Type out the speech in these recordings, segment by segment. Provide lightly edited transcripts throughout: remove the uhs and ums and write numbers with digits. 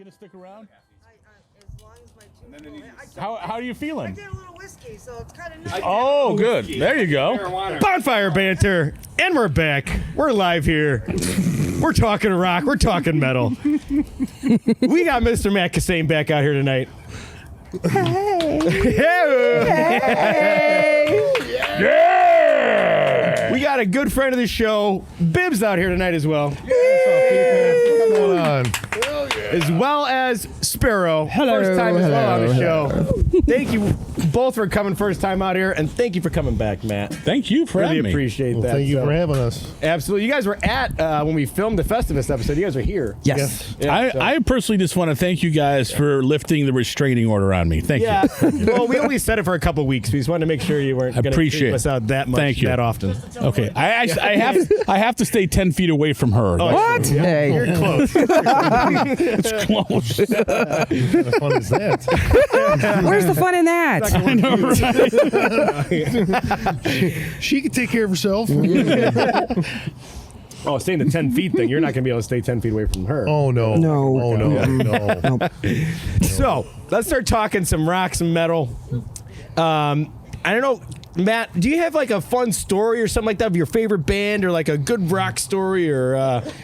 gonna stick around? As long as my tune. How are you I feeling? did a little whiskey, so it's kind of nice. Oh, good. There you go. Bonfire banter, and we're back. We're live here. We're talking rock. We're talking metal. We got Mr. Matt Kassane back out here tonight. Hey. Yeah. We got a good friend of the show, Bibbs, out here tonight as well. What's going on? As well as Sparrow. Hello, first time as well on the hello. show. Thank you both for coming first time out here, and thank you for coming back, Matt. Thank you for Really having me. appreciate Well, that. thank you So- for having us. Absolutely. You guys were at, when we filmed the Festivus episode, you guys were here. Yes. Yeah, so- I personally just want to thank you guys for lifting the restraining order on me. Thank Yeah. you. Well, we only said it for a couple weeks. We just wanted to make sure you weren't going to appreciate creep us out that much Thank you. that often. Okay. I have to stay 10 feet away from her. What? Hey. You're close. It's close. What kind of fun is that? Where's the fun in that? I know, right? She can take care of herself. Oh, saying the 10 feet thing, you're not going to be able to stay 10 feet away from her. Oh, no. No. Oh, no. No. So let's start talking some rock, some metal. I don't know, Matt, do you have like a fun story or something like that of your favorite band or like a good rock story or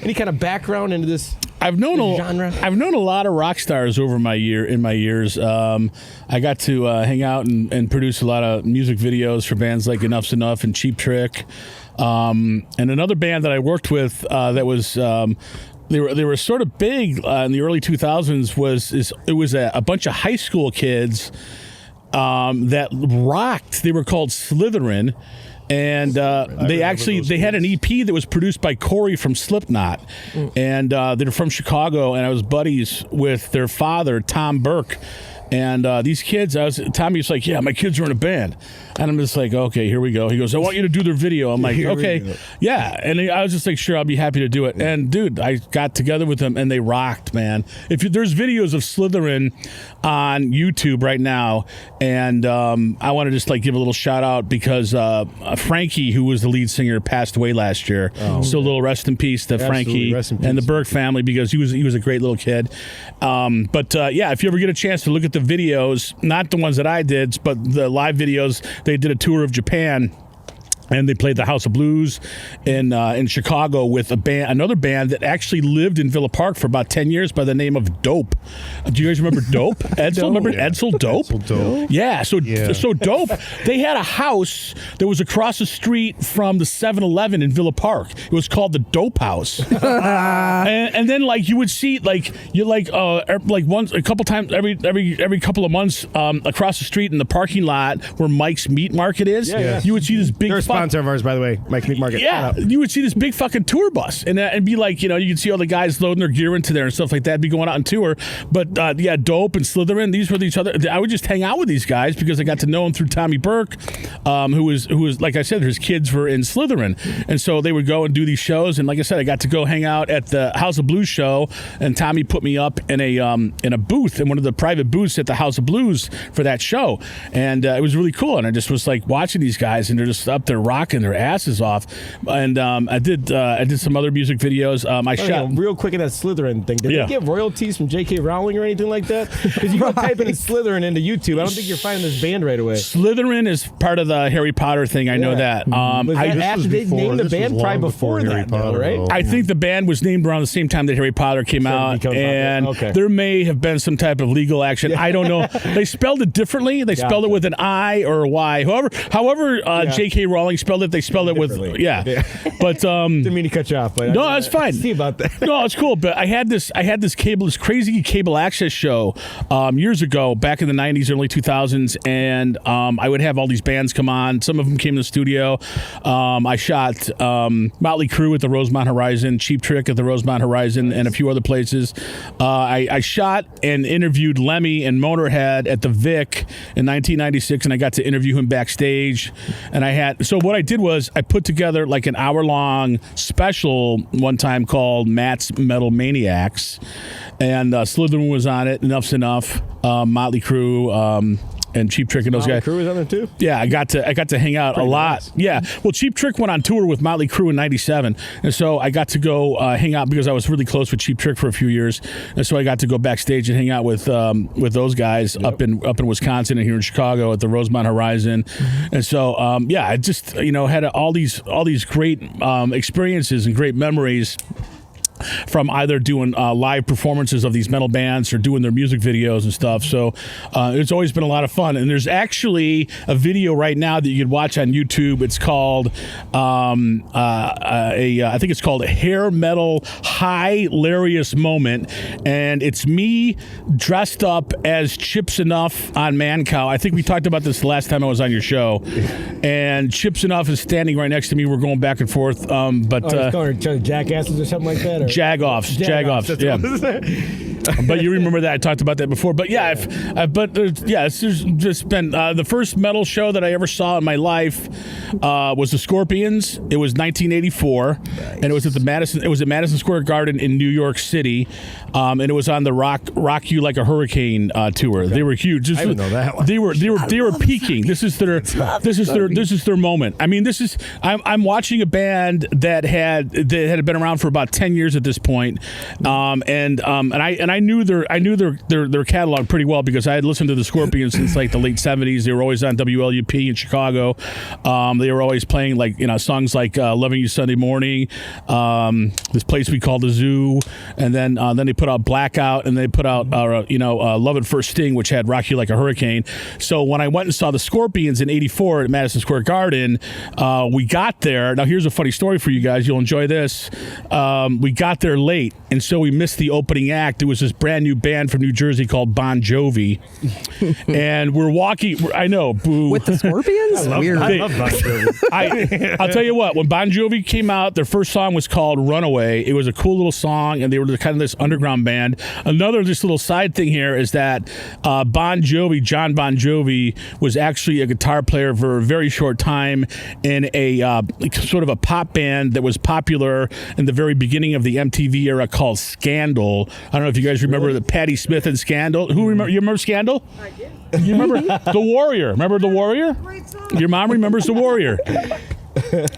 any kind of background into this? I've known genre? I've known a lot of rock stars over my years. I got to hang out and produce a lot of music videos for bands like Enough's Enough and Cheap Trick. And another band that I worked with that was they were sort of big in the early 2000s it was a bunch of high school kids that rocked. They were called Slytherin. And they had an EP that was produced by Corey from Slipknot, and they're from Chicago. And I was buddies with their father, Tom Burke. And these kids, Tommy was like, "Yeah, my kids are in a band," and I'm just like, "Okay, here we go." He goes, "I want you to do their video." I'm like, "Okay, yeah." And I was just like, "Sure, I'll be happy to do it." And dude, I got together with them, and they rocked, man. There's videos of Slytherin on YouTube right now, and I want to just like give a little shout out because Frankie, who was the lead singer, passed away last year. So a little rest in peace to Frankie Rest in and the peace. Burke family because he was a great little kid. But if you ever get a chance to look at the videos, not the ones that I did, but the live videos, they did a tour of Japan. And they played the House of Blues in Chicago with another band that actually lived in Villa Park for about 10 years by the name of Dope. Do you guys remember Dope? Edsel, remember Edsel Dope? Edsel Dope. Yeah, so Dope, they had a house that was across the street from the 7-Eleven in Villa Park. It was called the Dope House. and then like you would see once a couple times every couple of months across the street in the parking lot where Mike's Meat Market is. Yeah. You would see this big They're a sponsor of ours, by the way, Mike Meat Market. yeah, you would see this big fucking tour bus and be like, you could see all the guys loading their gear into there and stuff like that, be going out on tour. But Dope and Slytherin, these were each other. I would just hang out with these guys because I got to know them through Tommy Burke, who was like I said, his kids were in Slytherin, and so they would go and do these shows. And like I said, I got to go hang out at the House of Blues show, and Tommy put me up in a booth in one of the private booths at the House of Blues for that show, and it was really cool. And I just was like watching these guys, and they're just up there rocking their asses off. And I did some other music videos. I shot real quick in that Slytherin thing. Did Yeah. they get royalties from J.K. Rowling or anything like that? Because you go typing in Slytherin into YouTube, I don't think you're finding this band right away. Slytherin is part of the Harry Potter thing. I know Yeah. that. Was that This after was they before- named the this band? was Probably long before before Harry that, though, Potter, right? though. I think the band was named around the same time that Harry Potter came out, become popular. and Okay. there may have been some type of legal action. I don't know. They spelled it differently. They spelled it with an I or a Y. However, J.K. Rowling spelled it, they spelled it with Differently. yeah. But Didn't mean to cut you off, but no, that's fine. See about that. No, it's cool. But I had this crazy cable access show years ago, back in the 90s, early 2000s, and I would have all these bands come on. Some of them came in the studio. I shot Motley Crue at the Rosemont Horizon, Cheap Trick at the Rosemont Horizon, and a few other places. I shot and interviewed Lemmy and Motorhead at the Vic in 1996, and I got to interview him backstage. And so what I did was I put together like an hour-long special one time called Matt's Metal Maniacs, and Slytherin was on it, Enough's Enough, Motley Crue, and Cheap Trick and those Motley guys. Crue was on there too. Yeah, I got to hang out a lot. nice. Yeah, well, Cheap Trick went on tour with Motley Crue in '97, and so I got to go hang out because I was really close with Cheap Trick for a few years, and so I got to go backstage and hang out with those guys up in Wisconsin and here in Chicago at the Rosemont Horizon, and so I just had all these great experiences and great memories from either doing live performances of these metal bands or doing their music videos and stuff. So it's always been a lot of fun. And there's actually a video right now that you can watch on YouTube. It's called I think it's called a Hair Metal Hilarious Moment, and it's me dressed up as Chips Enough on Man Cow. I think we talked about this the last time I was on your show, and Chips Enough is standing right next to me. We're going back and forth, but He's going to jackasses or something like that. Or? Jagoffs, That's yeah. what it is. But you remember that I talked about that before. But yeah, it's just been the first metal show that I ever saw in my life was the Scorpions. It was 1984, and it was at Madison. It was at Madison Square Garden in New York City, and it was on the Rock You Like a Hurricane tour. Okay. They were huge. I didn't know that one. They were peaking. This is their moment. I mean, I'm watching a band that had been around for about 10 years at this point, and I knew their catalog pretty well because I had listened to the Scorpions since like the late 70s. They were always on WLUP in Chicago. They were always playing songs like "Loving You Sunday Morning," this place we call the Zoo, and then they put out Blackout, and they put out Love at First Sting, which had "Rock You Like a Hurricane." So when I went and saw the Scorpions in '84 at Madison Square Garden, we got there. Now here's a funny story for you guys. You'll enjoy this. We got there late, and so we missed the opening act. It was this brand new band from New Jersey called Bon Jovi, and we're walking. I know, boo. With the Scorpions? Weird. I love Bon Jovi. I'll tell you what. When Bon Jovi came out, their first song was called "Runaway." It was a cool little song, and they were kind of this underground band. Another just little side thing here is that John Bon Jovi, was actually a guitar player for a very short time in a sort of a pop band that was popular in the very beginning of the MTV era called Scandal. I don't know if you guys remember the Patti Smith and Scandal. Who remember? You remember Scandal? I did. You remember The Warrior? Remember The Warrior? Great song. Your mom remembers The Warrior.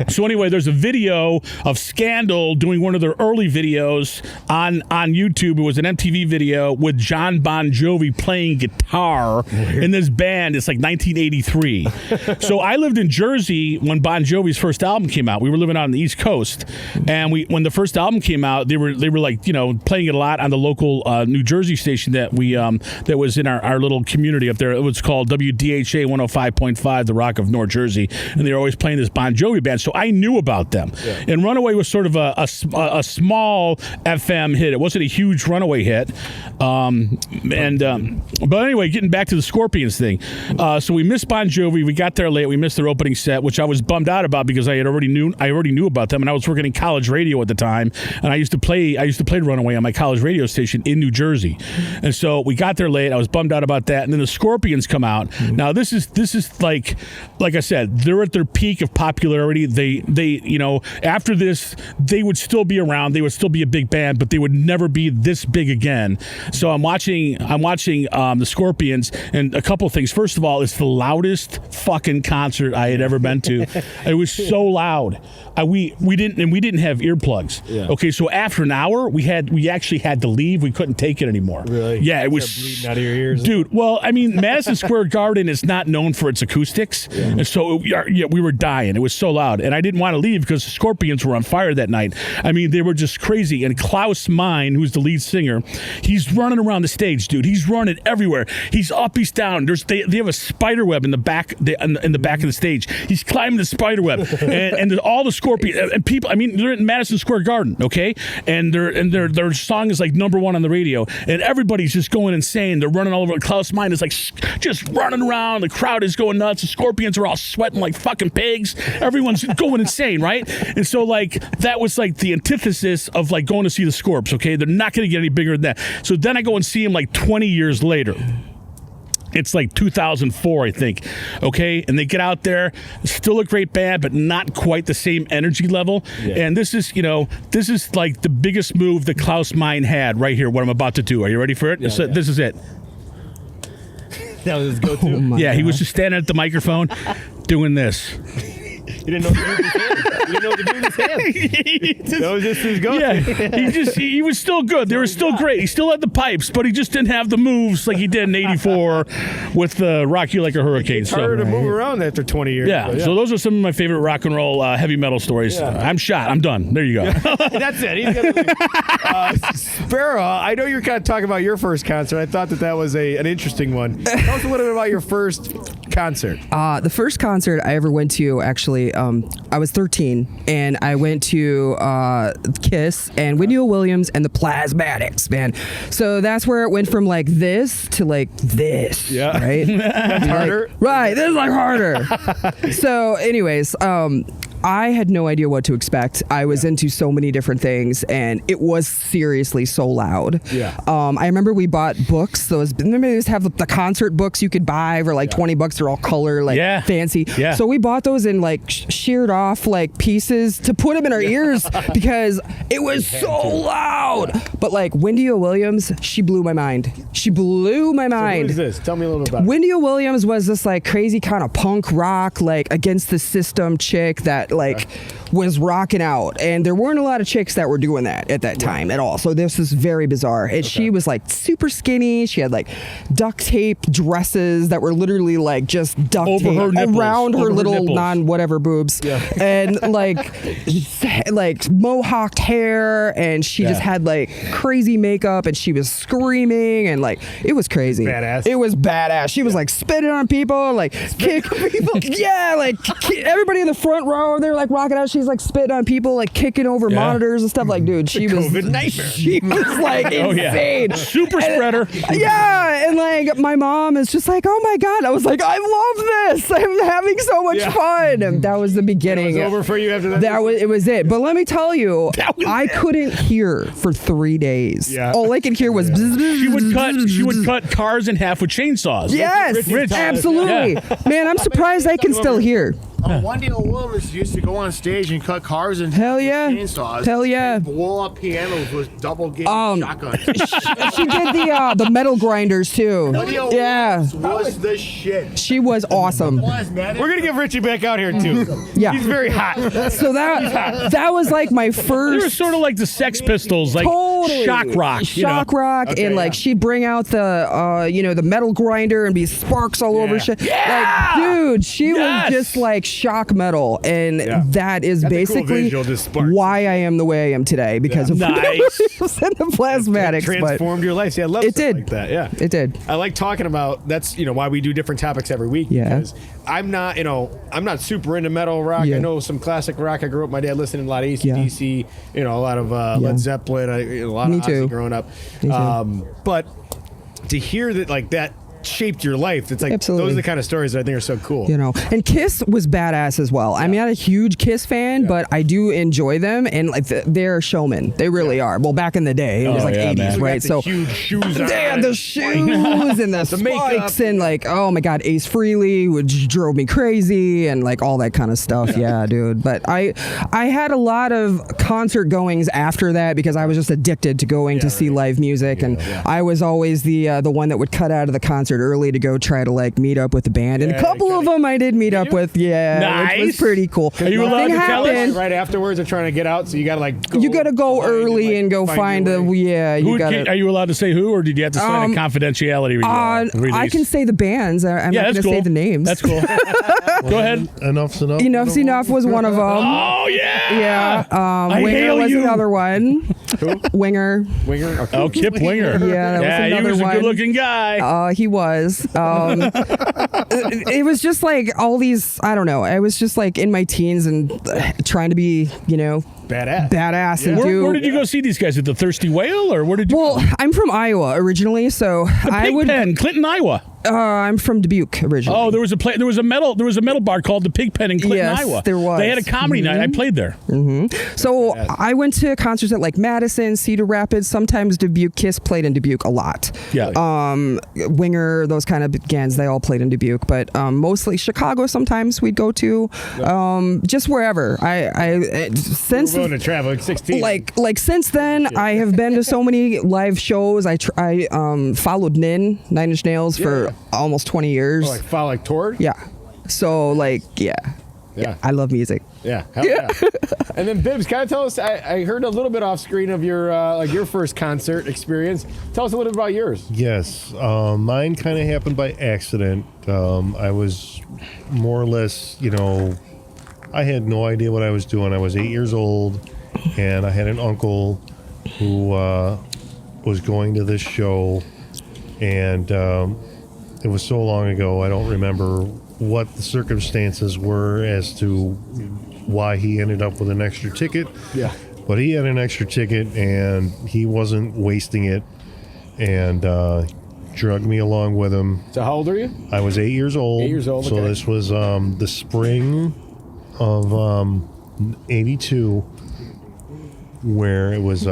So anyway, there's a video of Scandal doing one of their early videos on YouTube. It was an MTV video with John Bon Jovi playing guitar in this band. It's like 1983. So I lived in Jersey when Bon Jovi's first album came out. We were living out on the East Coast, and when the first album came out, they were like playing it a lot on the local New Jersey station that we that was in our little community up there. It was called WDHA 105.5, the Rock of North Jersey, and they were always playing this Bon Jovi band, so I knew about them. Yeah. And Runaway was sort of a small FM hit. It wasn't a huge Runaway hit. But anyway, getting back to the Scorpions thing. So we missed Bon Jovi. We got there late. We missed their opening set, which I was bummed out about because I already knew about them, and I was working in college radio at the time, and I used to play Runaway on my college radio station in New Jersey. And so we got there late. I was bummed out about that. And then the Scorpions come out. Mm-hmm. Now this is like I said, they're at their peak of popularity. They after this, they would still be around. They would still be a big band, but they would never be this big again. So I'm watching the Scorpions, and a couple of things. First of all, it's the loudest fucking concert I had ever been to. It was so loud. We didn't have earplugs. Yeah. Okay, so after an hour, we actually had to leave. We couldn't take it anymore. Really? Yeah, it was bleeding out of your ears, dude. Well, I mean, Madison Square Garden is not known for its acoustics, and so we were dying. It was so loud, and I didn't want to leave because the Scorpions were on fire that night. I mean, they were just crazy. And Klaus Meine, who's the lead singer, he's running around the stage, dude. He's running everywhere. He's up, he's down. They have a spider web in the back in the back of the stage. He's climbing the spider web, and all the Scorpions and people. I mean, they're in Madison Square Garden, okay, and their song is like #1 on the radio, and everybody's just going insane. They're running all over. Klaus Meine is like just running around. The crowd is going nuts. The Scorpions are all sweating like fucking pigs. Everyone's going insane, right? And so that was like the antithesis of like going to see the Scorps, okay? They're not going to get any bigger than that. So then I go and see them like 20 years later. It's like 2004, I think. Okay, and they get out there, still a great band, but not quite the same energy level. Yeah. And this is like the biggest move that Klaus Meine had right here. What I'm about to do. Are you ready for it? Yeah, This is it. That was his go-to. Oh my Yeah, he God. was just standing at the microphone doing this. You didn't know what to do with his hand. You didn't know what to do with his hand. That was just his go-to. Yeah, he was still good. They were still great. He still had the pipes, but he just didn't have the moves like he did in '84 with Rock You Like a Hurricane. It's harder to move around after 20 years. Yeah, but so those are some of my favorite rock and roll heavy metal stories. Yeah. I'm shot. I'm done. There you go. That's it. He's gonna leave. Sparrow, I know you're kind of talking about your first concert. I thought that was an interesting one. Tell us a little bit about your first concert. The first concert I ever went to, actually, I was 13, and I went to Kiss and Whitney Williams and the Plasmatics, man. So that's where it went from like this to like this. Yeah. Right? That's harder. Right. This is like harder. So, anyways, I had no idea what to expect. I was into so many different things, and it was seriously so loud. Yeah. I remember we bought books. Remember they used to have the concert books you could buy for like $20. They're all color, like Yeah. fancy. Yeah. So we bought those and like sheared off like pieces to put them in our ears because it was so loud. But like Wendy O. Williams, she blew my mind. She blew my Who mind. is this? Tell me a little bit about it. Wendy O. Williams was this like crazy kind of punk rock, like against the system chick that like was rocking out, and there weren't a lot of chicks that were doing that at that time at all. So this is very bizarre. And she was like super skinny. She had like duct tape dresses that were literally like just duct Over tape her nipples. around her Over her little nipples. non-whatever boobs, and like mohawked hair, and she just had like crazy makeup, and she was screaming, and like it was crazy. Badass. It was badass. She was like spitting on people, like kick people. Yeah, like everybody in the front row, they're like rocking out. She's like spitting on people, like kicking over monitors and stuff. Like, dude, she was COVID nightmare. She was like Oh, yeah. insane. Super spreader. Yeah, and like my mom is just like, oh my god. I was like, I love this. I'm having so much fun. And that was the beginning. It was over for you after that? It was it. But let me tell you, I couldn't hear for 3 days. Yeah. All I could hear was She would cut cars in half with chainsaws. Yes, Rich. absolutely. Yeah. Man, I'm surprised I can still hear. Wendy O. Williams used to go on stage and cut cars and Hell yeah. chainsaws. Hell yeah. And blow up pianos with double game shotguns. She did the metal grinders too. Wendy O. Yeah, Williams was the shit. she was awesome. We're gonna get Richie back out here too. Yeah. He's very hot. So that was like my They were first sort of like the Sex Pistols, like totally shock rock. shock rock, and like she'd bring out the metal grinder and be sparks all over shit. Like, dude, she was just like shock metal, and that is That's a cool basically visual, just sparks. why I am the way I am today because of Nice. and the plasmatics. But Transformed your life. See, I love It stuff did. like that. Yeah. it did. I like talking about that's why we do different topics every week. Yeah. Because I'm not super into metal rock. Yeah. I know some classic rock. I grew up. My dad listened to a lot of AC/DC. A lot of Led Zeppelin. A lot Me of too. Ozzy growing up. Me too. But to hear that like that shaped your life, it's like Absolutely. those are the kind of stories that I think are so cool. And Kiss was badass as well. I'm not a huge Kiss fan, but I do enjoy them, and like they're showmen. They really are. Well, back in the day, it was like yeah, 80s, man. right? The So huge shoes. they had on. the shoes and the spikes makeup. and like, oh my God, Ace Frehley, which drove me crazy, and like all that kind of stuff. Yeah, dude. But I had a lot of concert goings after that because I was just addicted to going to see live music, and I was always the one that would cut out of the concert early to go try to like meet up with the band. And a couple of them I did meet up with. Yeah, which was Nice. pretty cool. Are you allowed Nothing to tell us? happened. Right afterwards, they're trying to get out, so you gotta like. You gotta go find early like, and go find your the way. You gotta. Are you allowed to say who, or did you have to sign a confidentiality release? I can say the bands. I'm Yeah, not that's gonna say cool. the names. That's cool. Go ahead. Enough's enough. Enough's Enough was one of them. Oh yeah. Yeah. I Winger hail was you. another one. Winger. Winger. Okay. Oh, Kip Winger. Yeah, that was he another was a one. good-looking guy. He was. It was just like all these. I don't know. I was just like in my teens and trying to be, badass and do. Where did you go see these guys at the Thirsty Whale, or where did you? Well, I'm from Iowa originally, so I Pig would. Pen, Clinton, Iowa. I'm from Dubuque originally. Oh, there was a metal bar called the Pig Pen in Clinton, Yes, Iowa. there was. They had a comedy night. I played there. So I went to concerts at like Madison, Cedar Rapids, sometimes Dubuque. Kiss played in Dubuque a lot. Yeah. Winger, those kind of bands, they all played in Dubuque, but mostly Chicago. Sometimes we'd go to, just wherever. Since We're going to travel like 16. like since then, I have been to so many live shows. I followed Nine Inch Nails for for almost 20 years. Oh, like follow like Tord? Yeah. So like, yeah. Yeah. I love music. Yeah, hell yeah. And then Bibbs, kind of tell us. I heard a little bit off screen of your your first concert experience. Tell us a little bit about yours. Yes, mine kind of happened by accident. I was more or less, I had no idea what I was doing. I was 8 years old, and I had an uncle who was going to this show, and it was so long ago, I don't remember what the circumstances were as to why he ended up with an extra ticket. Yeah. But he had an extra ticket, and he wasn't wasting it, and drugged me along with him. So how old are you? I was 8 years old. 8 years old, So okay. this was the spring of '82, where it was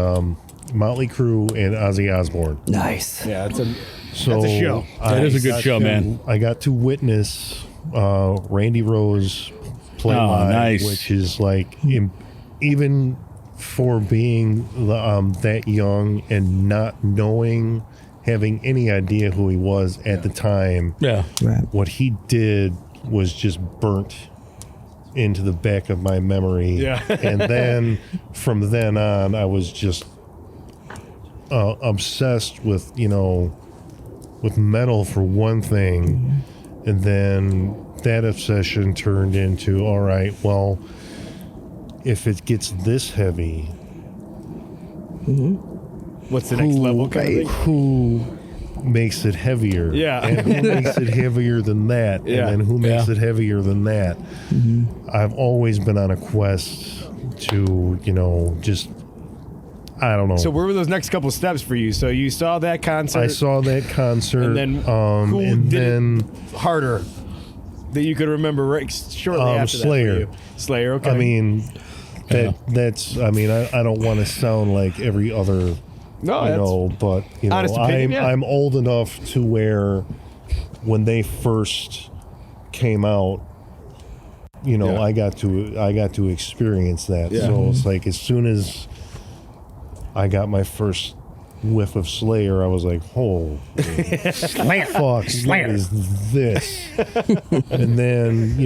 Motley Crue and Ozzy Osbourne. Nice. Yeah, that's a show. That is a good got show, to- man. I got to witness Randy Rose play Oh, live, nice. which is like even for being that young and not knowing, having any idea who he was at the time. Yeah. Right. What he did was just burnt into the back of my memory. Yeah. And then from then on, I was just obsessed with, with metal for one thing. And then that obsession turned into, all right, well, if it gets this heavy, What's the next level kind of thing? who makes it heavier? Yeah. And who makes it heavier than that? Yeah. And then who makes Yeah. it heavier than that? I've always been on a quest to, just, I don't know. So where were those next couple steps for you? So you saw that concert. I saw that concert. And then who and did then it harder that you could remember right shortly after Slayer. that for you? Slayer, okay. I mean, that's. I mean, I don't want to sound like every other, no, that's but honest opinion, yeah. I'm old enough to where when they first came out, Yeah. I got to experience that. Yeah. So it's like as soon as I got my first whiff of Slayer, I was like, "Oh, fuck, what is this?" And then,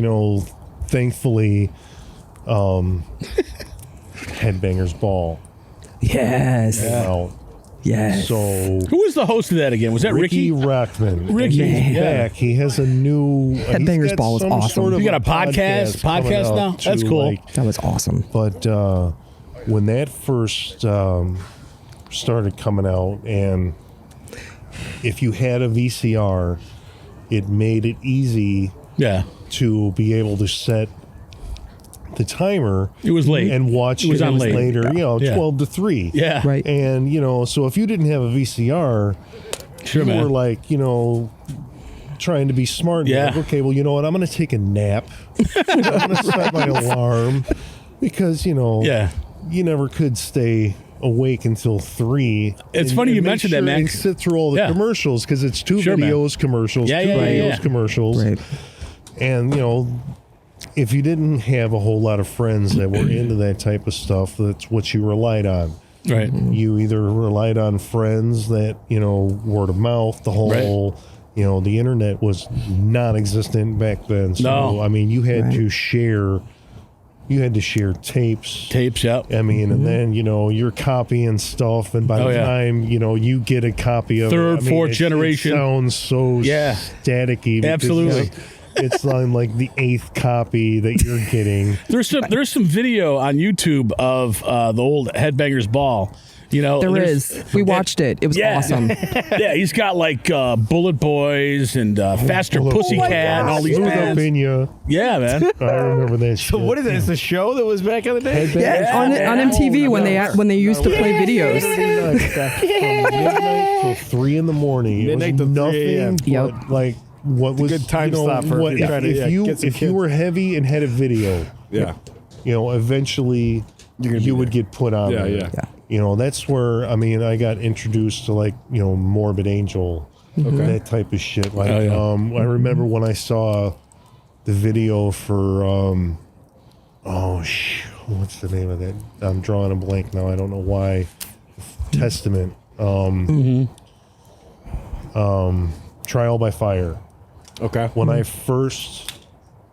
thankfully, Headbangers Ball Yes. came out. Yes. So Who was the host of that again? Was that Ricky? Rockman. Ricky, He's yeah. back. He has a new Headbangers he's got Ball is some awesome. Sort of You got a podcast coming now? out That's to, cool. like, That was awesome. but when that first started coming out, and if you had a VCR, it made it easy Yeah. to be able to set the timer It was late. and watch It was on late. later, Yeah. 12 to 3. Yeah. Right. And, so if you didn't have a VCR, Sure, you man. were like, trying to be smart. Yeah. Like, okay, well, you know what? I'm going to take a nap. I'm going to set my alarm because, Yeah. you never could stay awake until 3. It's funny you make mentioned that, sure man. And sit through all the Yeah. commercials because it's two Sure, man. videos, commercials, Yeah, two yeah, yeah, videos, yeah. commercials. Right. And, if you didn't have a whole lot of friends that were into that type of stuff, that's what you relied on. Right. You either relied on friends that, word of mouth, the whole, the internet was non-existent back then. So, No. I mean, you had Right. to share tapes. Tapes, yep. I mean, and then, you're copying stuff. And by Oh, the yeah. time, you get a copy of Third, it. I mean, fourth it generation. sounds so Yeah. staticky. because, Absolutely. it's on like the 8th copy that you're getting. There's some video on YouTube of the old Headbangers Ball. There there's- is. We watched it. It was Yeah. awesome. Yeah, he's got like Bullet Boys and Faster Bullet Pussycat Boys. and all these Smooth bands. Up in ya. Yeah, man. I remember that shit. So what is it? It's a show that was back in the day? Yeah, on MTV when they used to play videos. From midnight till 3 in the morning. It Midnight was till 3 a.m. nothing Yep. but like what was good time slot for what, if you're trying to, if you get some if you kids. were heavy and had a video, Yeah. eventually you would get put on. Yeah, there. yeah. That's where I got introduced to like Morbid Angel, that type of shit. Like Oh, yeah. I remember when I saw the video for what's the name of that? I'm drawing a blank now. I don't know why. Testament. Trial by Fire. Okay. When I first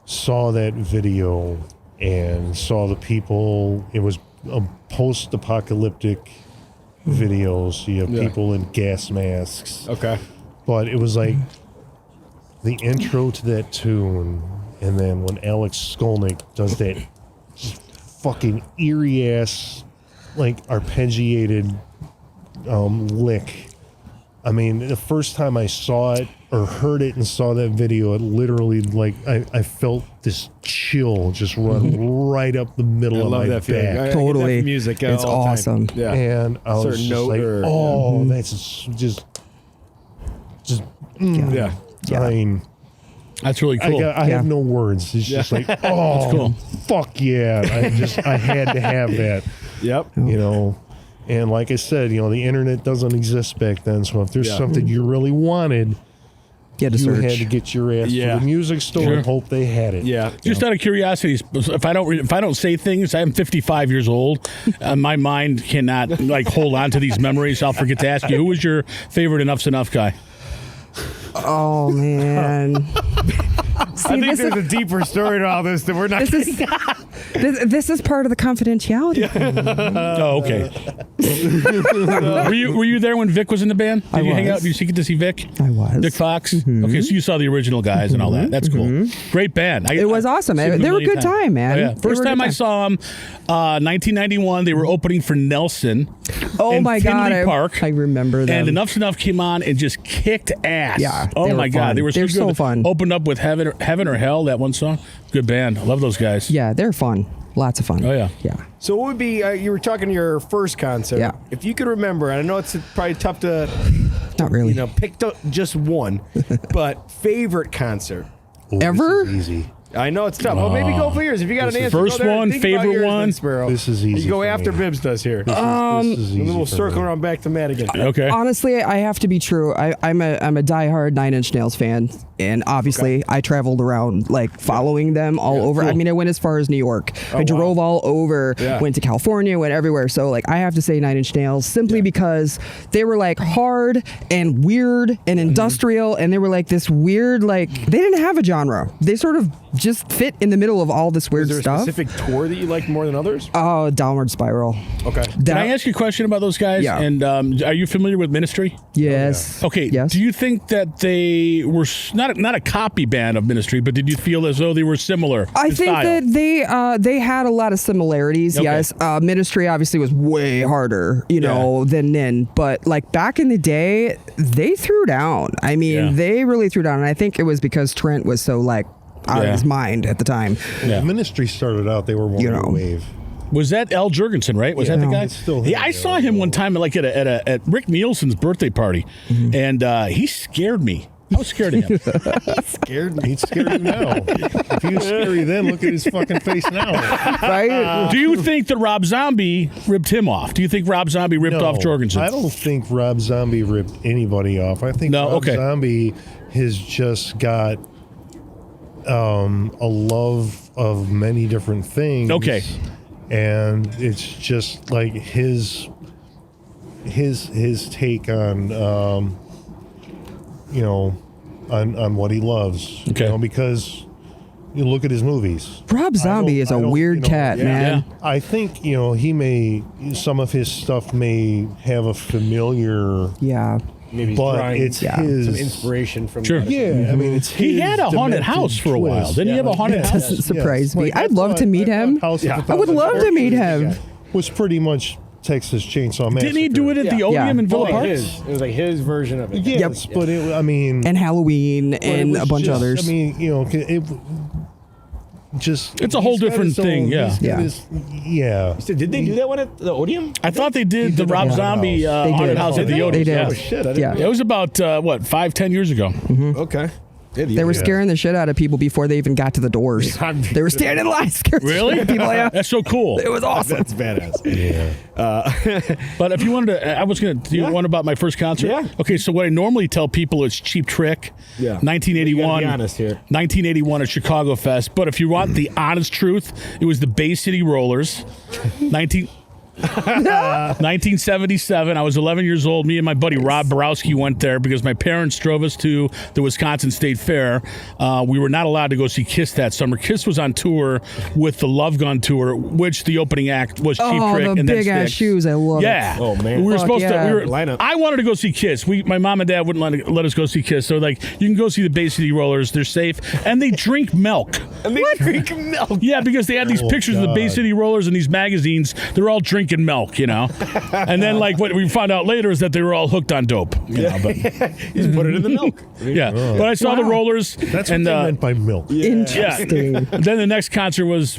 saw that video and saw the people, it was a post-apocalyptic video. So you have people in gas masks. Okay. But it was like the intro to that tune, and then when Alex Skolnick does that just fucking eerie ass, like arpeggiated lick. I mean, the first time I saw it or heard it and saw that video, it literally, like, I felt this chill just run right up the middle of my back. feeling. I get that Totally. from music. It's all the time. awesome. Yeah. And I was Certain just note like, or- oh, that's just. Yeah. I mean, That's really cool. I have no words. It's just like, oh, cool. fuck yeah! I had to have that, Yep. you know. And like I said, you know, the internet doesn't exist back then. So if there's Yeah. something you really wanted, Get a you search. had to get your ass Yeah. to the music store Sure. and hope they had it. Yeah. Just out of curiosity, if I don't say things, I'm 55 years old. My mind cannot like hold on to these memories. I'll forget to ask you, who was your favorite Enough's Enough guy? Oh man. See, I think this there's is, a deeper story to all this that we're not. this is this is part of the confidentiality. Oh, okay. were you there when Vic was in the band? Did I you hang was. out? Did you get to see Vic? I was. Vic Fox. Okay, so you saw the original guys and all that. That's cool. Great band. It was awesome. I've seen them They a were a million good times. time, man. Oh, yeah. They First were a time good I time. saw them, 1991. They were opening for Nelson. Oh in my God, Tinley Park. I remember them. And Enough's Enough came on and just kicked ass. Yeah, Oh they my were God, fun. they were so They're good. so fun. Opened up with Heaven or Hell, that one song. Good band. I love those guys. Yeah, they're fun. Lots of fun. Oh, yeah. Yeah. So what would be? You were talking to your first concert. Yeah. If you could remember, and I know it's probably tough to, Not really. pick just one, but favorite concert. Ooh, this Ever? is easy. I know it's tough. Well, maybe go for yours. If you got an This is- answer, First go there and one, think about favorite yours, one. then, Sparrow. This is easy You go for after me. Bibbs does here. This is And easy then we'll for circle me. around back to Matt again. Okay. Honestly, I have to be true. I'm a diehard Nine Inch Nails fan, and obviously I traveled around like following them all over. I mean, I went as far as New York. I drove all over, Yeah. went to California, went everywhere. So like I have to say Nine Inch Nails simply because they were like hard and weird and industrial, and they were like this weird like they didn't have a genre. They sort of just fit in the middle of all this weird Is there a stuff. specific tour that you liked more than others? Oh, Downward Spiral. Okay. Can I ask you a question about those guys? Yeah. And are you familiar with Ministry? Yes. Okay. Yes. Do you think that they were not a copy band of Ministry, but did you feel as though they were similar? I in think style? that they had a lot of similarities. Okay. Yes, Ministry obviously was way harder, than Nin. But like back in the day, they threw down. I mean, Yeah. they really threw down, and I think it was because Trent was so like out Yeah. of his mind at the time. Yeah. Ministry started out, they were more You of know. a wave. Was that Al Jurgensen, right? Was that the No. guy? It's still yeah, him, I saw him one time like at Rick Nielsen's birthday party, and he scared me. I was scared of him. Scared me. He's scary now. If he was scary then, look at his fucking face now. Right? Do you think that Rob Zombie ripped him off? Do you think Rob Zombie ripped No, off Jorgensen? I don't think Rob Zombie ripped anybody off. I think No, Rob okay. Zombie has just got a love of many different things. Okay. And it's just like his take on on what he loves. Okay. You know, because you look at his movies. Rob Zombie is a weird cat, man. I think, some of his stuff may have a familiar, Yeah. Maybe he's but drawing it's Yeah. his. some inspiration from Sure. the- Yeah, I mean, it's He his had a haunted demented house for a while. twist. Didn't he have a haunted house? Doesn't surprise me. Like, I'd love to meet him. House of a I would Thousand love to meet Corpses him. Was pretty much Texas Chainsaw Massacre. Didn't he do it at the Yeah. Odeum Yeah. in Villa Like Park? his. It was like his version of it. Yes, but I mean, And Halloween but it and was a bunch just, of others. I mean, just It's a whole he's got different his own- thing, yeah. he's got Yeah. his- yeah. So did they do that one at the Odeum? I thought they did the did Rob the haunted Zombie house. They haunted did. house at the They Odeum. did. Yeah. Oh shit! I didn't Yeah. know. It was about 5-10 years ago. Okay. They were scaring the shit out of people before they even got to the doors. They were standing in line scaring the Really? shit out of people. Yeah. That's so cool. It was awesome. That's badass. Yeah. But if you wanted to, I was going to. Do you want about my first concert? Yeah. Okay, so what I normally tell people is Cheap Trick. Yeah. 1981. You gotta be honest here. 1981 at Chicago Fest. But if you want the honest truth, it was the Bay City Rollers. 1977. I was 11 years old. Me and my buddy Rob Borowski went there because my parents drove us to the Wisconsin State Fair. We were not allowed to go see Kiss that summer. Kiss was on tour with the Love Gun tour, which the opening act was Cheap Trick the and then big ass Styx. shoes. I love Yeah. it. Oh, man. We were Fuck supposed yeah. to. Lineup. I wanted to go see Kiss. My mom and dad wouldn't let us go see Kiss. So like, you can go see the Bay City Rollers. They're safe, and they drink milk. And they drink milk. Yeah, because they had these pictures of the Bay God. City Rollers in these magazines. They're all drinking milk, and then like what we found out later is that they were all hooked on dope. But You just put it in the milk. yeah, but I saw the Rollers. That's and, what they meant by milk. Interesting. Then the next concert was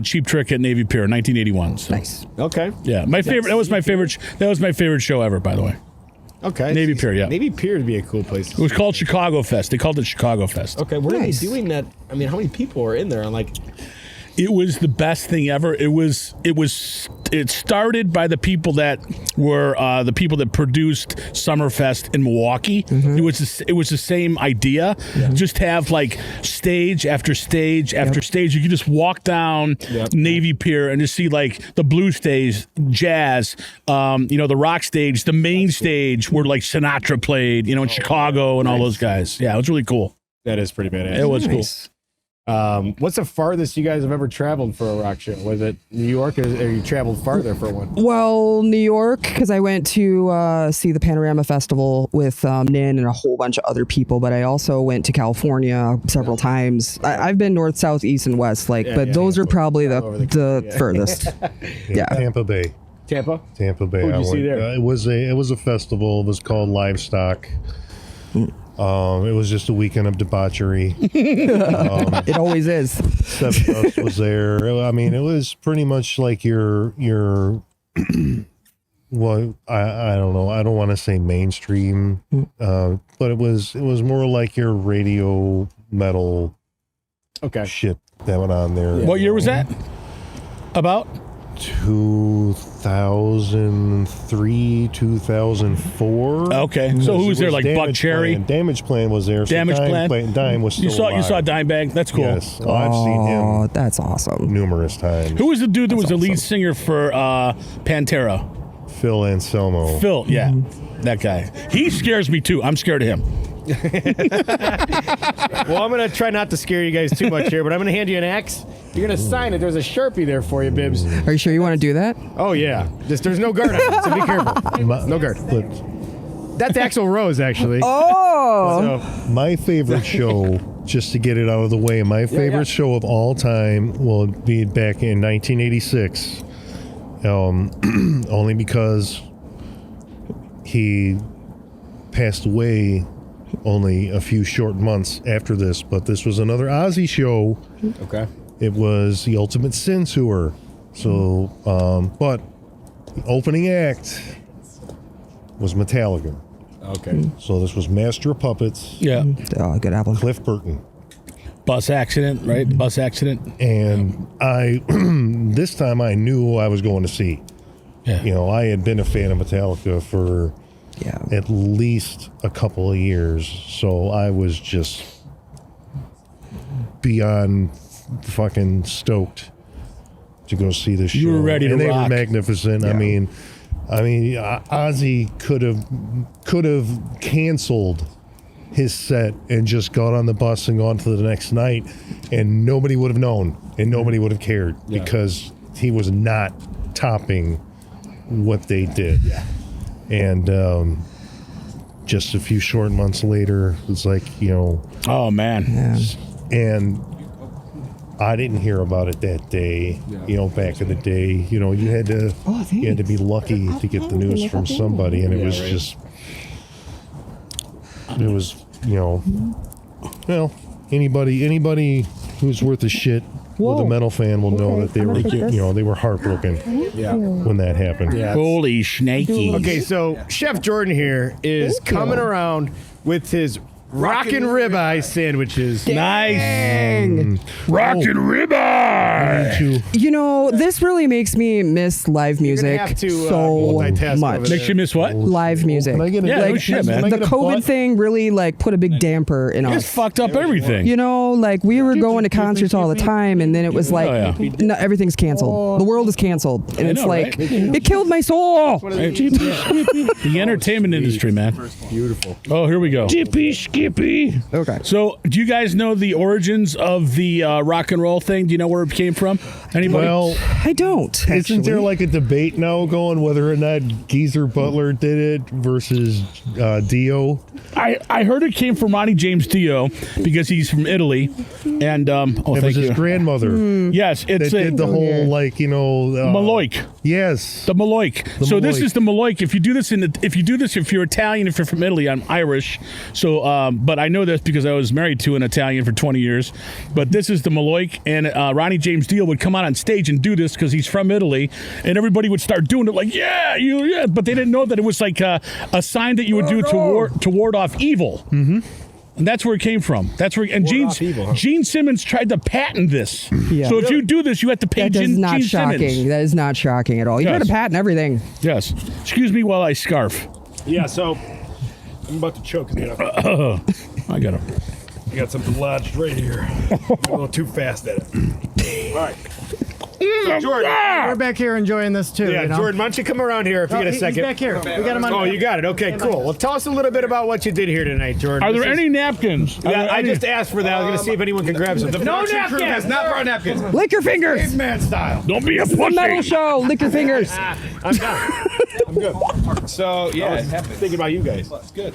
Cheap Trick at Navy Pier, 1981. So, Nice. Okay. yeah, my favorite. That was my favorite. That was my favorite show ever, by the way. Okay. Navy Pier, yeah. Navy Pier would be a cool place. It was called Chicago Fest. They called it Chicago Fest. Okay, what Nice. are they doing that? I mean, how many people are in there? I'm like, It was the best thing ever. It started by the people that were the people that produced Summerfest in Milwaukee. It was the same idea. Just have like stage after stage after stage. You could just walk down Navy Pier and just see like the blue stage, jazz, the rock stage, the main stage where like Sinatra played, in Chicago and all those guys. Yeah, it was really cool. that is pretty badass. It was cool. Nice. What's the farthest you guys have ever traveled for a rock show? Was it New York, or you traveled farther for one? Well, New York, because I went to see the Panorama Festival with Nin and a whole bunch of other people, but I also went to California several times. I've been north, south, east, and west, but those are probably the furthest. Yeah. Tampa Bay. Tampa? Tampa Bay. What'd you I see went- there? It was a festival. It was called Livestock. It was just a weekend of debauchery. It always is. Seven of us was there. I mean, it was pretty much like your well, I don't know. I don't want to say mainstream, but it was more like your radio metal Okay. shit that went on there. What year was that? About? 2003, 2004. Okay. So who was there? Like Buck Damage Cherry? Plan. Damage Plan was there. So Damage Plan? Dime was still You saw alive. Dimebag? That's cool. Yes. Oh, I've seen Oh, him that's awesome. numerous times. Who was the dude that was the lead singer for Pantera? Phil Anselmo. Phil, yeah. That guy. He scares me too. I'm scared of him. Well, I'm going to try not to scare you guys too much here, but I'm going to hand you an axe. You're going to sign it. There's a Sharpie there for you, Bibbs. Are you sure you want to do that? Oh, yeah. There's no guard on it, so be careful. No guard. But That's Axl Rose, actually. Oh, So, my favorite show, just to get it out of the way, my favorite show of all time will be back in 1986. Only because he passed away only a few short months after this, but this was another Ozzy show. okay. It was the Ultimate Sin Tour. So, but the opening act was Metallica. Okay. So this was Master of Puppets, Yeah. oh good album. Cliff Burton. Bus accident, right? Bus accident. And I, this time I knew who I was going to see. Yeah. You know, I had been a fan of Metallica for Yeah. at least a couple of years. So I was just beyond fucking stoked to go see this show. You were ready to and they rock. were magnificent. I mean, Ozzy could have canceled his set and just got on the bus and gone to the next night, and nobody would have known and nobody would have cared because he was not topping what they did. Yeah. And just a few short months later, it's like, Oh man. Yeah. and I didn't hear about it that day. Back in the day, you had to be lucky to get the news from somebody, and it was just, it was, well, anybody who's worth a shit with a metal fan will know that they were, they were heartbroken when that happened. Yeah. Holy snaky. Okay, so Chef Jordan here is coming around with his Rockin' ribeye sandwiches. Nice. Rockin' ribeye. You know, this really makes me miss live music have to, so multitask much. over Makes you miss what? Live music. Can I get a- Yeah, no like shit, man. the COVID thing really like put a big damper in It's us. fucked up everything. You know, like we were going to concerts all the time, and then it was like, Oh, yeah. no, everything's canceled. The world is canceled, and it's know, like right? it killed my soul. The entertainment industry, man. Beautiful. Oh, here we go. Skippy. Okay. So, do you guys know the origins of the rock and roll thing? Do you know where it came from? Anybody? Well, I don't. isn't there actually. like a debate now going whether or not Geezer Butler did it versus Dio? I heard it came from Ronnie James Dio because he's from Italy, and It thank was his you. grandmother Yes, that it's did the whole Maloik. Yes. The Maloik. So this Maloik. is the Maloik. If you're Italian, if you're from Italy, I'm Irish. So, but I know this because I was married to an Italian for 20 years. But this is the Maloik, and Ronnie James Dio would come out on stage and do this because he's from Italy, and everybody would start doing it like, yeah. But they didn't know that it was like a sign that you would do to ward off evil. Mm-hmm. And that's where it came from. That's where off evil, huh? Gene Simmons tried to patent this. Yeah. So if you do this, you have to pay That is Gene not shocking. Simmons. That is not shocking at all. You Yes. got a patent everything. Yes. Excuse me while I scarf. Yeah, so I'm about to choke. I got him. I got something lodged right here. I'm a little too fast at it. All right. So Jordan. We're back here enjoying this too. Yeah, you know? Jordan, why don't you come around here if you get a He's second? back here. We got him on. Oh, you got it. Okay, cool. Well, tell us a little bit about what you did here tonight, Jordan. Are there This is- any napkins? Are Yeah, there I any- just asked for that. I was going to see if anyone can grab some. No napkins. has not brought napkins. Lick your fingers. Man style. Don't be a Metal pussy. show. Lick your fingers. I'm done. I'm good. So yeah, it happens. Thinking about you guys. It's good.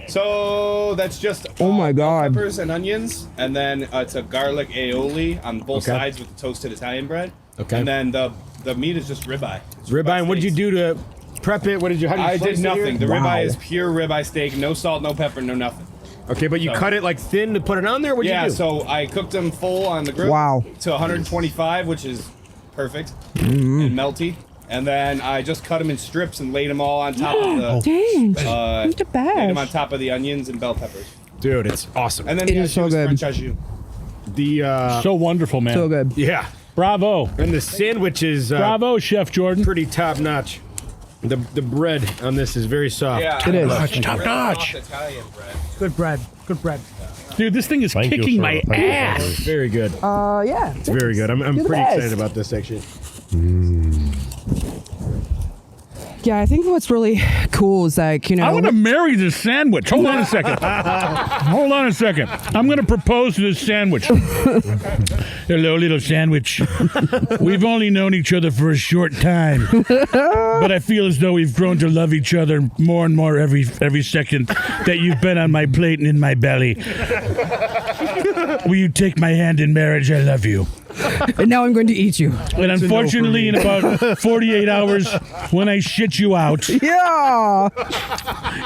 So that's just Oh my God. peppers and onions, and then it's a garlic aioli on both sides with the toasted Italian bread. Okay. And then the meat is just ribeye. It's Ribeye, and what did you do to prep it? What did you? How did you I slice did it here? nothing. The Wow. ribeye is pure ribeye steak, no salt, no pepper, no nothing. Okay, but you cut it like thin to put it on there. What did Yeah, you do? so I cooked them full on the grill. Wow. To 125, which is perfect Mm-hmm. and melty. And then I just cut them in strips and laid them all on top of the. Dang. Laid the them on best. top of the onions and bell peppers. Dude, it's awesome. And then It the is so au jus, good. French au jus. The So wonderful, man. So good. yeah, Bravo. and the sandwich is Bravo, Chef Jordan. pretty top notch. The bread on this is very soft. Yeah, It is. Top notch. Italian bread. Good bread. Good bread. Dude, this thing is Thank you, kicking sir. my Thank you, ass. sir. Very good. Yeah. It's very good. I'm You're the pretty best. excited about this actually. Yeah, I think what's really cool is like, you know. I want to marry this sandwich. Hold on a second. Hold on a second. I'm going to propose to this sandwich. Hello, little sandwich. We've only known each other for a short time, but I feel as though we've grown to love each other more and more every second that you've been on my plate and in my belly. Will you take my hand in marriage? I love you. And now I'm going to eat you. And unfortunately, in about 48 hours, when I shit you out, Yeah.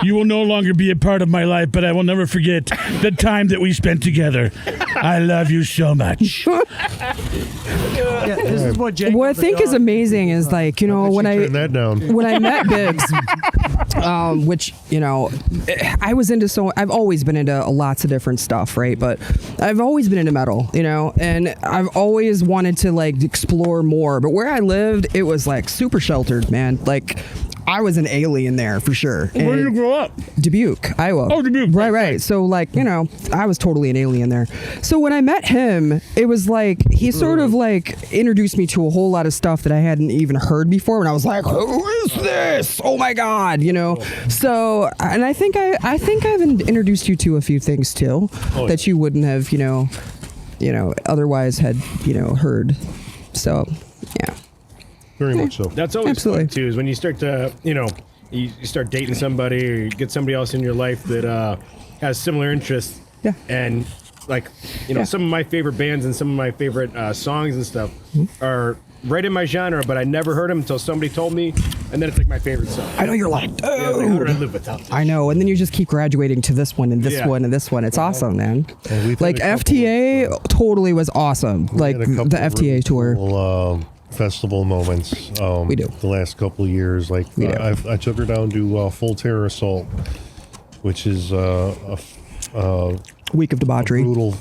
you will no longer be a part of my life, but I will never forget the time that we spent together. I love you so much. Yeah, this is what Jake. What I think is amazing is like, you know, when Turn that down. when I met Biggs, which, you know, I was into I've always been into lots of different stuff, right? But I've always been into metal, you know, and I've always wanted to like explore more. But where I lived, it was like super sheltered, man. Like I was an alien there for sure. Where did you And grow up? Dubuque, Iowa. Oh, Dubuque. Right. So, like, you know, I was totally an alien there. So when I met him, it was like he sort of like introduced me to a whole lot of stuff that I hadn't even heard before. And I was like, "Who is this? Oh my god!" You know. So, and I think I've introduced you to a few things too that you wouldn't have, you know, otherwise had, you know, heard. So, yeah. Very much so. That's always Absolutely. fun too. Is when you start to, you start dating somebody or you get somebody else in your life that has similar interests. Yeah. And like, Yeah. some of my favorite bands and some of my favorite songs and stuff are right in my genre, but I never heard them until somebody told me, and then it's like my favorite song. I know you're like, Yeah, it's like, how dude. do I live without this? I know, and then you just keep graduating to this one and this Yeah. one and this one. It's awesome, man. And we've had Like a couple FTA totally was awesome. Like Had a couple the of FTA really tour. cool, festival moments. We do. The last couple of years, like We do. I took her down to Full Terror Assault, which is Week of Debauchery. brutal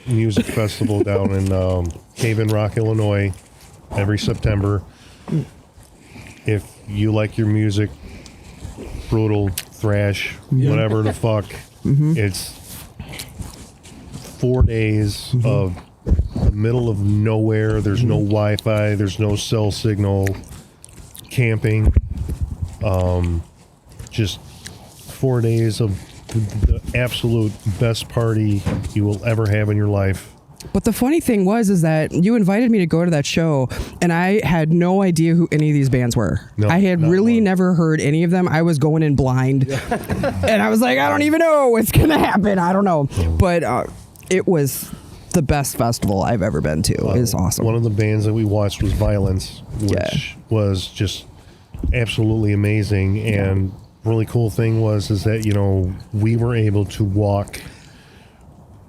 music festival down in Cave in Rock, Illinois, every September. If you like your music, brutal, thrash, whatever the fuck, it's 4 days of the middle of nowhere. There's no Wi-Fi. There's no cell signal. Camping. Just 4 days of the absolute best party you will ever have in your life. But the funny thing is that you invited me to go to that show, and I had no idea who any of these bands were. No, I had not really one. never heard any of them. I was going in blind, and I was like, I don't even know what's gonna happen. I don't know. But it was the best festival I've ever been to. It was awesome. One of the bands that we watched was Violence, which Yeah. was just absolutely amazing. And really cool thing was that, you know, we were able to walk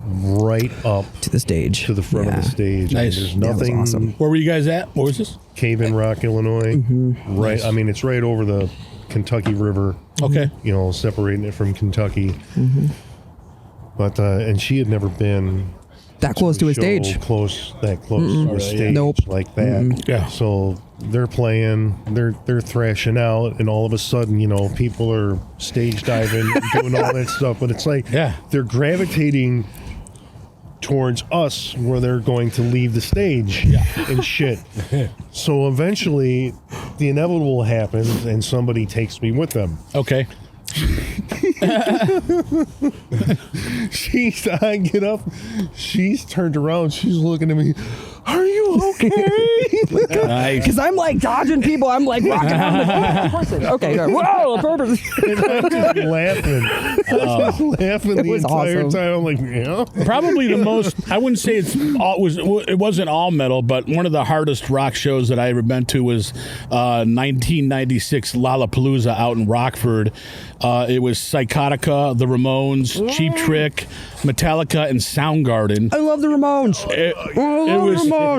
right up To the stage. to the front of the stage. Nice. There's Yeah, it was nothing. awesome. Where were you guys at? What was this? Cave in Rock, Illinois. Right. Nice. I mean, it's right over the Kentucky River. Okay. You know, separating it from Kentucky. But and she had never been That close to a show stage. that close to a stage Nope. like that. Yeah. So they're playing, they're thrashing out, and all of a sudden, you know, people are stage diving and doing all that stuff. But it's like Yeah. they're gravitating towards us where they're going to leave the stage and shit. So eventually the inevitable happens and somebody takes me with them. Okay. I get up, she's turned around, she's looking at me, are you okay? Nice. Because I'm like dodging people. I'm like rocking on the person. Okay, whoa, purpose. And I'm just laughing. Laughing the was entire awesome. time. I'm like, yeah. Probably the most. I wouldn't say it wasn't all metal, but one of the hardest rock shows that I ever been to was 1996 Lollapalooza out in Rockford. It was Psychotica, the Ramones, Cheap Trick, Metallica, and Soundgarden. I love the Ramones.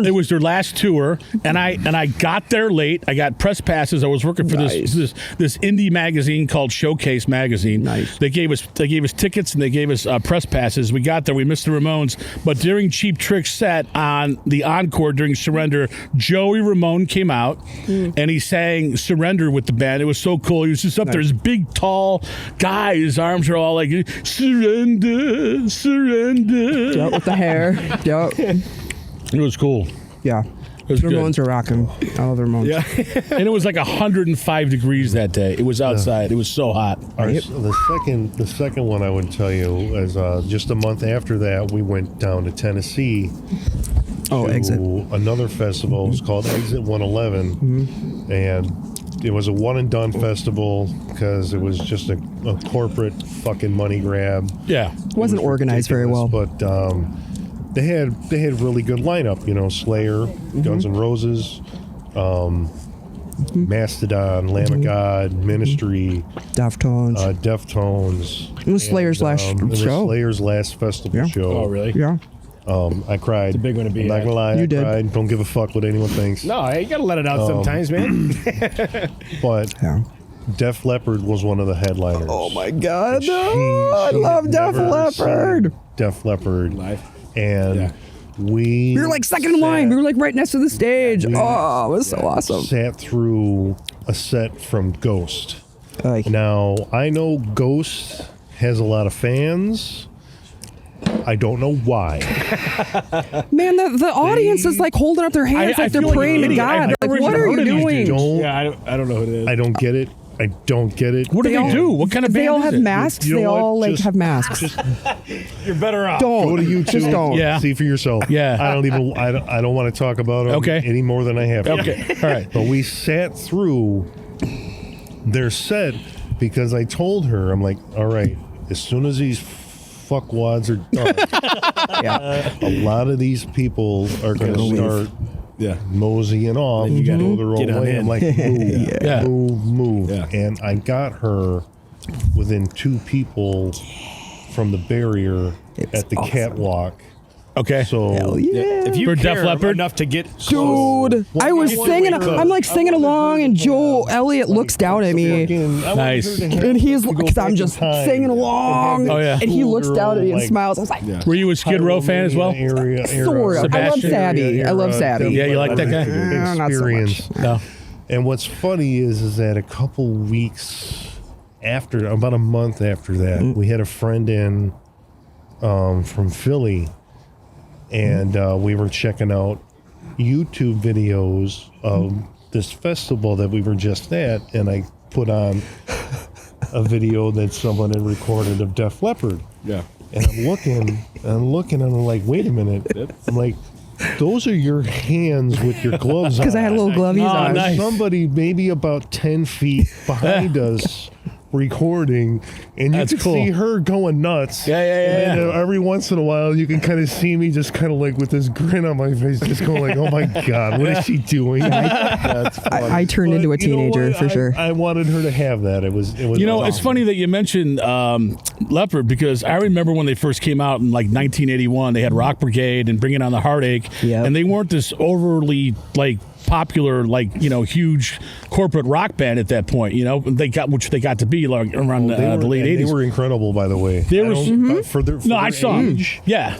It was their last tour, and I got there late. I got press passes. I was working for Nice. this indie magazine called Showcase Magazine. Nice. They gave us tickets and they gave us press passes. We got there. We missed the Ramones, but during Cheap Trick's set on the encore during Surrender, Joey Ramone came out and he sang Surrender with the band. It was so cool. He was just up there, this big, tall guy. His arms are all like surrender, surrender. Yep, with the hair. Yep. It was cool. Yeah. It was The good. Ramones are rocking. I love the Ramones. Yeah. And it was like 105 degrees that day. It was outside. It was so hot. The second one I would tell you is just a month after that, we went down to Tennessee Oh, to Exit. another festival. It's called Exit 111. And it was a one and done festival because it was just a corporate fucking money grab. Yeah. Wasn't organized very well. But they had really good lineup. You know, Slayer, Guns N' Roses, Mastodon, Lamb of God, Ministry, Deftones. Deftones. It was Slayer's last it was show. Slayer's last festival Yeah. show. Oh, really? Yeah. I cried. It's a big one to be I'm not at. gonna lie, You I did. cried. Don't give a fuck what anyone thinks. No, you gotta let it out sometimes, man. But Yeah. Def Leppard was one of the headliners. Oh my God. She- No, I she love had Def never Leppard. seen Def Leppard. Live. And Yeah. we We were like second in line. We were like right next to the stage. We- Oh, it was so awesome. sat through a set from Ghost. Like, Now, I know Ghost has a lot of fans. I don't know why. man, the audience is like holding up their hands I like they're feel like praying an to idiot. I've God. never Like, what even are heard you of these doing? dudes. Don't Yeah, I don't know who it is. I don't get it. I don't get it. What do They they all- do? What kind of They band all is have it? masks. You know They what? all like Just- have masks. You're better off. Don't. Go to YouTube. Just don't. Yeah. See for yourself. Yeah. I don't even. I don't want to talk about them Okay. any more than I have. to. Okay. All right. But we sat through their set because I told her, I'm like, all right, as soon as these fuckwads are done, Yeah. a lot of these people are going to start Yeah. moseying off and go their Get own on way. in. I'm like, move, Yeah. move. Yeah. And I got her within two people from the barrier It was at the awesome. catwalk. Okay. So Hell yeah. If you For care Def Leppard? enough to get Dude, I was singing. I'm like singing along, and Joel Elliott looks down at me, Nice. and he's because I'm just singing along. Oh, yeah. And he looks down at me and smiles. I was like, Were you a Skid Row fan as well? sort of. I love Sebastian? Sabby. I love Sabby. Yeah, you like that guy? Not so much. Experience. No. And what's funny is that a couple weeks after, about a month after that, we had a friend in from Philly, and we were checking out YouTube videos of this festival that we were just at, and I put on a video that someone had recorded of Def Leppard. Yeah. And I'm looking, and I'm like, wait a minute. I'm like, those are your hands with your gloves on. Because I had little glovies Oh, on. nice. Somebody maybe about 10 feet behind us recording, and you That's can cool. see her going nuts. Yeah. And then every once in a while, you can kind of see me just kind of like with this grin on my face, just going like, oh my God, what is she doing? That's funny. I turned into a But you know teenager what? for sure. I wanted her to have that. It was. You know, it's funny that you mentioned Leopard because I remember when they first came out in like 1981, they had Rock Brigade and Bringing on the Heartache, Yep. and they weren't this overly like popular, like, you know, huge corporate rock band at that point. You know, they got to be like around the late They '80s. were incredible, by the way. They I were- don't- for their, for No, I their saw them. age, Yeah.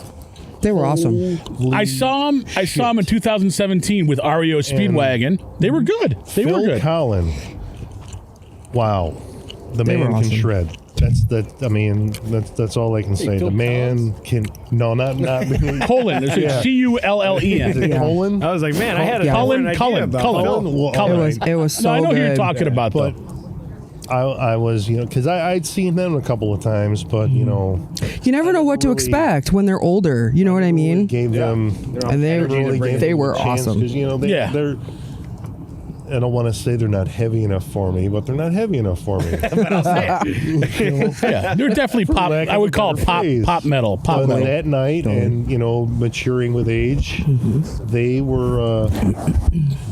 They were awesome. I saw them in 2017 with REO Speedwagon. They were good. They were Phil good. Collin. Wow, the They man were can awesome. shred. I mean, that's all I can say. Phil The man can. No, not really. Cullen. There's Yeah. a C-U-L-L-E-N. Is it Colin? I was like, man, I had a Cullen, idea Cullen, about Cullen. Phil. Well, Cullen. It was so No, I know who you're good. talking about, though. But I was, because I'd seen them a couple of times, but You never know what to expect when they're older. You know what I mean? gave them. And really gave they them were a chance, awesome. 'cause, Yeah. they're. I don't want to say they're not heavy enough for me, but they're not heavy enough for me. Yeah, they're definitely pop. lack I of would a call it better pop phrase. pop metal. Pop But metal. that night, and maturing with age, they were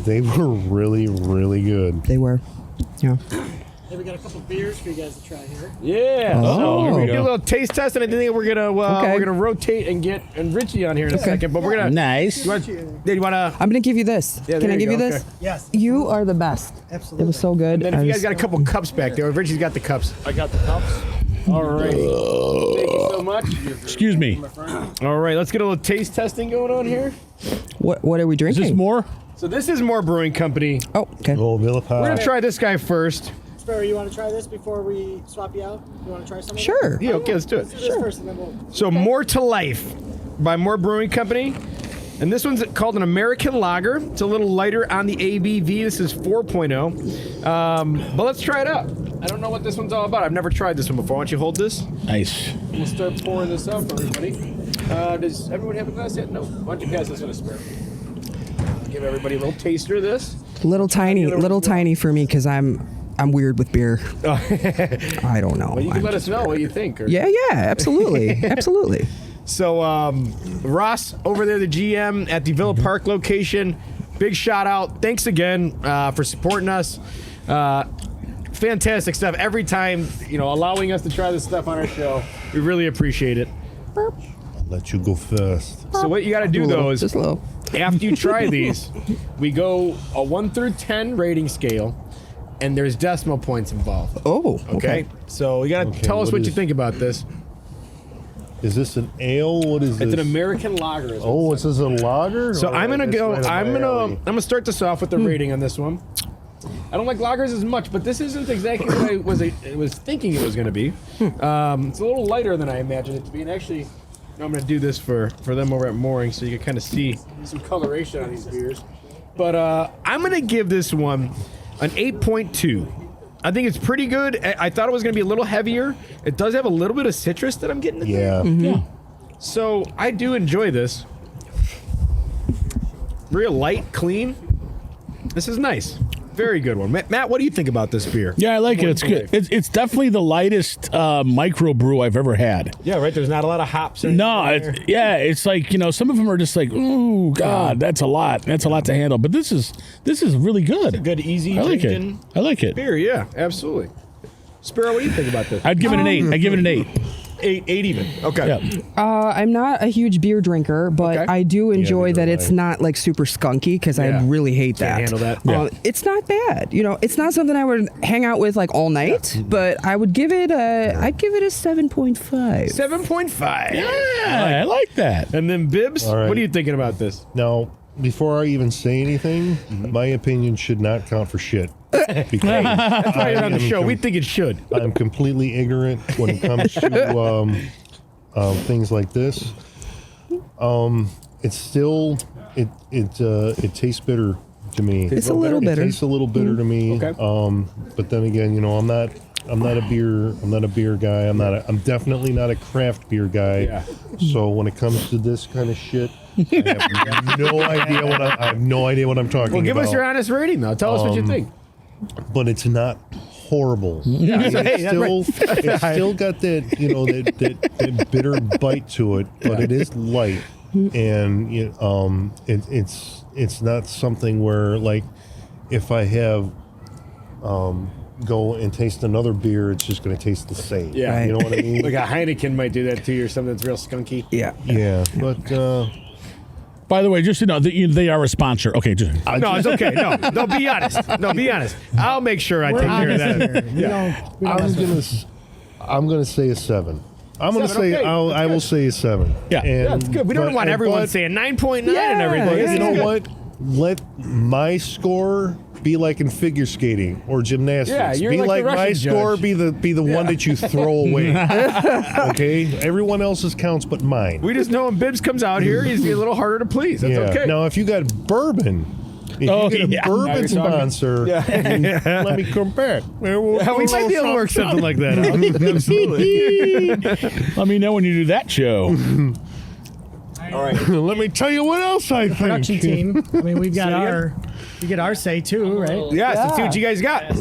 really, really good. They were. Yeah. Hey, we got a couple beers for you guys to try here. Yeah. Oh. So we're Here we gonna do a go. little taste test, and I think we're gonna Okay. rotate and get Richie on here in a second. But we're gonna. Nice. You wanna? I'm gonna give you this. Yeah, Can there I give you you go. this? Okay. Yes. You are the best. Absolutely. It was so good. Then if I you guys was- got a couple cups back there, Richie's got the cups. I got the cups. All right. Thank you so much. Excuse me. All right, let's get a little taste testing going on here. what are we Is drinking? this more? So this is More Brewing Company. Oh, okay. Oh, We're Villapie. gonna try this guy first. Sparrow, you want to try this before we swap you out? You want to try something? Sure. Yeah, okay, let's do it. Let's do this first and then we'll... So More to Life by More Brewing Company. And this one's called an American Lager. It's a little lighter on the ABV. This is 4.0. But let's try it out. I don't know what this one's all about. I've never tried this one before. Why don't you hold this? Nice. We'll start pouring this out for everybody. Does everyone have a glass yet? No. Why don't you pass this one to Spare? Give everybody a little taster of this. Little tiny for me because I'm weird with beer. I don't know. Well, you can I'm let us just know weird. what you think. Or... Yeah, absolutely, absolutely. So Ross over there, the GM at the Villa Park location. Big shout out. Thanks again for supporting us. Fantastic stuff every time. Allowing us to try this stuff on our show. We really appreciate it. I'll let you go first. So what you got to do though is Just a little. after you try these, we go a 1 through 10 rating scale, and there's decimal points involved. Oh, Okay. So you got to Okay, tell us what what you is- think about this. Is this an ale? What is this? It's an American lager. is what Oh, it it says a lager. So All I'm right, gonna that's go. right up I'm my gonna. alley. I'm gonna start this off with the rating on this one. I don't like lagers as much, but this isn't exactly what I was thinking it was gonna be. It's a little lighter than I imagined it to be, and actually, I'm gonna do this for them over at Mooring, so you can kind of see some coloration on these beers. But I'm gonna give this one an 8.2. I think it's pretty good. I thought it was gonna be a little heavier. It does have a little bit of citrus that I'm getting in there. Yeah. Yeah. So I do enjoy this. Real light, clean. This is nice. Very good one. Matt, what do you think about this beer? Yeah, I like it. It's good. It's definitely the lightest micro brew I've ever had. Yeah, right. There's not a lot of hops. No, it's like, some of them are just like, ooh, God, that's a lot. That's a lot to handle. But this is really good. Good, easy I like it. drinking I like it. beer. Yeah, absolutely. Sparrow, what do you think about this? I'd give it an 8. I'd give it an 8. eight even. Okay. Yeah. I'm not a huge beer drinker, but Okay. I do enjoy neither that am it's I. not like super skunky because Yeah. I really hate that. handle that. Yeah. It's not bad. You know, it's not something I would hang out with like all night, but I would give it I'd give it a 7.5. 7.5. Yeah, I like that. And then Bibbs, All right. what are you thinking about this? Now, before I even say anything, my opinion should not count for shit. Because That's why you're on the am show. We com- think it should. I'm completely ignorant when it comes to things like this. It's still it tastes bitter to me. It's a little It bitter. tastes a little bitter to me. Okay. But then again, I'm not a beer guy. I'm definitely not a craft beer guy. Yeah. So when it comes to this kind of shit, I have no idea what I'm talking Well, give about. us your honest rating, though. Tell us what you think. But it's not horrible. Yeah, It's hey, that's right. it's still got that that bitter bite to it, but it is light, and it's not something where, like, if I have go and taste another beer, it's just going to taste the same. Yeah. You know what I mean? Like a Heineken might do that to you, or something that's real skunky. Yeah. Yeah, but By the way, just so you know, they are a sponsor. Okay, just No, it's okay. No, be honest. No, be honest. I'll make sure I take care of that. I'm gonna say a 7. I'm gonna 7, say okay. I will say a 7. Yeah. And, That's good. We don't want everyone saying 9.9 and everything. But This you is know good. what? Let my score be like in figure skating or gymnastics. Yeah, you're be like the my Russian score. judge. Be the one that you throw away. Okay, everyone else's counts but mine. We just know when Bibbs comes out here, he's a little harder to please. That's okay. Now, if you got bourbon. If Oh, you get a yeah. bourbon Now you're talking. sponsor, then let me come back. Yeah, we might be able to work something like that out. Absolutely. let me know when you do that show. All right. Let me tell you what else I think. Production team. I mean, we've got Say it our, we get our say too, right? Yes, let's see what you guys got.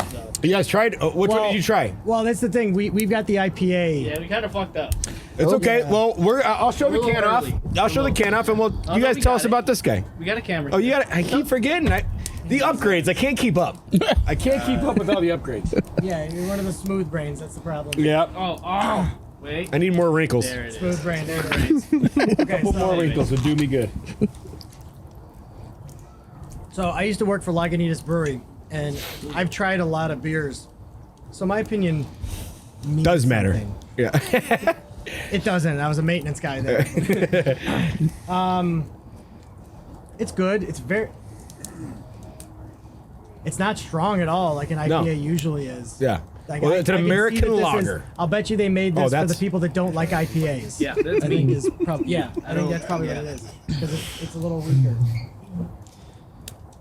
You guys tried? Which one did you try? Well, that's the thing. We've got the IPA. Yeah, we kind of fucked up. It's okay. Well, I'll show the We're a can little off. early. I'll show the can off, and you no, guys we tell got us it. about this guy. We got a camera. Oh, you got it. I keep forgetting. The upgrades. I can't keep up. I can't keep up with all the upgrades. Yeah, you're one of the smooth brains. That's the problem. Yeah. Oh, wait. I need more wrinkles. There it is. Smooth brain. There it is. Okay, Couple more wrinkles would do me good. So I used to work for Lagunitas Brewery, and I've tried a lot of beers. So my opinion means Does matter. something. Yeah. It doesn't. I was a maintenance guy there. It's good. It's not strong at all, like an IPA No. usually is. Yeah. Like, Well, it's an I can see American that this is- lager. I'll bet you they made this for that's- the people that don't like IPAs. Yeah, that's I think me. is probably I think that's probably what it is because it's a little weaker.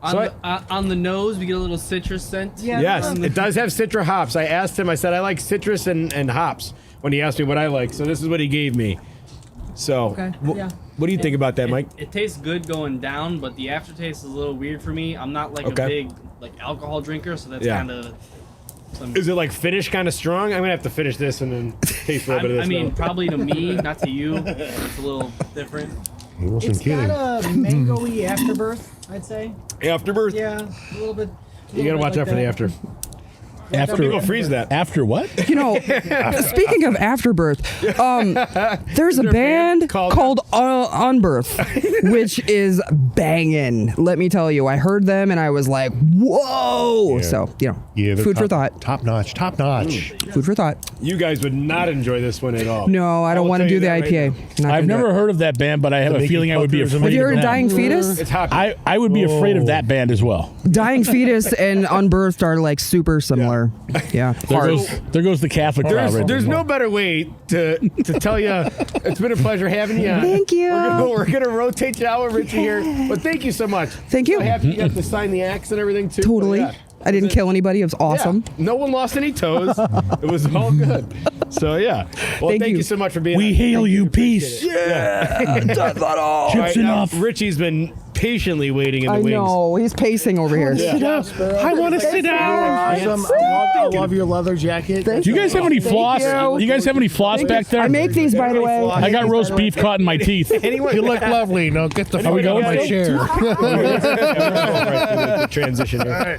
On the nose, we get a little citrus scent. Yeah. Yes, Um, it does have Citra hops. I asked him. I said I like citrus and hops when he asked me what I like. So this is what he gave me. So, Okay, yeah. what do you think about that, Mike? It tastes good going down, but the aftertaste is a little weird for me. I'm not like Okay. a big alcohol drinker, so that's Yeah. kind of. Is it like finish kind of strong? I'm gonna have to finish this and then taste a little bit of this. I mean, now. probably to me, not to you. It's a little different. He wasn't It's kidding. got a mango-y afterbirth, I'd say. Afterbirth. Yeah, a little bit. You gotta watch out for the after. After People freeze that. After what? You know, speaking of Afterbirth, there's a band called- called Unbirth, which is banging. Let me tell you, I heard them and I was like, whoa. Yeah. So, Yeah, they're food for thought. Top notch. Top notch. Food for thought. You guys would not enjoy this one at all. No, I don't will want to tell do you the that right IPA. now. Not gonna I've do never it. heard of that band, but I have a Making feeling I would be puckers afraid and Have you of heard of them. Dying Fetus? It's hoppy. I would be afraid of that band as well. Dying Fetus and Unbirthed are like super similar. Yeah. There goes the Catholic crowd right There's there. no better way to tell you it's been a pleasure having you on. Thank you. We're gonna rotate you out with Richie here. But thank you so much. Thank you. So happy you got to sign the axe and everything too. Totally. Yeah. I didn't kill anybody. It was awesome. Yeah. No one lost any toes. It was all good. So yeah. Well, Thank thank you you. so much for being We on. hail you, Appreciate peace. it. Yeah. All Chips right, now, enough. Richie's been patiently waiting in the I wings. know he's pacing over here. Yeah. Sit down. I want to sit down. Awesome. I love your leather jacket. Thank Do you guys have any floss? you. You guys have any floss back there? I make these, by the way. I got roast beef caught in my teeth. Anyway, You look lovely. Now get the fuck we out of going? my chair. the transition here.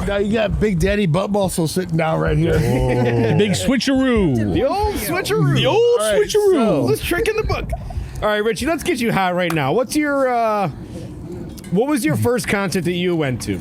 Now you got Big Daddy Butt Muscle sitting down right here. Big switcheroo. The old switcheroo. The old switcheroo. Let's trick in the book. All right, Richie, let's get you hot right now. What's your what was your first concert that you went to?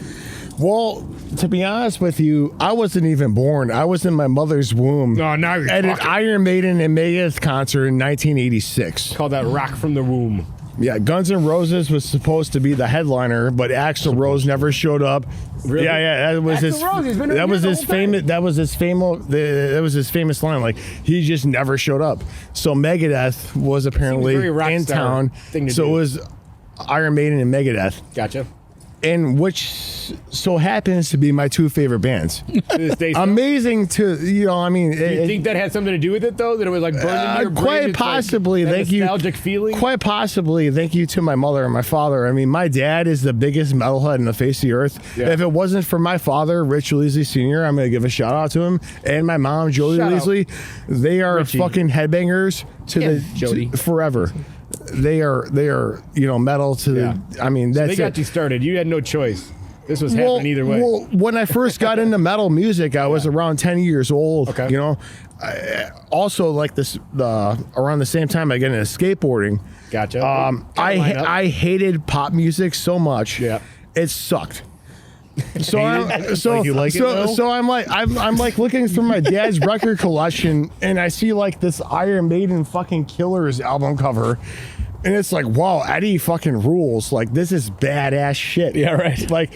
Well, to be honest with you, I wasn't even born. I was in my mother's womb. No, now you're At an talking. Iron Maiden and Megadeth concert in 1986. Called that Rock from the Womb. Yeah, Guns N' Roses was supposed to be the headliner, but Axl Rose never showed up. Really? Yeah, that was his. Rose, he's been That was here his the whole time. famous. That was his famous. That was his famous line. Like he just never showed up. So Megadeth was apparently very rock in star town. thing to So do. it was Iron Maiden and Megadeth, Gotcha. and which so happens to be my two favorite bands. To this day, still? Amazing to I mean, Do you think that had something to do with it, though? That it was like burned into your brain? quite It's like possibly. that Thank you. nostalgic feeling? Quite possibly. Thank you to my mother and my father. I mean, my dad is the biggest metalhead in the face of the earth. Yeah. If it wasn't for my father, Rich Leasley Sr., I'm going to give a shout out to him, and my mom, Jody Shout out. Leasley. They are Richie. fucking headbangers to Yeah, the Jody. forever. They are metal to Yeah. the. I mean, that's They got it. you started. You had no choice. This was happening either way. Well, when I first got into metal music, I was around 10 years old. Okay. Also, like around the same time I got into skateboarding. Gotcha. I Kinda line up. hated pop music so much. Yeah. It sucked. So Like you like it now? so I'm like looking through my dad's record collection, and I see like this Iron Maiden fucking Killers album cover, and it's like, wow, Eddie fucking rules. Like this is badass shit. Yeah, right. Like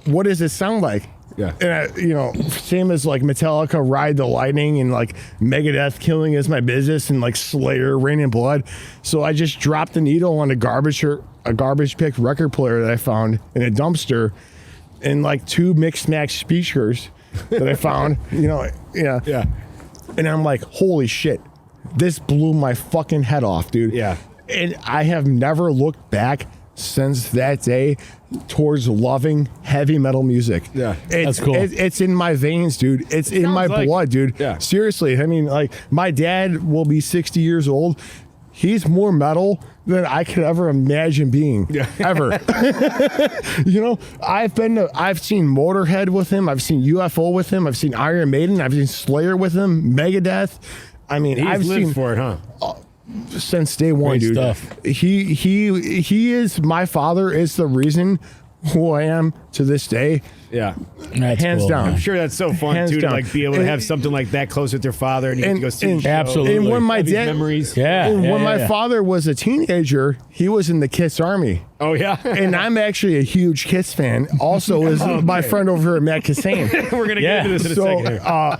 what does it sound like? Yeah. And same as like Metallica, Ride the Lightning, and like Megadeth, Killing Is My Business, and like Slayer, Rain in Blood. So I just dropped the needle on a garbage pick record player that I found in a dumpster, and like two mixed match speakers that I found. yeah. And I'm like, holy shit, this blew my fucking head off, dude. Yeah. And I have never looked back since that day towards loving heavy metal music. Yeah. That's cool. It's in my veins, dude. It's in my sounds like- blood, dude. Yeah. Seriously. I mean, like, my dad will be 60 years old. He's more metal than I could ever imagine being. Yeah. Ever. I've seen Motorhead with him. I've seen UFO with him. I've seen Iron Maiden. I've seen Slayer with him. Megadeth. I mean, He's I've lived seen for it, huh? since day one, Great dude. stuff. He is my father. Is the reason who I am to this day. Yeah. That's Hands cool, down. man. I'm sure that's so fun, Hands too, down. to like be able to And- have something like that close with your father and you get to go see the show. Absolutely. And when my Have these dad, memories. Yeah. and yeah, when my yeah. father was a teenager, he was in the Kiss Army. Oh, yeah. And I'm actually a huge Kiss fan. Also, is my friend over here, Matt Cassane. We're going to Yeah. get into this in a So, second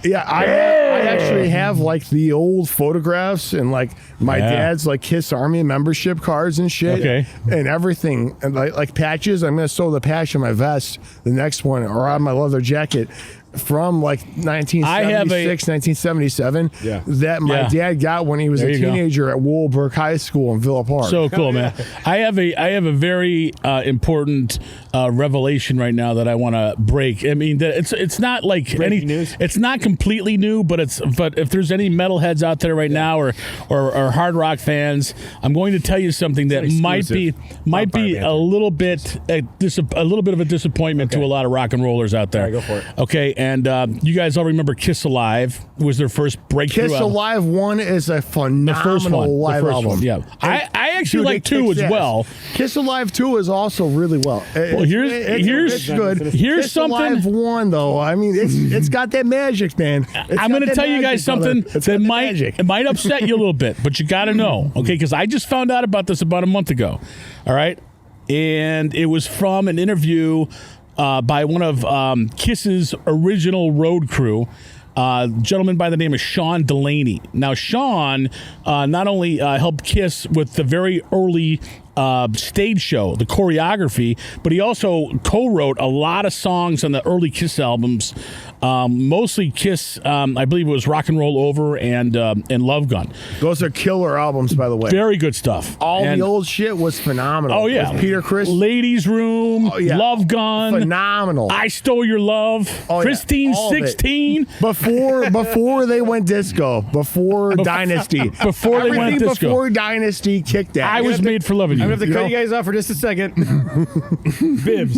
here. I actually have like the old photographs and like my Yeah. dad's like Kiss Army membership cards and shit, Okay. and everything, and like patches. I'm gonna sew the patch on my vest, the next one, or on my leather jacket. From like 1976, 1977, Yeah. that my Yeah. dad got when he was There a you go. teenager at Woolbrook High School in Villa Park. So cool, man. I have a very important revelation right now that I want to break. I mean, it's not like Breaking news? It's not completely new, but if there's any metalheads out there right now or hard rock fans, I'm going to tell you something that It's an might be exclusive. a little bit of a disappointment to a lot of rock and rollers out there. All right, go for it. Okay, and you guys all remember Kiss Alive was their first breakthrough Kiss album. Alive 1 is a The phenomenal first one. live the first album. One, yeah. I actually Dude, like it 2 kicks as ass. well. Kiss Alive 2 is also really well. Well, here's good. here's Kiss something. Alive 1 though. I mean, it's got that magic, man. I'm going to tell you guys something that might upset you a little bit, but you got to know, okay? Because I just found out about this about a month ago. All right, and it was from an interview by one of Kiss's original road crew. Gentleman by the name of Sean Delaney. Now, Sean not only helped Kiss with the very early stage show, the choreography, but he also co-wrote a lot of songs on the early Kiss albums, mostly Kiss. I believe it was Rock and Roll Over and Love Gun. Those are killer albums, by the way. Very good stuff. All And- the old shit was phenomenal. Oh yeah, With Peter Chris, Ladies Room, Oh, yeah. Love Gun, phenomenal. I Stole Your Love, Oh, yeah. Christine All of it. 16. Before they went disco, before Dynasty, Before they went Everything disco. Before Dynasty kicked that. I was made for loving you. I'm gonna have to You cut know? you guys off for just a second. Bibs,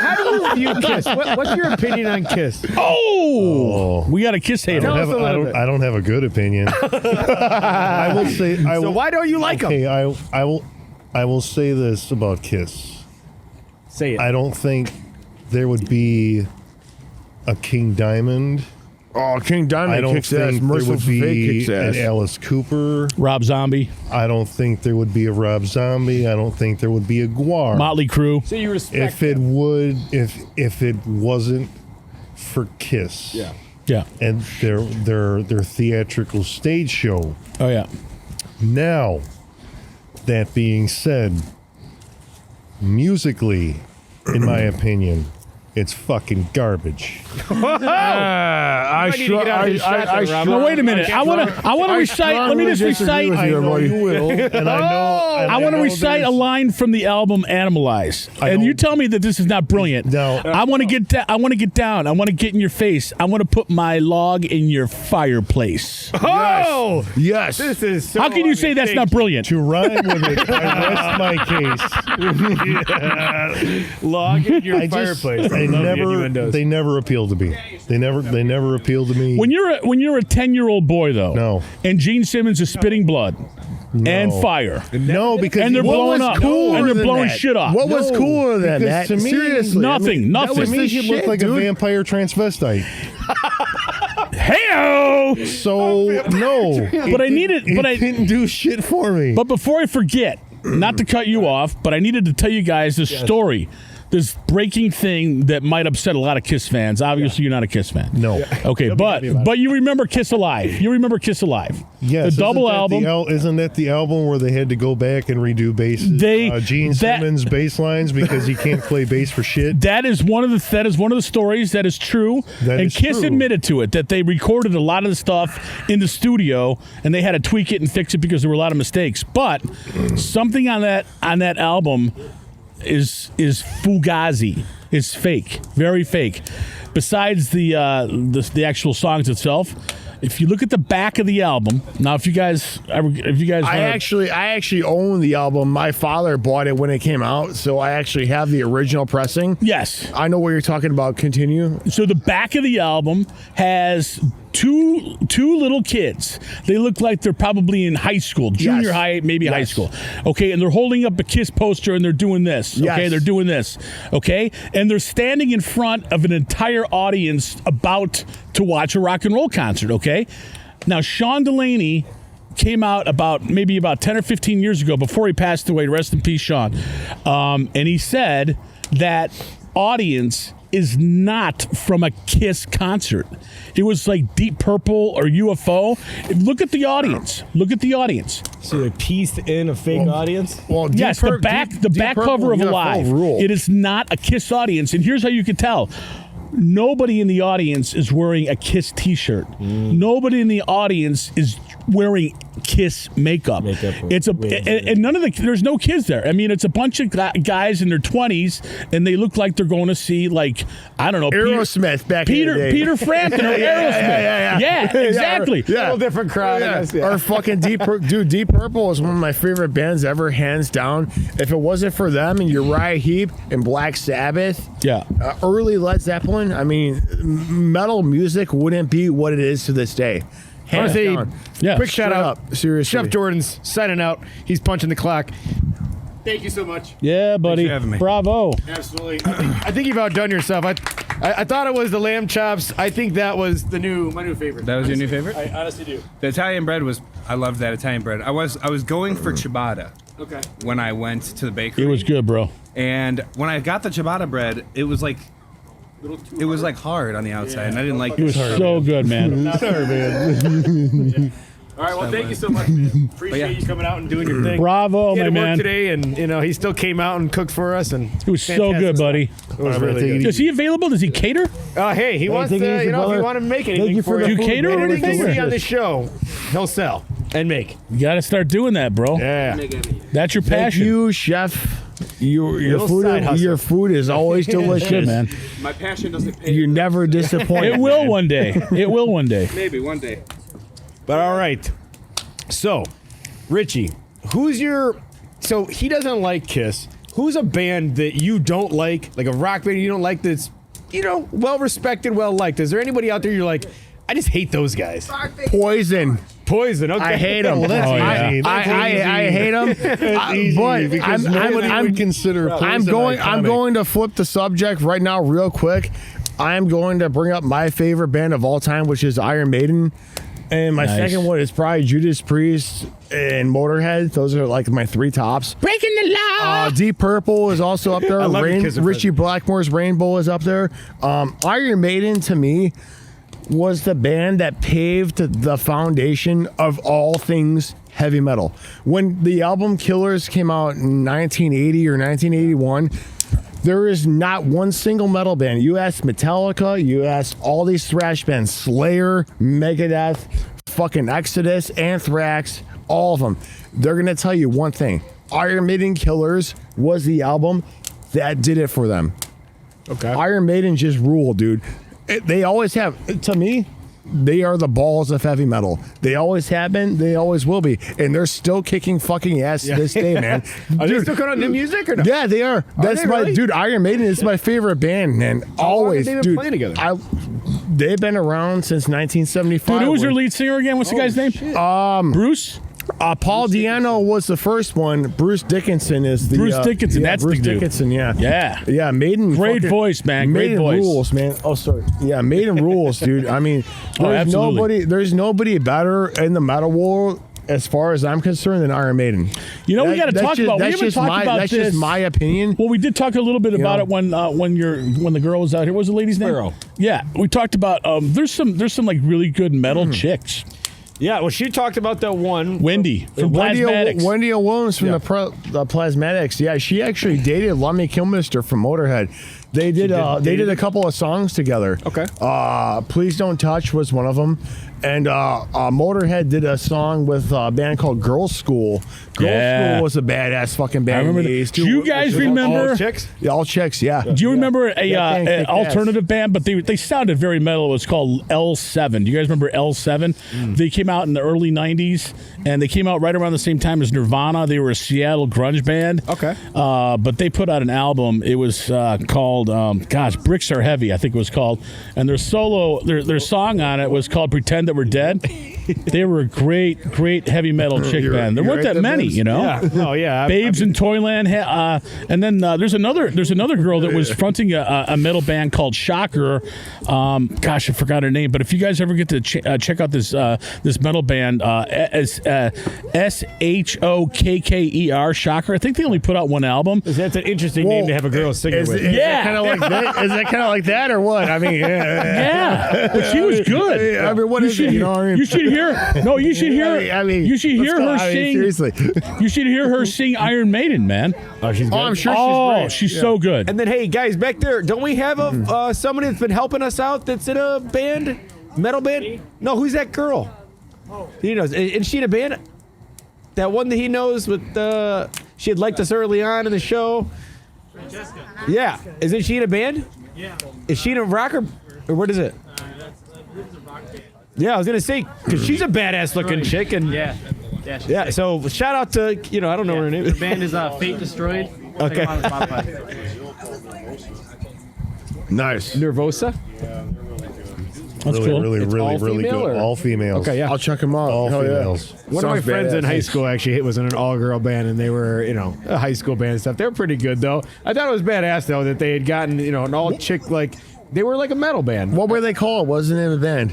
how do you view Kiss? What's your opinion on Kiss? Oh, we got a Kiss hater. Tell us a little bit. I don't have a good opinion. I will say. So why don't you like them? Okay, I will say this about Kiss. Say it. I don't think there would be a King Diamond. Oh, King Diamond I don't kicks ass. think there Merciful would Fate be kicks an ass. Alice Cooper. Rob Zombie, I don't think there would be a Rob Zombie. I don't think there would be a Guar. Motley Crue. So you respect If it would, if it wasn't for Kiss, Yeah. and their theatrical stage show. Oh yeah. Now, that being said, musically, in my opinion, it's fucking garbage. I need to get out of his shot there, Rob. No, wait a minute. I want to recite. Let me just recite. I know buddy. you will, and I know. and I want to know recite a there's- line from the album Animalize, I and don't- you tell me that this is not brilliant. No. I want to get down. I want to get down. I want to get in your face. I want to put my log in your fireplace. Oh, Yes. this is. So How can you say that's not brilliant? To rhyme with it, I rest my case. log in your I just, fireplace? they I love the never, innuendos. they never appealed to me. They never appealed to me. When you're a 10-year-old boy though, No. and Gene Simmons is spitting blood and fire, no, because and they're What blowing was up, cooler and they're than blowing that? shit up. What was No, cooler than because that? to me, Seriously, nothing, nothing. That was to the me, he shit, looked like dude. a vampire transvestite. Hey-o! So no, But I needed, it but I didn't do shit for me. But before I forget, not to cut you off, but I needed to tell you guys this story, this breaking thing that might upset a lot of Kiss fans. Obviously, you're not a Kiss fan. No. Okay, but you remember Kiss Alive. You remember Kiss Alive. Yes, the double isn't that album. isn't that the album where they had to go back and redo basses? Gene Simmons bass lines because he can't play bass for shit. That is one of the stories that is true. That and is Kiss true. admitted to it that they recorded a lot of the stuff in the studio and they had to tweak it and fix it because there were a lot of mistakes. But something on that album is fugazi. It's fake, very fake. Besides the actual songs itself, if you look at the back of the album, now if you guys I actually own the album. My father bought it when it came out, so I actually have the original pressing. yes. I know what you're talking about. Continue. So the back of the album has two little kids. They look like they're probably in high school, junior Yes. high, maybe high Yes. school. Okay, and they're holding up a Kiss poster and they're doing this. Okay, Yes. they're doing this. Okay, and they're standing in front of an entire audience about to watch a rock and roll concert. Okay, now Sean Delaney came out about 10 or 15 years ago before he passed away. Rest in peace, Sean. And he said that audience is not from a Kiss concert. It was like Deep Purple or UFO. Look at the audience. Look at the audience. So they pieced in a fake audience. Well, Yes, the back cover of Alive. It is not a Kiss audience, and here's how you can tell. Nobody in the audience is wearing a Kiss T-shirt. Nobody in the audience is wearing Kiss makeup. It's and none of there's no kids there. I mean, it's a bunch of guys in their 20s, and they look like they're going to see I don't know, Aerosmith back in the day. Peter Frampton or Aerosmith. Yeah, exactly. Yeah. A little different crowd. I guess, yeah. Or fucking Deep Purple is one of my favorite bands ever, hands down. If it wasn't for them and Uriah Heep and Black Sabbath, Yeah. early Led Zeppelin, I mean, metal music wouldn't be what it is to this day. I want to say, Yeah. quick shout Straight out. up, seriously. Chef Jordan's signing out. He's punching the clock. Thank you so much. Yeah, buddy. for having me. Bravo. Absolutely. I think you've outdone yourself. I thought it was the lamb chops. I think that was my new favorite. That was your new favorite? I honestly do. The Italian bread was. I loved that Italian bread. I was going for ciabatta Okay. when I went to the bakery. It was good, bro. And when I got the ciabatta bread, it was like hard on the outside, and I didn't like It was so good, man. Sorry, man. All right, well, thank you so much, man. Appreciate you coming out and doing your thing. Bravo, He had my to work man. today, and he still came out and cooked for us, and It was so good, buddy. It was really good. Is he available? Does he cater? Hey, he wants to, take it easy, if brother. you want to make anything Thank you for for the you, food, cater or man. anything? anything you Delicious. see on this show, he'll sell and make. You got to start doing that, bro. Yeah. That's your Thank passion. you, chef. Your Little side hustle. your food is always delicious, Good, man. My passion doesn't pay. You're never disappointed. It will one day. It will one day. Maybe one day. But all right. So, Richie, who's your... So, he doesn't like Kiss. Who's a band that you don't like a rock band you don't like that's, well-respected, well-liked? Is there anybody out there you're like, I just hate those guys? Poison. Poison, okay. I hate them. Oh, yeah. I hate them. But because nobody would consider I'm Poison going. iconic. I'm going to flip the subject right now, real quick. I'm going to bring up my favorite band of all time, which is Iron Maiden, and my Nice. second one is probably Judas Priest and Motorhead. Those are like my three tops. Breaking the law. Deep Purple is also up there. I love your Kiss Richie Blackmore's Rainbow is up there. Iron Maiden to me was the band that paved the foundation of all things heavy metal. When the album Killers came out in 1980 or 1981, there is not one single metal band. You ask Metallica, you ask all these thrash bands, Slayer, Megadeth, fucking Exodus, Anthrax, all of them. They're going to tell you one thing. Iron Maiden Killers was the album that did it for them. Okay. Iron Maiden just rule, dude. They always have. To me, they are the balls of heavy metal. They always have been. They always will be. And they're still kicking fucking ass to this day, man. Are they Dude, still coming out new music or no? yeah, they are. That's they my really? dude. Iron Maiden is my favorite band, man. Always, have they been dude. playing together? They've been around since 1975. Dude, who was when- your lead singer again? What's the guy's name? Bruce? Paul Diano was the first one. Bruce Dickinson is the Bruce Dickinson, Yeah, that's Bruce the dude. Dickinson. Yeah, Yeah. yeah. Maiden, Great voice, man. Great Maiden voice. rules, man. Oh, sorry. Yeah, Maiden rules, dude. I mean, there's absolutely. There's nobody better in the metal world, as far as I'm concerned, than Iron Maiden. You know, we got to That's talk just- about. We that's haven't just talked my- about that's this. just my opinion. Well, we did talk a little bit about know. it when the girl was out here. What was the lady's name? Sparrow. Yeah, we talked about. There's some like really good metal chicks. Yeah, well, she talked about that one. Wendy from Wendy Plasmatics. Wendy Williams from Yeah. the Plasmatics. Yeah, she actually dated Lemmy Kilmister from Motorhead. They did a couple of songs together. Okay. Please Don't Touch was one of them. And Motorhead did a song with a band called Girls School. Girls Yeah. School was a badass fucking band. I remember in the that. 80s, Do you guys remember? All chicks? Yeah, all chicks, yeah. Do you remember That band an kicked ass. alternative band? But they sounded very metal. It was called L7. Do you guys remember L7? They came out in the early '90s, and they came out right around the same time as Nirvana. They were a Seattle grunge band. Okay. But they put out an album. It was called Bricks Are Heavy, I think it was called. And their song on it was called Pretend That We're Dead. They were a great heavy metal chick band. There weren't right that there, many, Vince. you know. Yeah. Oh, yeah. Babes in Toyland, and then there's another girl that was fronting a metal band called Shocker. Gosh, I forgot her name. But if you guys ever get to check out this metal band, SHOKKER, Shocker. I think they only put out one album. That's an interesting name to have a girl singing Is, with. is Yeah. that kind of like that? Is that kind of like that or what? I mean, Yeah, but she was good. I mean, what is it? You know what I mean? You should hear. No, you should hear. I mean, you should hear her sing. Seriously. You should hear her sing Iron Maiden, man. Oh, she's good. Oh, I'm sure Oh, she's great. she's so good. And then, hey, guys, back there, don't we have somebody that's been helping us out that's in a band? Metal band? No, who's that girl? He knows. Is she in a band? That one that he knows with she had liked us early on in the show. Francesca. Yeah. Isn't she in a band? Yeah. Is she in a rocker? Or what is it? Yeah, I was going to say, because she's a badass looking chick. And Yeah. She's yeah, sick. so shout out to, I don't know her name. The band is Fate Destroyed. Check Okay. them out on Spotify. Nice. Nervosa? That's really, cool. really, It's really, all really female, good. or- All females. Okay, yeah. I'll check them out. All Hell yeah. females. One of my Sounds friends in badass. high school actually was in an all-girl band, and they were, a high school band and stuff. They were pretty good, though. I thought it was badass, though, that they had gotten, an all-chick, they were like a metal band. What were they called? What was the name of the band?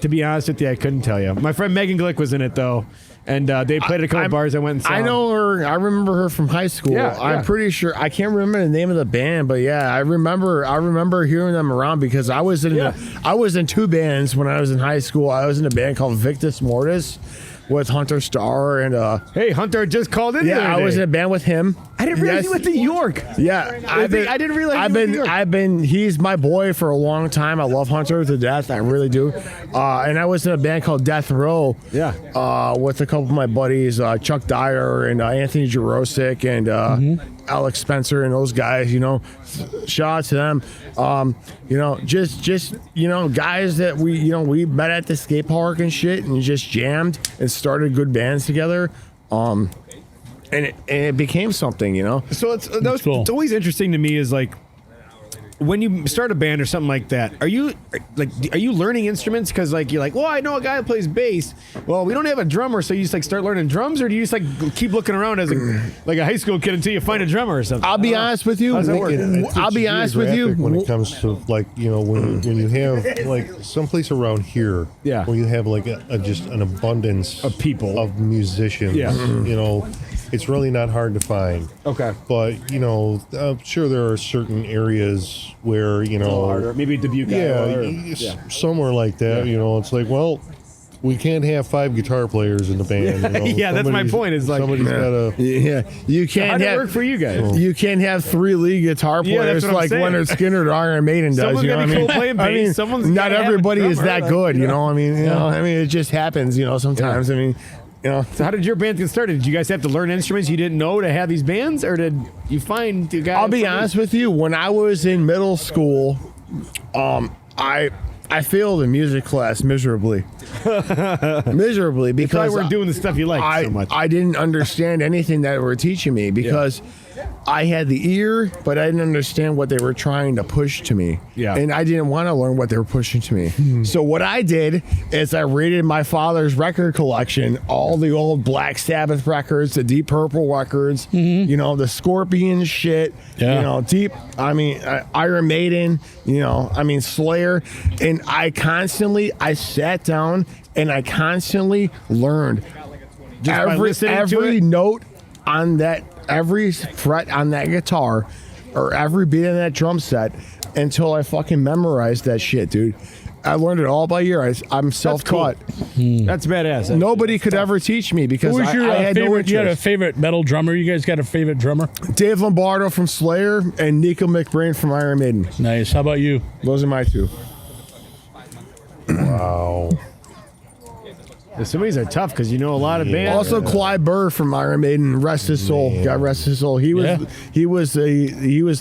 To be honest with you, I couldn't tell you. My friend Megan Glick was in it, though, And they played at a couple bars. I went and saw I know her. I remember her from high school. Yeah, I'm yeah. pretty sure. I can't remember the name of the band, but yeah, I remember hearing them around because I was in two bands when I was in high school. I was in a band called Victus Mortis with Hunter Starr and Hey, Hunter just called in. the yeah, other I was day. in a band with him. I didn't realize you went to York. Yeah, I didn't realize you went to York. He's my boy for a long time. I love Hunter to death. I really do. And I was in a band called Death Row. Yeah. With a couple of my buddies, Chuck Dyer and Anthony Jarosik and Alex Spencer and those guys. You know, shout out to them. You know, just guys that we met at the skate park and shit, and just jammed and started good bands together. And it became something, you know. So it's cool. It's always interesting to me is like when you start a band or something like that. Are you learning instruments because like you're like, well, I know a guy who plays bass. Well, we don't have a drummer, so you just like start learning drums, or do you just like keep looking around as a high school kid until you find a drummer or something? I'll be honest with you. How does that work? I'll be honest with you. When it comes to like when you have like someplace around here, Yeah. where you have like just an abundance Of people. of musicians, Yeah. you know, it's really not hard to find. Okay. But you know, I'm sure there are certain areas where you know, Maybe Dubuque. yeah, Iowa, or- somewhere like that. Yeah. You know, it's like, well, we can't have 5 guitar players in the band. You know? Yeah, that's my Somebody's- point, is like- somebody's got to. Yeah, you How can't did it have. work for you guys? You can't have 3 lead guitar Yeah, that's players what I'm like saying. Leonard Skinner or Iron Maiden does. Someone's You know gotta what be I mean? cool playing I mean, bass. Someone's not gotta have a everybody is drummer, that like, good. You yeah. know, I mean, it just happens. You know, sometimes. I mean, you know. So how did your band get started? Did you guys have to learn instruments you didn't know to have these bands, or did you find the guy? I'll be honest with you. When I was in middle school, I failed in music class miserably. Miserably because Probably weren't doing the stuff you liked so much. I didn't understand anything that they were teaching me because I had the ear, but I didn't understand what they were trying to push to me. Yeah. And I didn't want to learn what they were pushing to me. So what I did is I raided my father's record collection, all the old Black Sabbath records, the Deep Purple records, you know, the Scorpion shit, Yeah. you know, Iron Maiden, you know, Slayer. And I sat down and I constantly learned Just by listening to every it? note on that, every fret on that guitar, or every beat on that drum set until I fucking memorized that shit, dude. I learned it all by ear. I'm self-taught. That's badass. Nobody could ever teach me because Who was your I had no favorite? You had a interest. favorite metal drummer? You guys got a favorite drummer? Dave Lombardo from Slayer and Nico McBrain from Iron Maiden. Nice. How about you? Those are my two. Wow. Some of these are tough because you know a lot of bands. Also, Clyde Burr from Iron Maiden, rest his soul. God rest his soul. He was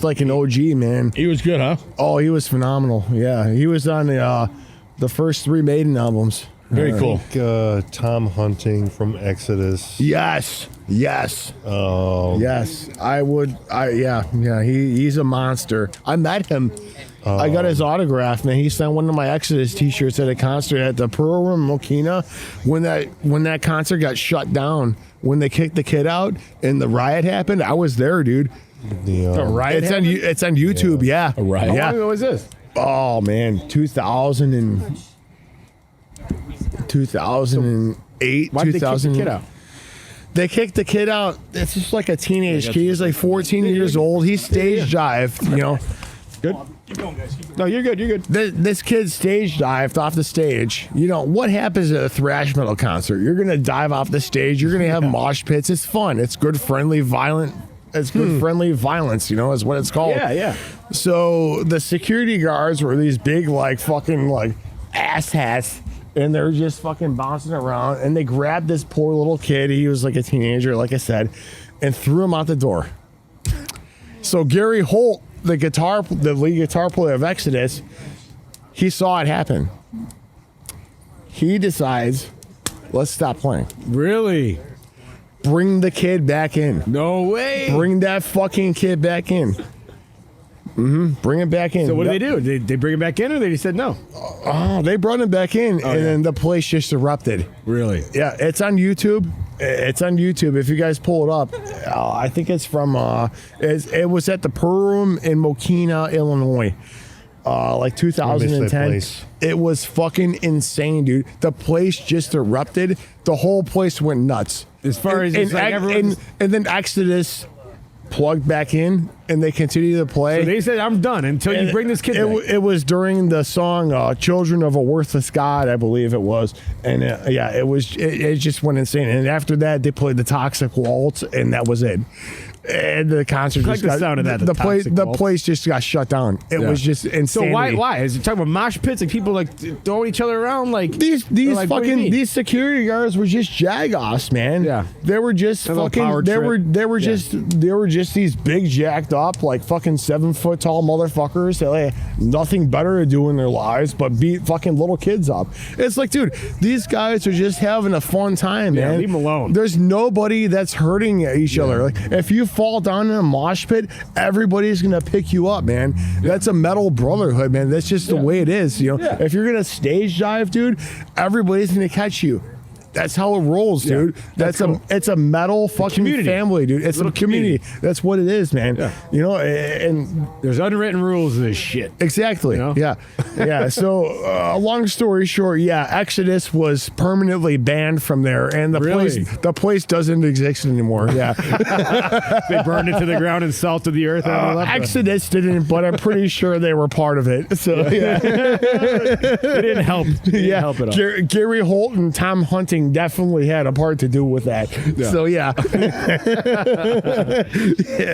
like an OG, man. He was good, huh? Oh, he was phenomenal. Yeah, he was on the first 3 Maiden albums. Very cool. Tom Hunting from Exodus. Yes. Yes. Oh, Yes. He's a monster. I met him. I got his autograph, man. He signed one of my Exodus t-shirts at a concert at the Pearl Room Mokina when that concert got shut down. When they kicked the kid out and the riot happened, I was there, dude. riot. It's on YouTube, yeah. A riot. How Yeah. long ago was this? Oh man, 2008, Why did they kick the 2000. kid out? They kicked the kid out. It's just like a teenage kid. He's like 14 years old. He stage dived, you know. Good. No, you're good. You're good. This kid stage dived off the stage. You know, what happens at a thrash metal concert? You're going to dive off the stage. You're going to have mosh pits. It's fun. It's good, friendly, violent. It's good, friendly violence, you know, is what it's called. Yeah, yeah. So the security guards were these big, like, fucking, like, ass hats. And they're just fucking bouncing around. And they grabbed this poor little kid. He was like a teenager, like I said, and threw him out the door. So Gary Holt, the lead guitar player of Exodus, he saw it happen. He decides, let's stop playing. Really? Bring the kid back in. No way. Bring that fucking kid back in. Bring it back in. So what did they do? Did they bring him back in, or they just said no? Oh, they brought him back in, and then the place just erupted. Really? Yeah, it's on YouTube. It's on YouTube. If you guys pull it up, I think it's from. It was at the Pearl Room in Mokina, Illinois. like I miss that 2010. place. It was fucking insane, dude. The place just erupted. The whole place went nuts. As far as it's like everyone's- and then Exodus plugged back in, and they continued to play. So they said, "I'm done until you bring this kid." back." It was during the song "Children of a Worthless God," I believe it was, and yeah, it just went insane. And after that, they played the Toxic Waltz, and that was it. And the concert I like just the got, sound of that, The the place, Toxic the Waltz. place just got shut down. It was just So insane. why? Is it talking about mosh pits? Like people like throwing each other around? Like These like, what do you fucking mean? these security guards were just jagoffs, man. Yeah. They were just A little power fucking they were trip. just these big jacked up like fucking 7 foot tall motherfuckers that had nothing better to do in their lives but beat fucking little kids up. It's like, dude, these guys are just having a fun time, Yeah, man. leave 'em alone. There's nobody that's hurting each other. Like if you fall down in a mosh pit, everybody's gonna pick you up, man. That's a metal brotherhood, man. That's just the way it is. You know, if you're gonna stage dive, dude, everybody's gonna catch you. That's how it rolls, dude. That's cool. It's a metal fucking community. family, dude. It's a Little community. That's what it is, man. Yeah. You know, and There's unwritten rules of this shit. exactly. You know? Yeah. Yeah. So, long story short, yeah, Exodus was permanently banned from there, and Really? the place doesn't exist anymore. Yeah. They burned it to the ground and salted the earth. And they left it. Exodus didn't, but I'm pretty sure they were part of it. So yeah, It didn't help. It didn't help at all. Gary Holt and Tom Hunting definitely had a part to do with that. So yeah, yeah,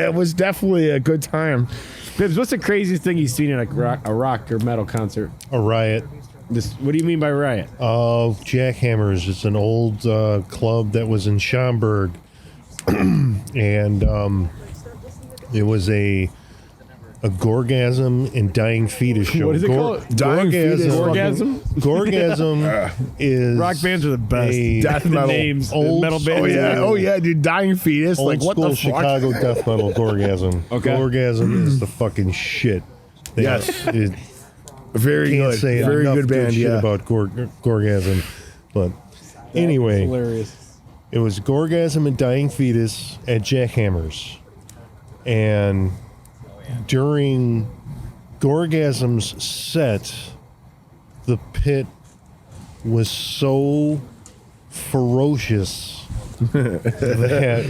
it was definitely a good time. Bibbs, what's the craziest thing you've seen in a rock or metal concert? A Riot. What do you mean by riot? Jackhammers. It's an old club that was in Schaumburg, and it was a gorgasm and dying fetus show. What is it called? Dying fetus. Orgasm? Gorgasm is Rock bands are the best. Death The metal. names, the Old metal bands. Oh yeah, dude, dying fetus. old Like what school the fuck? Chicago death metal Gorgasm. Okay. Gorgasm is the fucking shit. They- Yes. it- Very can't good. say Very enough good band. shit Yeah. about Gorgasm, but anyway, Hilarious. it was Gorgasm and Dying Fetus at Jackhammers, and during Gorgasm's set, the pit was so ferocious that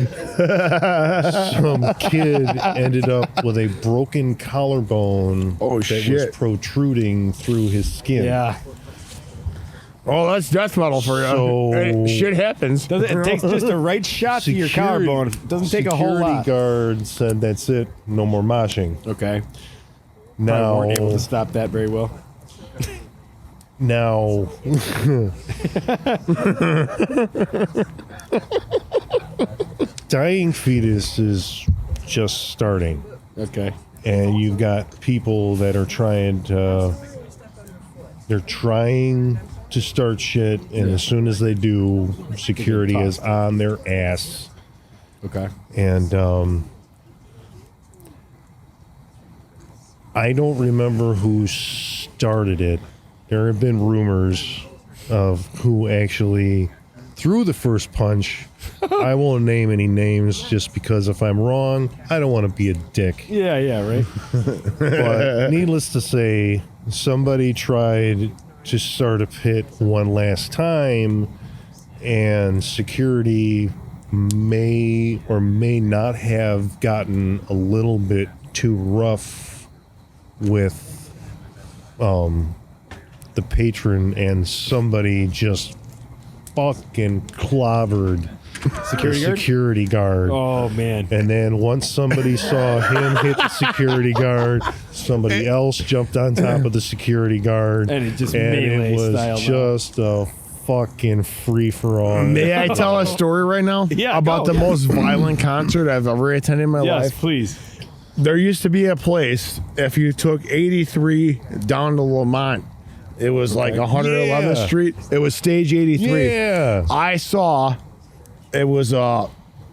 some kid ended up with a broken collarbone Oh, that shit. was protruding through his skin. Yeah. Oh, that's death metal for you. So- Hey, shit happens. It takes just the right shot to your collarbone. It doesn't take a whole lot. Security guard said, "That's it. No more moshing." Okay. Now, Weren't able to stop that very well. now, Dying Fetus is just starting, Okay. and you've got people that are trying to. They're trying to start shit, and as soon as they do, security is on their ass. Okay. And I don't remember who started it. There have been rumors of who actually threw the first punch. I won't name any names just because if I'm wrong, I don't want to be a dick. Yeah, right? But needless to say, somebody tried to start a pit one last time, and security may or may not have gotten a little bit too rough with the patron, and somebody just fucking clobbered Security the guard? security guard. Oh, man. And then once somebody saw him hit the security guard, somebody else jumped on top of the security guard. And it just and melee it was style now. just a fucking free for all. May I tell a story right now? Yeah, About go. the most violent concert I've ever attended in my Yes, life. please. There used to be a place, if you took 83 down to Lamont, it was like 111th Yeah. Street. It was stage 83. Yeah. I saw it was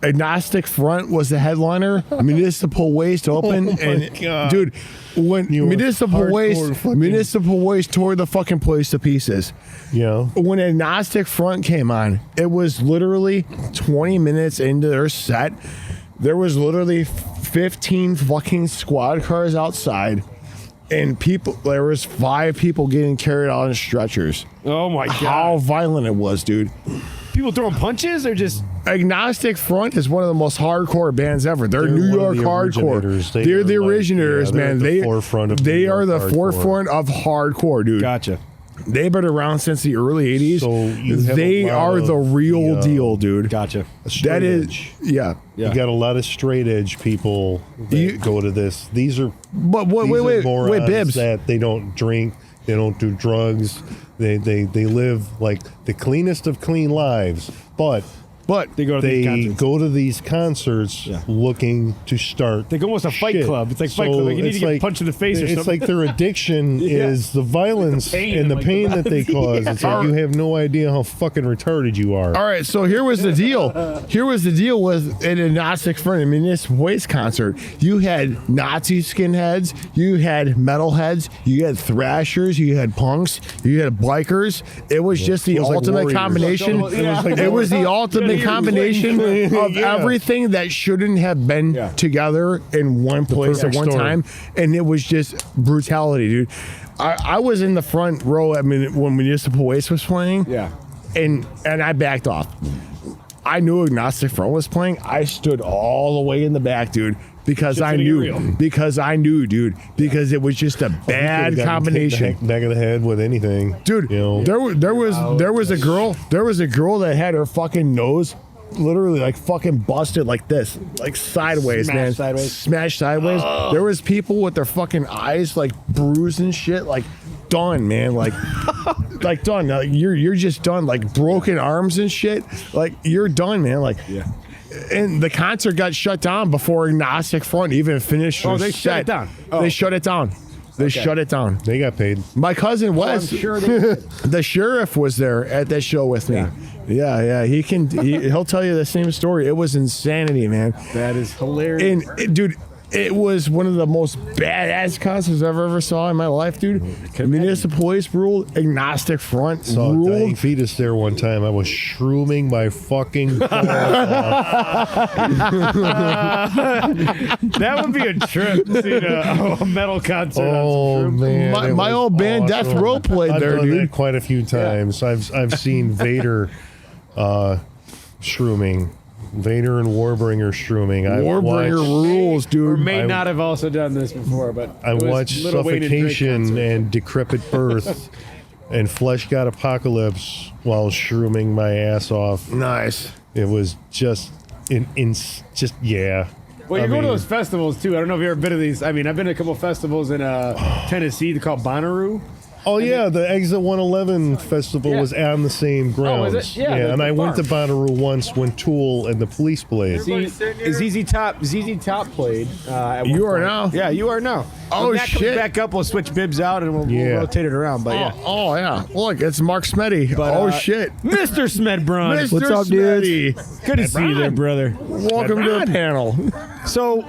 Agnostic Front was the headliner. Municipal Waste open, and God. dude, when You are Municipal hardcore fucking- Waste tore the fucking place to pieces. You know? When Agnostic Front came on, it was literally 20 minutes into their set. There was literally 15 fucking squad cars outside, and there was 5 people getting carried out on stretchers. Oh my god! How violent it was, dude. People throwing punches or just Agnostic Front is one of the most hardcore bands ever. They're New one of York the hardcore. originators. They're the They're like- originators, yeah, they're man. at the forefront of they New are York the hardcore. forefront of hardcore, dude. gotcha. They've been around since the early 80s. So you have they a lot are of the real the, deal, dude. Gotcha. Straight That is, edge. yeah. You got a lot of straight edge people that go to this. These are But these are wait, morons Bibbs. that they don't drink, they don't do drugs, they live like the cleanest of clean lives, but They go to these concerts. go to these concerts looking to start. Like almost a fight shit. club. It's like Fight Club. Like you need it's to get punched in the face or it's something. like their addiction is the violence pain and the and, like, pain the that they cause. It's like you have no idea how fucking retarded you are. All right, so here was the deal. Here was the deal with an Agnostic Front, a Municipal Waste concert. You had Nazi skinheads, you had metalheads, you had thrashers, you had punks, you had bikers. It was just the It was like ultimate warriors. combination. It was the ultimate combination of everything that shouldn't have been together in one place at perfect one storm. time, and it was just brutality, dude. I was in the front row. I mean, when Municipal Waste was playing. Yeah. And I backed off. I knew Agnostic Front was playing. I stood all the way in the back, dude, because I knew. Dude. Because it was just a bad combination. Back of the head with anything, Dude, You know, there was a girl that had her fucking nose literally like fucking busted like this, like sideways, man. Smashed sideways. There was people with their fucking eyes like bruised and shit, like done, man. Like like done. You're just done. Like broken arms and shit. Like you're done, man. Like and the concert got shut down before Agnostic Front even finished. Oh, their they shut set. it down. They shut it down. They shut it down. they got paid. My cousin was. I'm sure they The sheriff was there at that show with me. Yeah. He'll tell you the same story. It was insanity, man. That is hilarious. And dude, it was one of the most badass concerts I've ever saw in my life, dude. Municipal Waste ruled. Agnostic Front Saw a dying ruled. fetus there one time. I was shrooming my fucking balls That would be a trip to see a metal concert. Oh on some man, My- it my was old band, Death Row, played I've there, done dude. that quite a few times. I've seen Vader shrooming, Vader and Warbringer shrooming. Warbringer rules, Or dude. may not have also done this before, but I it was watched Lil Wayne and Drake Suffocation concert. and Decrepit Birth and Flesh God Apocalypse while shrooming my ass off. Nice. It was just just yeah. Well, I you're going to mean, those festivals too. I don't know if you've ever been to these. I mean, I've been to a couple festivals in Tennessee called Bonnaroo. Oh yeah, the Exit 111 festival Yeah. was on the same grounds. it? Yeah, the- and the I went to bar. Bonnaroo once when Tool and the Police played. ZZ Top played. At one You are point. now? Yeah, you are now. Oh, When that comes shit. back up, we'll switch bibs out and we'll Yeah. rotate it around. But yeah, Oh yeah. Look, it's Mark Smetty. But, Shit. Mr. Smedbron, Mr. What's up, dudes? Smetty. good to see you there, brother. Welcome to the panel. So,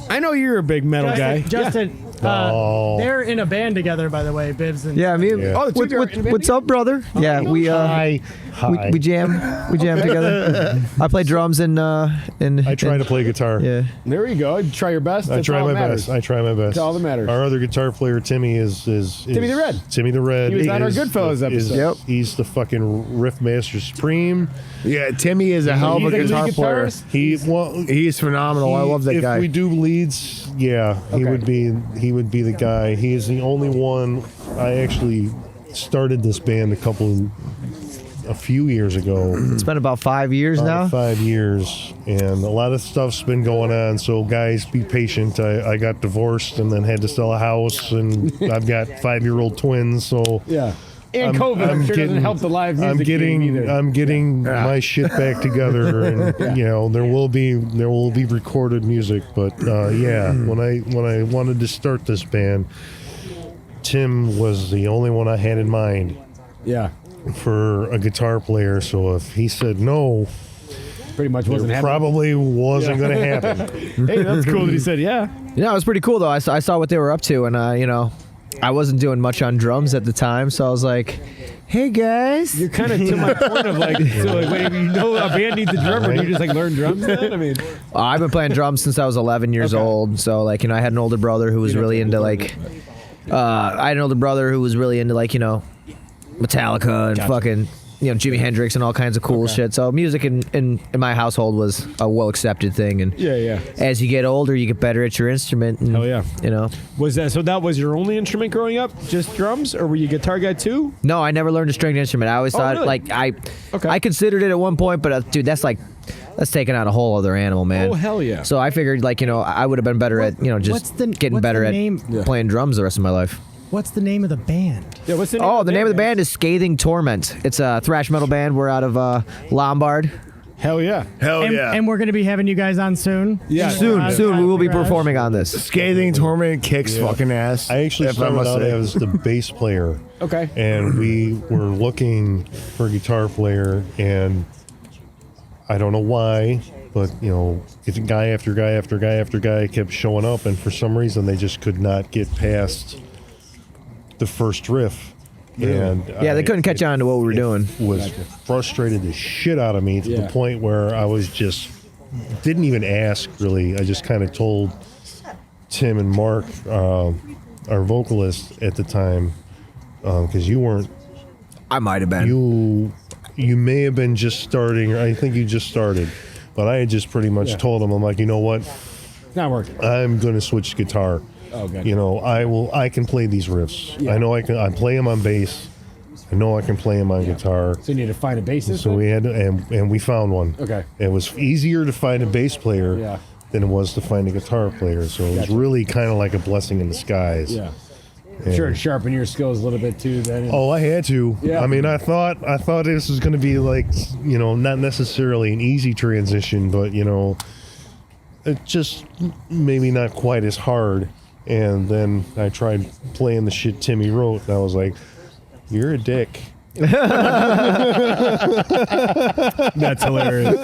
I know you're a big metal guy. Justin, Oh. they're in a band together, by the way, Bibbs and Yeah, me. Yeah. Oh, the two are in a band What's up, brother? Yeah, we Hi. we jam together. I play drums and I try to play guitar. Yeah. There you go. Try your best. I That's try all my that matters. best. I try my best. That's all that matters. Our other guitar player, Timmy, is Timmy the Red. Timmy the Red. He was on our is Goodfellas the- is- episode. Yep. He's the fucking riff master supreme. Yeah, Timmy is a hell of a He's a guitar lead player. guitarist? He's phenomenal. I love that if guy. we do leads, yeah, he would be the guy. He is the only one. I actually started this band a few years ago. It's been about 5 years About now. 5 years, and a lot of stuff's been going on. So guys, be patient. I got divorced and then had to sell a house, and I've got 5-year-old twins. So Yeah. And COVID, I'm sure doesn't help the live music game either. I'm getting my shit back together, and you know there will be recorded music. But when I wanted to start this band, Tim was the only one I had in mind yeah. for a guitar player. So if he said no, Pretty much wasn't it happening. probably wasn't going to happen. Hey, that's cool that he said yeah. Yeah, it was pretty cool though. I saw what they were up to, and I wasn't doing much on drums at the time, so I was like, "Hey guys." You're kind of to my point of like, so like, wait, you know a band needs a drummer, do you just like learn drums then? I mean, I've been playing drums since I was 11 years Okay. old, so like I had an older brother who was really into like I had an older brother who was really into like Metallica and fucking Jimi Hendrix and all kinds of cool shit. So music in my household was a well accepted thing. And as you get older, you get better at your instrument. And, Hell yeah. Was that was your only instrument growing up? Just drums, or were you a guitar guy too? No, I never learned a stringed instrument. I always thought really? I considered it at one point, but dude, that's taking out a whole other animal, man. Oh hell yeah! So I figured I would have been better at getting better at playing drums the rest of my life. What's the name of the band? Yeah, what's the name? Oh, the name of the band is Scathing Torment. It's a thrash metal band. We're out of Lombard. Hell yeah! And we're going to be having you guys on soon. Yeah, soon we will be performing on this. Scathing Torment kicks fucking ass. I actually started out as the bass player. Okay. And we were looking for a guitar player, and I don't know why, but it's guy after guy after guy after guy kept showing up, and for some reason they just could not get past the first riff. And they couldn't catch on to what we were doing. Was frustrated the shit out of me to the point where I was just didn't even ask really. I just kind of told Tim and Mark, our vocalist at the time, because you weren't. I might have been. You may have been just starting. Or I think you just started, but I had just pretty much told him, I'm like, you know what? Not working. I'm going to switch guitar. Oh, good. I can play these riffs. Yeah. I know I can. I play them on bass. I know I can play them on guitar. So you need to find a bassist. So we had to, and we found one. Okay. It was easier to find a bass player than it was to find a guitar player. So it was really kind of like a blessing in disguise. Yeah. I'm sure it sharpened your skills a little bit too. Then. Oh, I had to. Yeah. I mean, I thought this was going to be like, not necessarily an easy transition, but it just maybe not quite as hard. And then I tried playing the shit Timmy wrote, and I was like, "You're a dick." That's hilarious.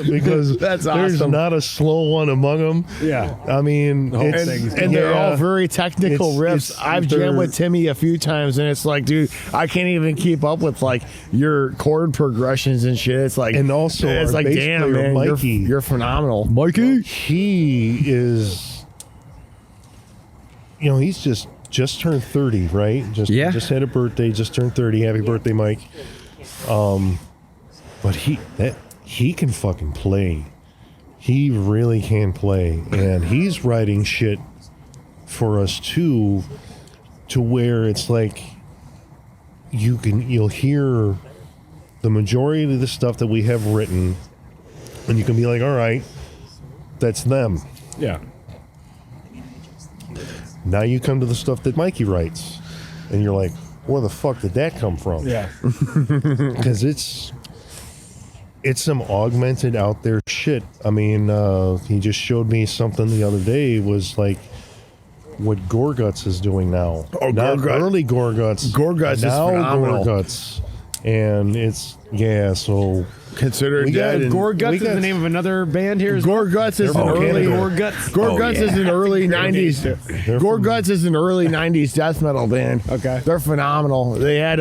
Because that's there's awesome. not a slow one among them. Yeah. I mean, and they're all very technical riffs. I've jammed with Timmy a few times, and it's like, dude, I can't even keep up with like your chord progressions and shit. It's like, and also it's our like, bass damn, player, man, Mikey. you're phenomenal, Mikey. He is, he's just turned 30, right? Just had a birthday, just turned 30. Happy birthday, Mike. But he can fucking play. He really can play, and he's writing shit for us too, to where it's like you'll hear the majority of the stuff that we have written, and you can be like, all right, that's them. Yeah. Now you come to the stuff that Mikey writes, and you're like, where the fuck did that come from? Yeah. Because it's some augmented out there shit. I mean, he just showed me something the other day, was like what Gorguts is doing now. Oh, not Gorguts. early Gorguts. Gorguts now is phenomenal. Gorguts. And it's, so... Consider We dead. got and Gorguts is the name of another band here. as well? Gorguts is They're an from early Canada. Gorguts. Gorguts is an early '90s. They're Gorguts is an early '90s death metal band. Okay. They're phenomenal. They had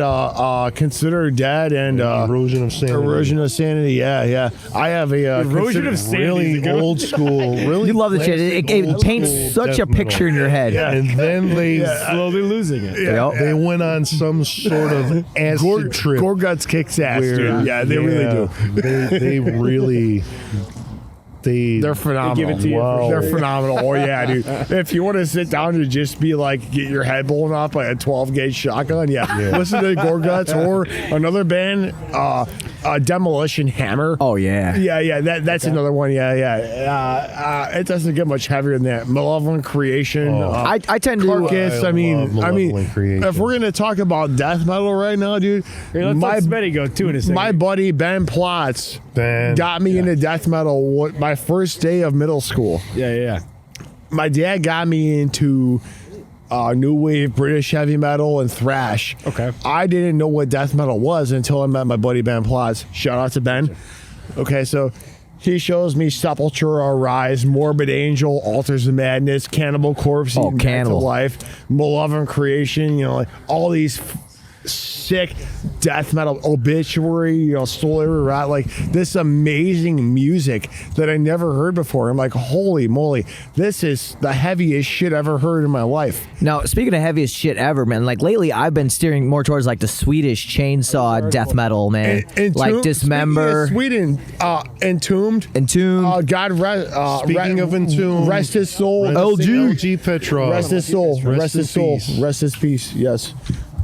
Consider Dead and Erosion of Sanity. Erosion of Sanity. Yeah. I have a Erosion of Sanity. Really old school. Really, You love the shit. It old paints school such a death picture in metal. your head. And then they Slowly losing it. Yep. they went on some sort of acid trip. Gorguts kicks ass, where- dude. Yeah, they really do. They really. They're phenomenal. They give it to you for They're sure. phenomenal. Oh yeah, dude. If you want to sit down and just be like, get your head blown off by a 12 gauge shotgun, listen to Gorguts or another band, Demolition Hammer. Oh yeah. Yeah. That's another one. Yeah. It doesn't get much heavier than that. Malevolent Creation. I tend to. Carcass. I I mean, love Malevolent Creation. if we're gonna talk about death metal right now, dude, Here, let's let Smitty go too in a second. my buddy Ben Plotz got me into death metal my first day of middle school. Yeah. My dad got me into new wave British heavy metal and thrash. Okay. I didn't know what death metal was until I met my buddy Ben Plotz. Shout out to Ben. Okay, so he shows me Sepultura, Arise, Morbid Angel, Altars of Madness, Cannibal Corpse, Oh, Eaten Back to Cannibal. Life, Malevolent Creation, like all these sick death metal obituary, Soul Every Rot, like this amazing music that I never heard before. I'm like, holy moly, this is the heaviest shit I ever heard in my life. Now, speaking of heaviest shit ever, man, like lately I've been steering more towards like the Swedish chainsaw death metal, man. Like Dismember. Sweden, Entombed. God rest. Speaking of Entombed, rest his soul. LG Petrov. Rest his soul. Rest his soul. peace. Rest his peace. Yes.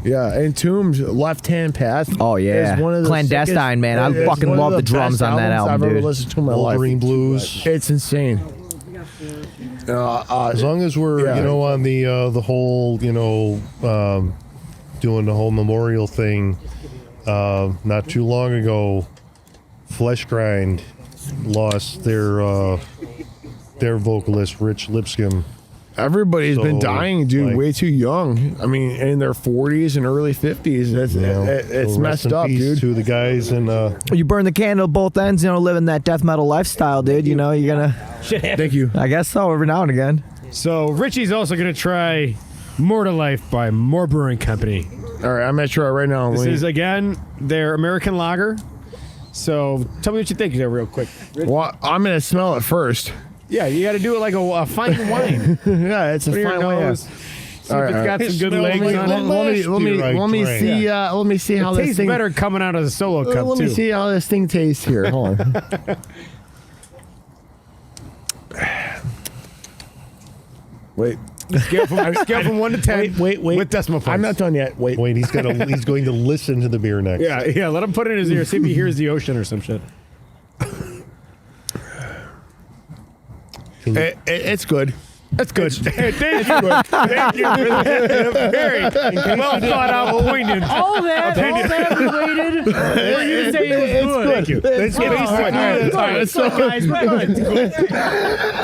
Yeah, Entombed, Left Hand Path. Oh yeah, is one of the Clandestine, sickest- man. I it's fucking one of love the drums best on that albums album, I've ever dude. listened to in my Wolverine life. Blues. It's insane. As long as we're on the whole doing the whole memorial thing, not too long ago, Fleshgrind lost their vocalist Rich Lipscomb. Everybody's been So, dying, dude, like- way too young. I mean, in their 40s and early 50s. That's it's So messed rest in up, peace dude. to the guys and You burn the candle at both ends, living that death metal lifestyle, dude. You're gonna. Thank you. I guess so, every now and again. So Richie's also going to try More to Life by More Brewing Company. All right, I'm going to try it right now. This Wait. is, again, their American lager. So tell me what you think there real quick. Well, I'm going to smell it first. Yeah, you got to do it like a fine wine. Yeah, it's a Put it in fine your wine. nose. See All if it's right, got some good Smells legs like on it. Let me see. Let me see how It this tastes thing. better coming out of the solo cup, Let too. me see how this thing tastes here. Hold on. Wait. Scale from 1 to 10. Wait. With decimal points. I'm not done yet. Wait. he's going to listen to the beer next. Yeah, let him put it in his ear. See if he hears the ocean or some shit. It's good. That's good. Thank you. Thank you. Very well thought out, poignant. All that we waited for you to say it was good. Thank you. That's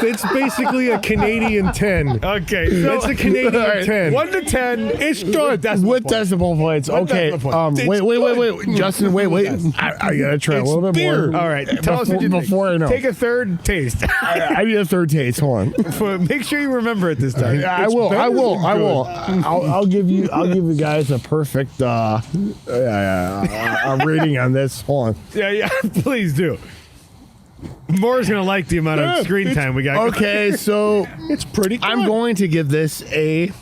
It's basically a Canadian 10. Okay, so That's a Canadian 10. 1 to 10. It's good with decimal points. With Okay. decimal points. Wait. Justin, wait. I gotta try a little bit more. All right, tell us what you think. before I know. Take a third taste. I need a third taste. Hold on. Make sure you remember it this time. I will. I'll give you guys a perfect rating on this. Hold on. Yeah, please do. Moore's gonna like the amount of screen time we got. Okay, so It's pretty good. I'm going to give this a.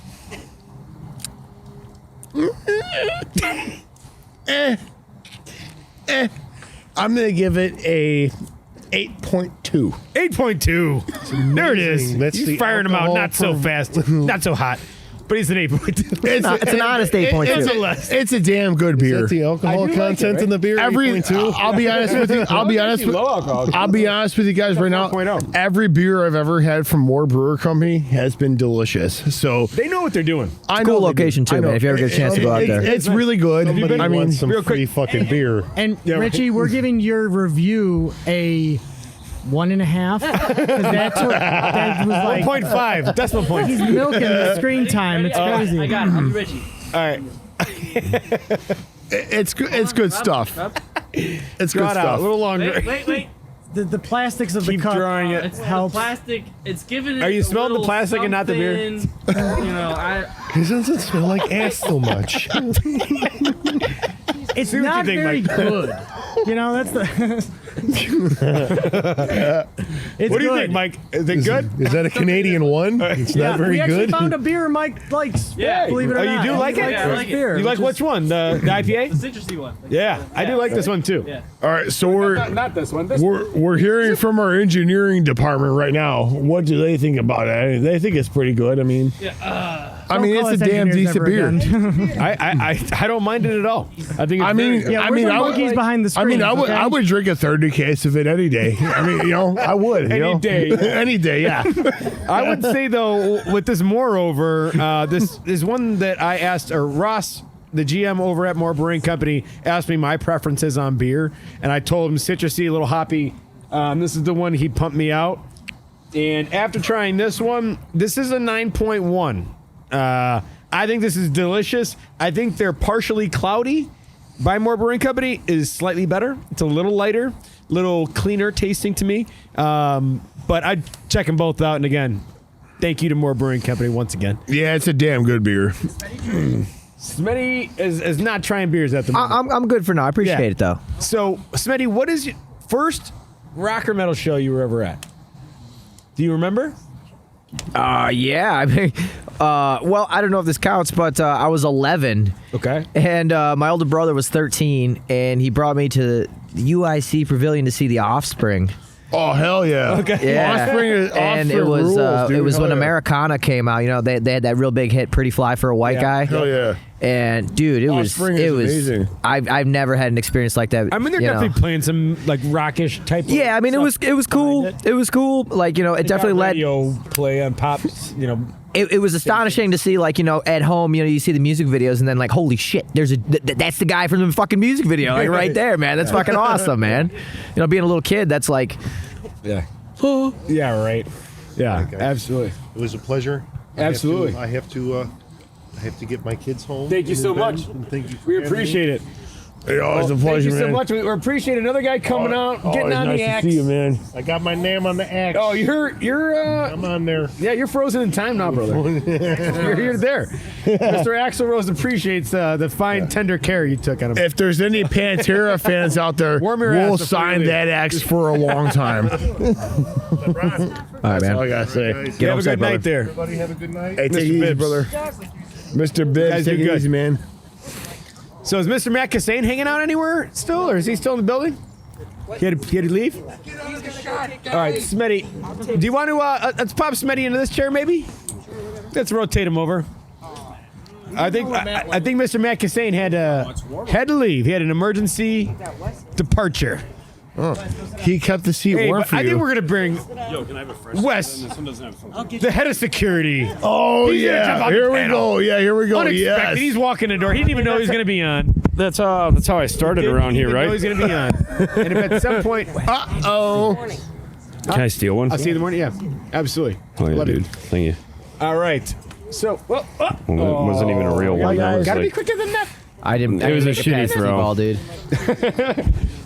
I'm going to give it a 8.2. 8.2. There it is. That's He's the firing them out. alcohol Not so per- fast. Not so hot. But he's an 8.2. It's an honest 8.2. It's a damn good beer. That's the alcohol content in the beer. Every 8.2. I'll be honest with you. I'll be honest with you guys right now. 4.0. Every beer I've ever had from Moore Brewer Company has been delicious. So They know what they're doing. I cool know they do. location, too, I know. man, if you ever get a chance to go out there. It's really good. Somebody I mean, wants some real quick- free fucking beer. And Richie, we're giving your review a 1.5. 'cause that was like 1.5. Decimal points. he's milking the screen time. It's crazy. I got it. I'll be Richie. All right. it's good. It's good stuff. It's Draw good it out. stuff. A little longer. Wait. The plastics of Keep the cup. drawing it. It's the Helps. plastic. It's giving it. Are you a smelling the little plastic and not the beer? something, It doesn't smell like ass so much. It's See what not you think, very Mike. good. That's the. It's What do you good. think, Mike? Is it good? Is that a Canadian one? It's not very we actually good. found a beer Mike likes. Yeah. Believe it or Oh, you not. do like it? Yeah, I like it. Beer, You like which which one? The IPA? the citrusy one. Yeah, I do like this one too. Yeah. All right, so Not this one. we're hearing from our engineering department right now. What do they think about it? They think it's pretty good. I mean, Don't it's call a us damn engineers decent ever beer. again. I don't mind it at all. I think. It's I mean, very good. Yeah, we're the monkeys behind the screen. I would drink a 30 case of it any day. I mean, I would. Any day. any day, yeah. I would say though, with this moreover, this is one that I asked, or Ross, the GM over at Moore Brewing Company, asked me my preferences on beer, and I told him citrusy, a little hoppy. This is the one he pumped me out, and after trying this one, this is a 9.1. I think this is delicious. I think they're partially cloudy by Moore Brewing Company is slightly better. It's a little lighter, little cleaner tasting to me. But I'd check them both out. And again, thank you to Moore Brewing Company once again. Yeah, it's a damn good beer. Smitty is not trying beers at the moment. I'm good for now. I appreciate Yeah. it though. So, Smitty, what is your first rock or metal show you were ever at? Do you remember? Yeah. I mean, well, I don't know if this counts, but I was 11. Okay. And my older brother was 13, and he brought me to the UIC Pavilion to see The Offspring. Oh hell yeah! Okay. Yeah, and it was rules, dude. it was Hell when yeah. Americana came out. You know, they had that real big hit, "Pretty Fly for a White Guy." Hell yeah! And dude, it Offspring is was amazing. I've never had an experience like that. I mean, they're you know. definitely playing some like rockish type. Yeah, I mean, it was cool. It was cool. Like, you know, it definitely led. radio play on pops. You know. It was astonishing to see, like, you know, at home, you know, you see the music videos and then, like, holy shit, that's the guy from the fucking music video, like, right there, man. That's fucking awesome, man. You know, being a little kid, that's like, Yeah. Yeah. Right. Yeah. Okay, guys. Absolutely. It was a pleasure. Absolutely. I have to get my kids home. Thank you and so in bed, much. and thank you. For We having me. appreciate it. Hey, always a Thank pleasure, you so man. much. We appreciate another guy coming out, getting Always on nice the to axe. see you, man. I got my name on the axe. Oh, you're I'm on there. yeah, you're frozen in time now, brother. you're there. Mr. Axl Rose appreciates the fine, tender care you took on him. If there's any Pantera fans out there, Warm your we'll ass before you sign leave. that axe for a long time. all right, That's all man. I gotta say. Guys, You have home a safe, good night brother. there. everybody have a good night. Hey, take it easy, Bibbs. brother. Mr. Guys Bibbs, do take it good. easy, man. So is Mr. Matt Cassane hanging out anywhere still, or is he still in the building? He had to leave? All right, Smitty, do you want to, let's pop Smitty into this chair, maybe? Let's rotate him over. I think Mr. Matt Cassane had to leave. He had an emergency departure. He kept the seat Hey, warm but for I you. think we're gonna bring Yo, can I have a fresh Wes, This one doesn't have phone. the head of security. Oh He's gonna jump yeah, on the here we panel. go. Yeah, here we go. Unexpected. Yes. He's walking the door. He didn't even know he was gonna be on. That's how I started around He here, didn't know he right? was gonna be on. And if at some point, Uh-oh. Can I steal one? I'll see you in the morning. Yeah, absolutely. Oh yeah, Love you. dude. Thank you. All right. So, Well, it wasn't even a real one. That was gotta be like, quicker than that. I didn't. It was a make shitty pass to throw. ball, dude.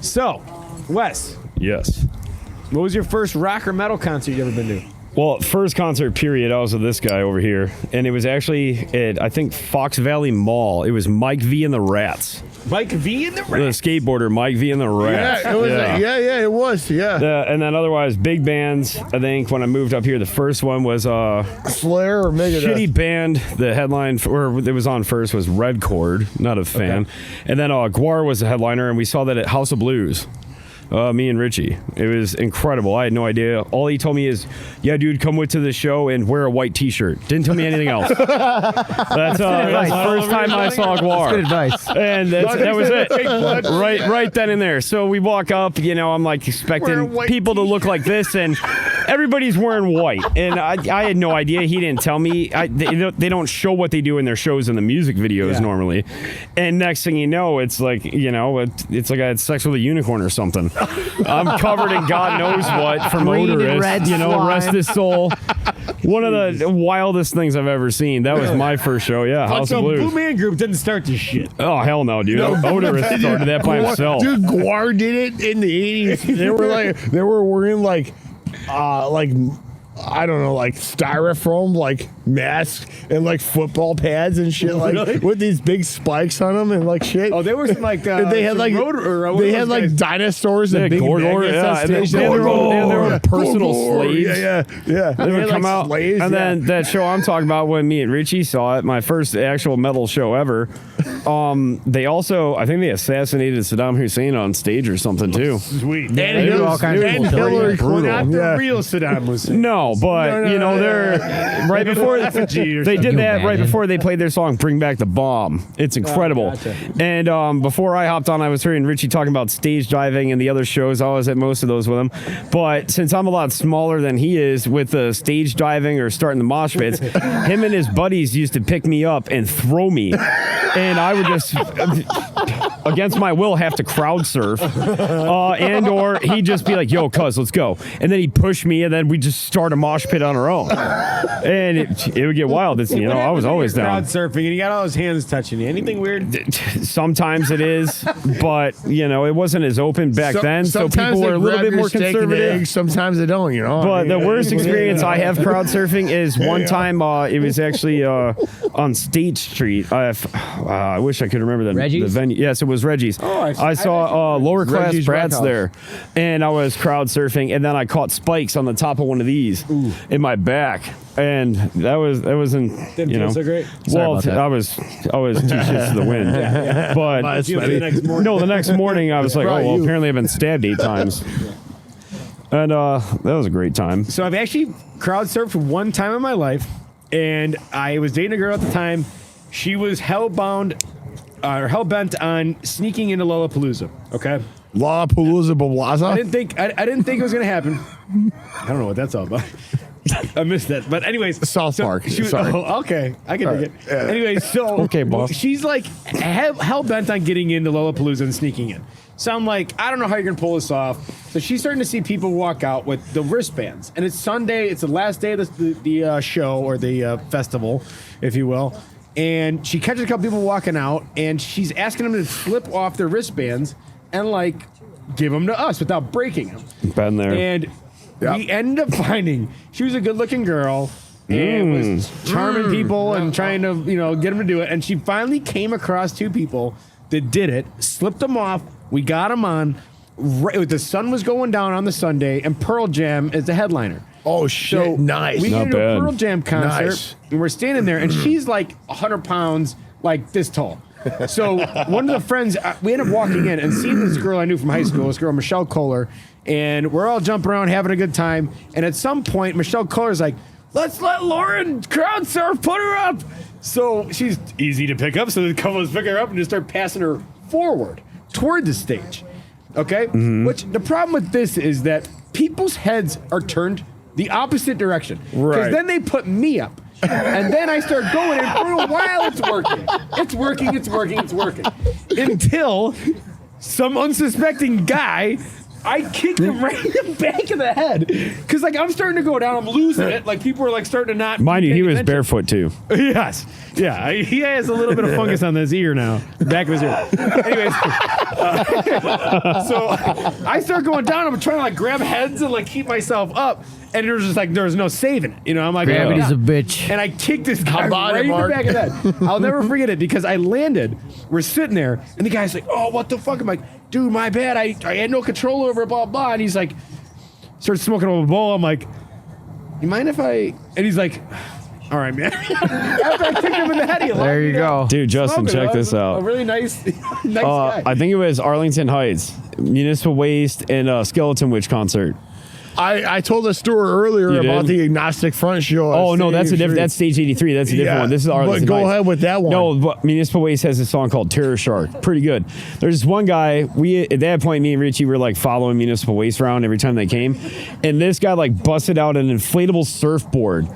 So, Wes, yes. what was your first rock or metal concert you ever been to? Well, first concert period, I was with this guy over here, and it was actually at, I think, Fox Valley Mall. It was Mike V and the Rats. Mike V and the The Rats. skateboarder, Mike V and the Rats. Yeah, it was. Yeah, it was. Yeah. And then otherwise, big bands. I think when I moved up here, the first one was Slayer or Megadeth. shitty band. The headline, or it was on first, was Red Chord. Not a fan. And then Guar was the headliner, and we saw that at House of Blues. Me and Richie. It was incredible. I had no idea. All he told me is, yeah, dude, come with to the show and wear a white t-shirt. Didn't tell me anything else. That's the first time I saw Guar. Good advice. And that was it. Right then and there. So we walk up, you know, I'm like expecting people to look like this, and everybody's wearing white. And I had no idea. He didn't tell me. They don't show what they do in their shows in the music videos normally. And next thing you know, it's like, you know, it's like I had sex with a unicorn or something. I'm covered in God knows what from Green and odorous, red you know, slime. rest his soul. One of the wildest things I've ever seen. That was my first show. Yeah, House So of Blues. Blue Man Group didn't start this shit. Oh hell no, dude! Odorous started that by himself. Dude, Guar did it in the 80s. They were wearing like I don't know, like styrofoam, like masks and like football pads and shit, like Really? with these big spikes on them and like shit. Oh, they were some like And they had some like what they were had those like guys? dinosaurs and Yeah, big Gorgor, magnets yeah, on and they- stage. they were Gorgor, personal Gorgor, slaves. Yeah. They They would had, come like, out, slaves, and yeah. then that show I'm talking about when me and Richie saw it, my first actual metal show ever. They also, I think they assassinated Saddam Hussein on stage or something too. Sweet. And They do all kinds of and cool shit. Hillary Brutal. Clinton. Not the Yeah. real Saddam Hussein. No, but you know they're right before effigy or they did something. that right Imagine. before they played their song "Bring Back the Bomb." It's incredible. And before I hopped on, I was hearing Richie talking about stage diving and the other shows. I was at most of those with him, but since I'm a lot smaller than he is with the stage diving or starting the mosh pits, him and his buddies used to pick me up and throw me, and I would just. against my will, have to crowd surf, and or he'd just be like, "Yo, cuz, let's go," and then he'd push me, and then we'd just start a mosh pit on our own, and it would get wild. It's, I was always down. Crowd surfing, and you got all those hands touching you. Anything weird? Sometimes it is, but it wasn't as open back then, so people were a little bit more conservative. Sometimes they don't, But the worst experience I have crowd surfing is one time. It was actually on State Street. I wish I could remember the venue. Yes, it was Reggie's. I saw lower class Reggie's brats Rock there, and I was crowd surfing, and then I caught spikes on the top of one of these in my back, and that wasn't Didn't feel so great. Well, I was too shits to the wind. But the next morning I was like, oh well, apparently I've been stabbed 8 times. And that was a great time. So I've actually crowd surfed one time in my life, and I was dating a girl at the time. She was hell-bent on sneaking into Lollapalooza. Okay, Lollapalooza Bawaza. I didn't think it was gonna happen. I don't know what that's all about. I missed that. But anyways, South Park. Sorry. Okay, I can dig it. Anyways, so okay, boss. She's like hell-bent on getting into Lollapalooza and sneaking in. So I'm like, I don't know how you're going to pull this off. So she's starting to see people walk out with the wristbands. And it's Sunday. It's the last day of the show or the festival, if you will. And she catches a couple people walking out, and she's asking them to slip off their wristbands and, like, give them to us without breaking them. Been there. And we ended up finding she was a good-looking girl and was charming people and trying to, get them to do it. And she finally came across 2 people that did it, slipped them off. We got them on. The sun was going down on the Sunday, and Pearl Jam is the headliner. Oh, shit. So nice. We Not did a bad. Pearl Jam concert, Nice. and we're standing there, and she's like 100 pounds, like this tall. So one of the friends, we ended up walking in and seeing this girl I knew from high school, this girl, Michelle Kohler, and we're all jumping around having a good time. And at some point, Michelle Kohler's like, let's let Lauren crowd surf, put her up. So she's easy to pick up, so the couple of us pick her up and just start passing her forward toward the stage. Okay? Which the problem with this is that people's heads are turned the opposite direction. Right. Because then they put me up. And then I start going, and for a while it's working. It's working, it's working, it's working. Until some unsuspecting guy, I kicked him right in the back of the head. Because, like, I'm starting to go down, I'm losing it. Like, people are, like, starting to not. Mind you, he was attention. barefoot too. Yes. Yeah. He has a little bit of fungus on his ear now. Back of his ear. Anyways. So I start going down. I'm trying to, like, grab heads and, like, keep myself up. And there was just, like, there was no saving it. I'm like, Gravity's a bitch. and I kicked this guy about right it, in the Mark? back of the head. I'll never forget it because I landed. We're sitting there. And the guy's like, oh, what the fuck? I'm like, dude, my bad. I had no control over it, blah, blah. And he's like, starts smoking a bowl. I'm like, you mind if I? And he's like, all right, man. After I kicked him in the head, he There you go. Dude, Justin, check this A out. really nice guy. I think it was Arlington Heights, Municipal Waste, and Skeleton Witch concert. I told a story earlier You about did? the Agnostic Front show. Oh no, that's a different. That's Stage 83. That's a different Yeah, one. This is Arlington. but go Heights. ahead with that one. No, but Municipal Waste has a song called Terror Shark. Pretty good. There's one guy. At that point, me and Richie were like following Municipal Waste around every time they came, and this guy like busted out an inflatable surfboard,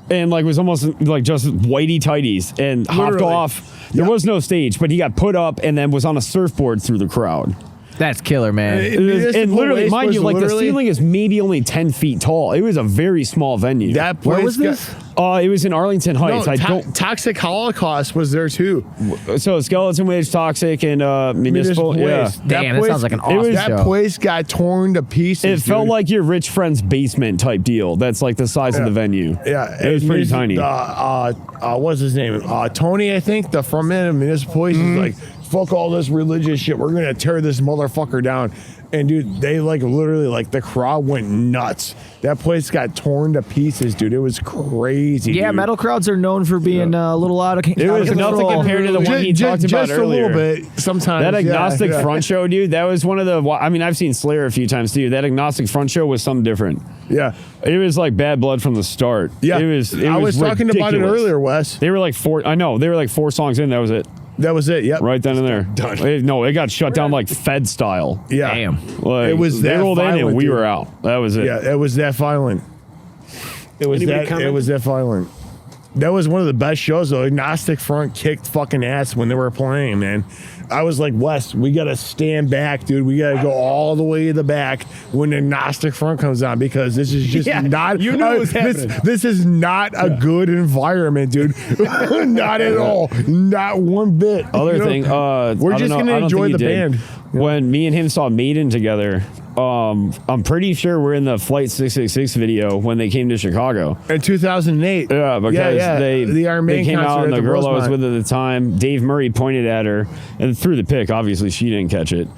and like was almost like just whitey tighties and hopped Literally. off. There was no stage, but he got put up and then was on a surfboard through the crowd. That's killer, man. And literally, mind you, like the ceiling is maybe only 10 feet tall. It was a very small venue. That Where place was this? It was in Arlington Heights. No, I don't. Toxic Holocaust was there too. So Skeleton Witch, Toxic, and Municipal. Yeah. Waste. Damn, that sounds like an awesome That show. place got torn to pieces. It felt dude. like your rich friend's basement type deal. That's like the size of the venue. Yeah, It was pretty tiny. What's his name? Tony, I think, the frontman of Municipal Waste is like, fuck all this religious shit. We're gonna tear this motherfucker down. And dude, they like literally like the crowd went nuts. That place got torn to pieces, dude. It was crazy. Yeah, dude. metal crowds are known for being a little out of It was nothing compared to the one he talked about just earlier. a little bit. Sometimes That agnostic yeah. front show, dude, that was one of the. I mean, I've seen Slayer a few times too. That agnostic front show was something different. Yeah, it was like Bad Blood from the start. Yeah, it was. I was talking about it ridiculous. earlier, Wes. They were like 4. I know they were like 4 songs in. That was it. That was it. Yep. Right then and there. Done. No, it got shut down like Fed style. Yeah. Damn. Like, It was they that rolled in violent, and we dude. were out. That was it. Yeah, it was that violent. It was Anybody that. comment? It was that violent. That was one of the best shows, though. Agnostic Front kicked fucking ass when they were playing, man. I was like, Wes, we got to stand back, dude. We got to go all the way to the back when Agnostic Front comes on because this is just not. You knew it was happening. This is not a good environment, dude. Not at all. Not one bit. Other thing, we're just going to enjoy the band. When me and him saw Maiden together, I'm pretty sure we're in the Flight 666 video when they came to Chicago. In 2008. Yeah, because the Iron they Maiden came out concert and at the the girl I was Rosemont. with at the time, Dave Murray pointed at her and threw the pick. Obviously, she didn't catch it.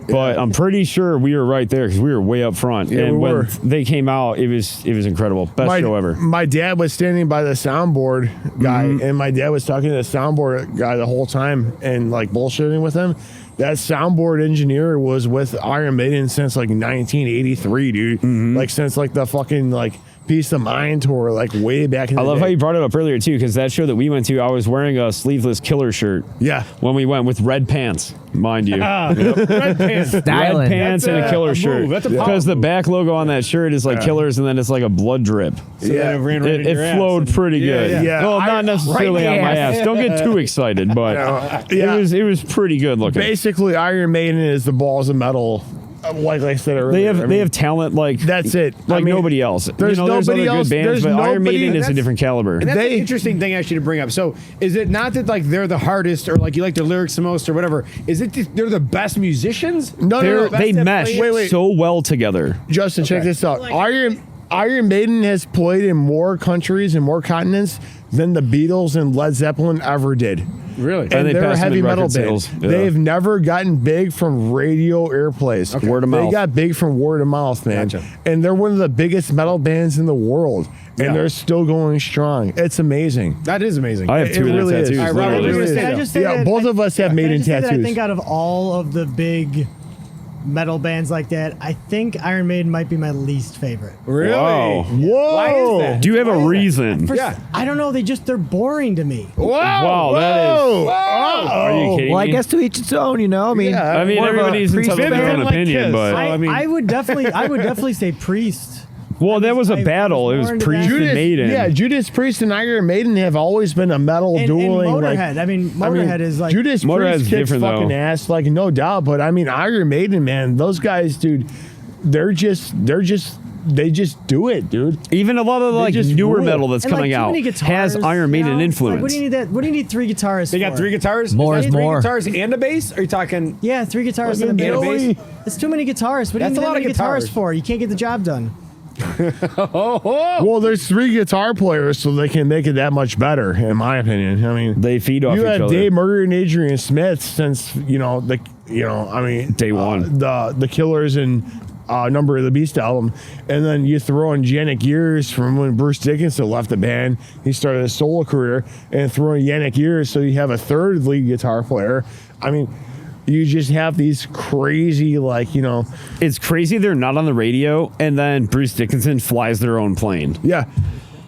But I'm pretty sure we were right there because we were way up front. Yeah, and we when were. they came out, it was incredible. Best show ever. My dad was standing by the soundboard guy, and my dad was talking to the soundboard guy the whole time and like bullshitting with him. That soundboard engineer was with Iron Maiden since like 1983, dude. Like since like the fucking like Peace of Mind tour, like way back in the I love day. how you brought it up earlier too, because that show that we went to, I was wearing a sleeveless Killer shirt. Yeah, when we went with red pants, mind you. Red pants. Red pants and a Killer shirt. Move. That's a Because the back logo on that shirt is like Killers, and then it's like a blood drip. So then it ran right in your It ass flowed and- pretty good. Yeah. Well, not necessarily Right on my ass. ass. Don't get too excited, but it was pretty good looking. Basically, Iron Maiden is the balls of metal. Like I said earlier, They have talent like that's it. Like nobody else. There's there's nobody other else. good bands, There's but Iron nobody- Maiden is a that's- different caliber. And that's an interesting thing actually to bring up. So is it not that like they're the hardest or like you like their lyrics the most or whatever? Is it that they're the best musicians? They mesh so well together. Justin, check this out. Iron Maiden has played in more countries and more continents than the Beatles and Led Zeppelin ever did. Really? And, And they they're a passed them heavy in metal record band. sales. Yeah. They've never gotten big from radio airplays. Word of They mouth. got big from word of mouth, man. Gotcha. And they're one of the biggest metal bands in the world. And Yeah. they're still going strong. It's amazing. That is amazing. I have two of their really is. tattoos. All right, Robert, literally. what are you gonna say? Can I just say Yeah, that both of us have can I Maiden just say that tattoos. I think out of all of the big metal bands like that, I think Iron Maiden might be my least favorite. Really? Wow. Whoa. Why is that? Do you have a reason? I don't know. They're boring to me. Wow, that is. Are you kidding Well, I me? guess to each its own, you know. I mean, I mean, more of a everybody's entitled to Priest their own fan. opinion, but I would definitely say Priest. well, that was a battle. It was more into Priest that. and Maiden. Yeah, Judas Priest and Iron Maiden have always been a metal And dueling. Motorhead. like, Is like Judas Motorhead's Priest kicks different, fucking though. ass, like no doubt. But I mean, Iron Maiden, man, those guys, dude, they just do it, dude. Even a lot of the, like just newer rule. metal that's and, like, coming too out many guitars, has Iron Maiden you know? influence. Like, what do you need that? What do you need 3 guitarists? They got for? 3 guitars? More Is is that 3 more. guitars and a bass? Are you talking? Yeah, 3 guitars and a And a bass. bass? It's too many guitars. What do you That's need a lot that of many guitars guitars. for? You can't get the job done. Well, there's 3 guitar players, so they can make it that much better, in my opinion. I mean, They feed off you each had other. Dave Murray and Adrian Smith since day one. The Killers and Number of the Beast album, and then you throw in Yannick Years from when Bruce Dickinson left the band. He started a solo career, and throw in Yannick Years, so you have a third lead guitar player. I mean, you just have these crazy, It's crazy they're not on the radio, and then Bruce Dickinson flies their own plane. yeah.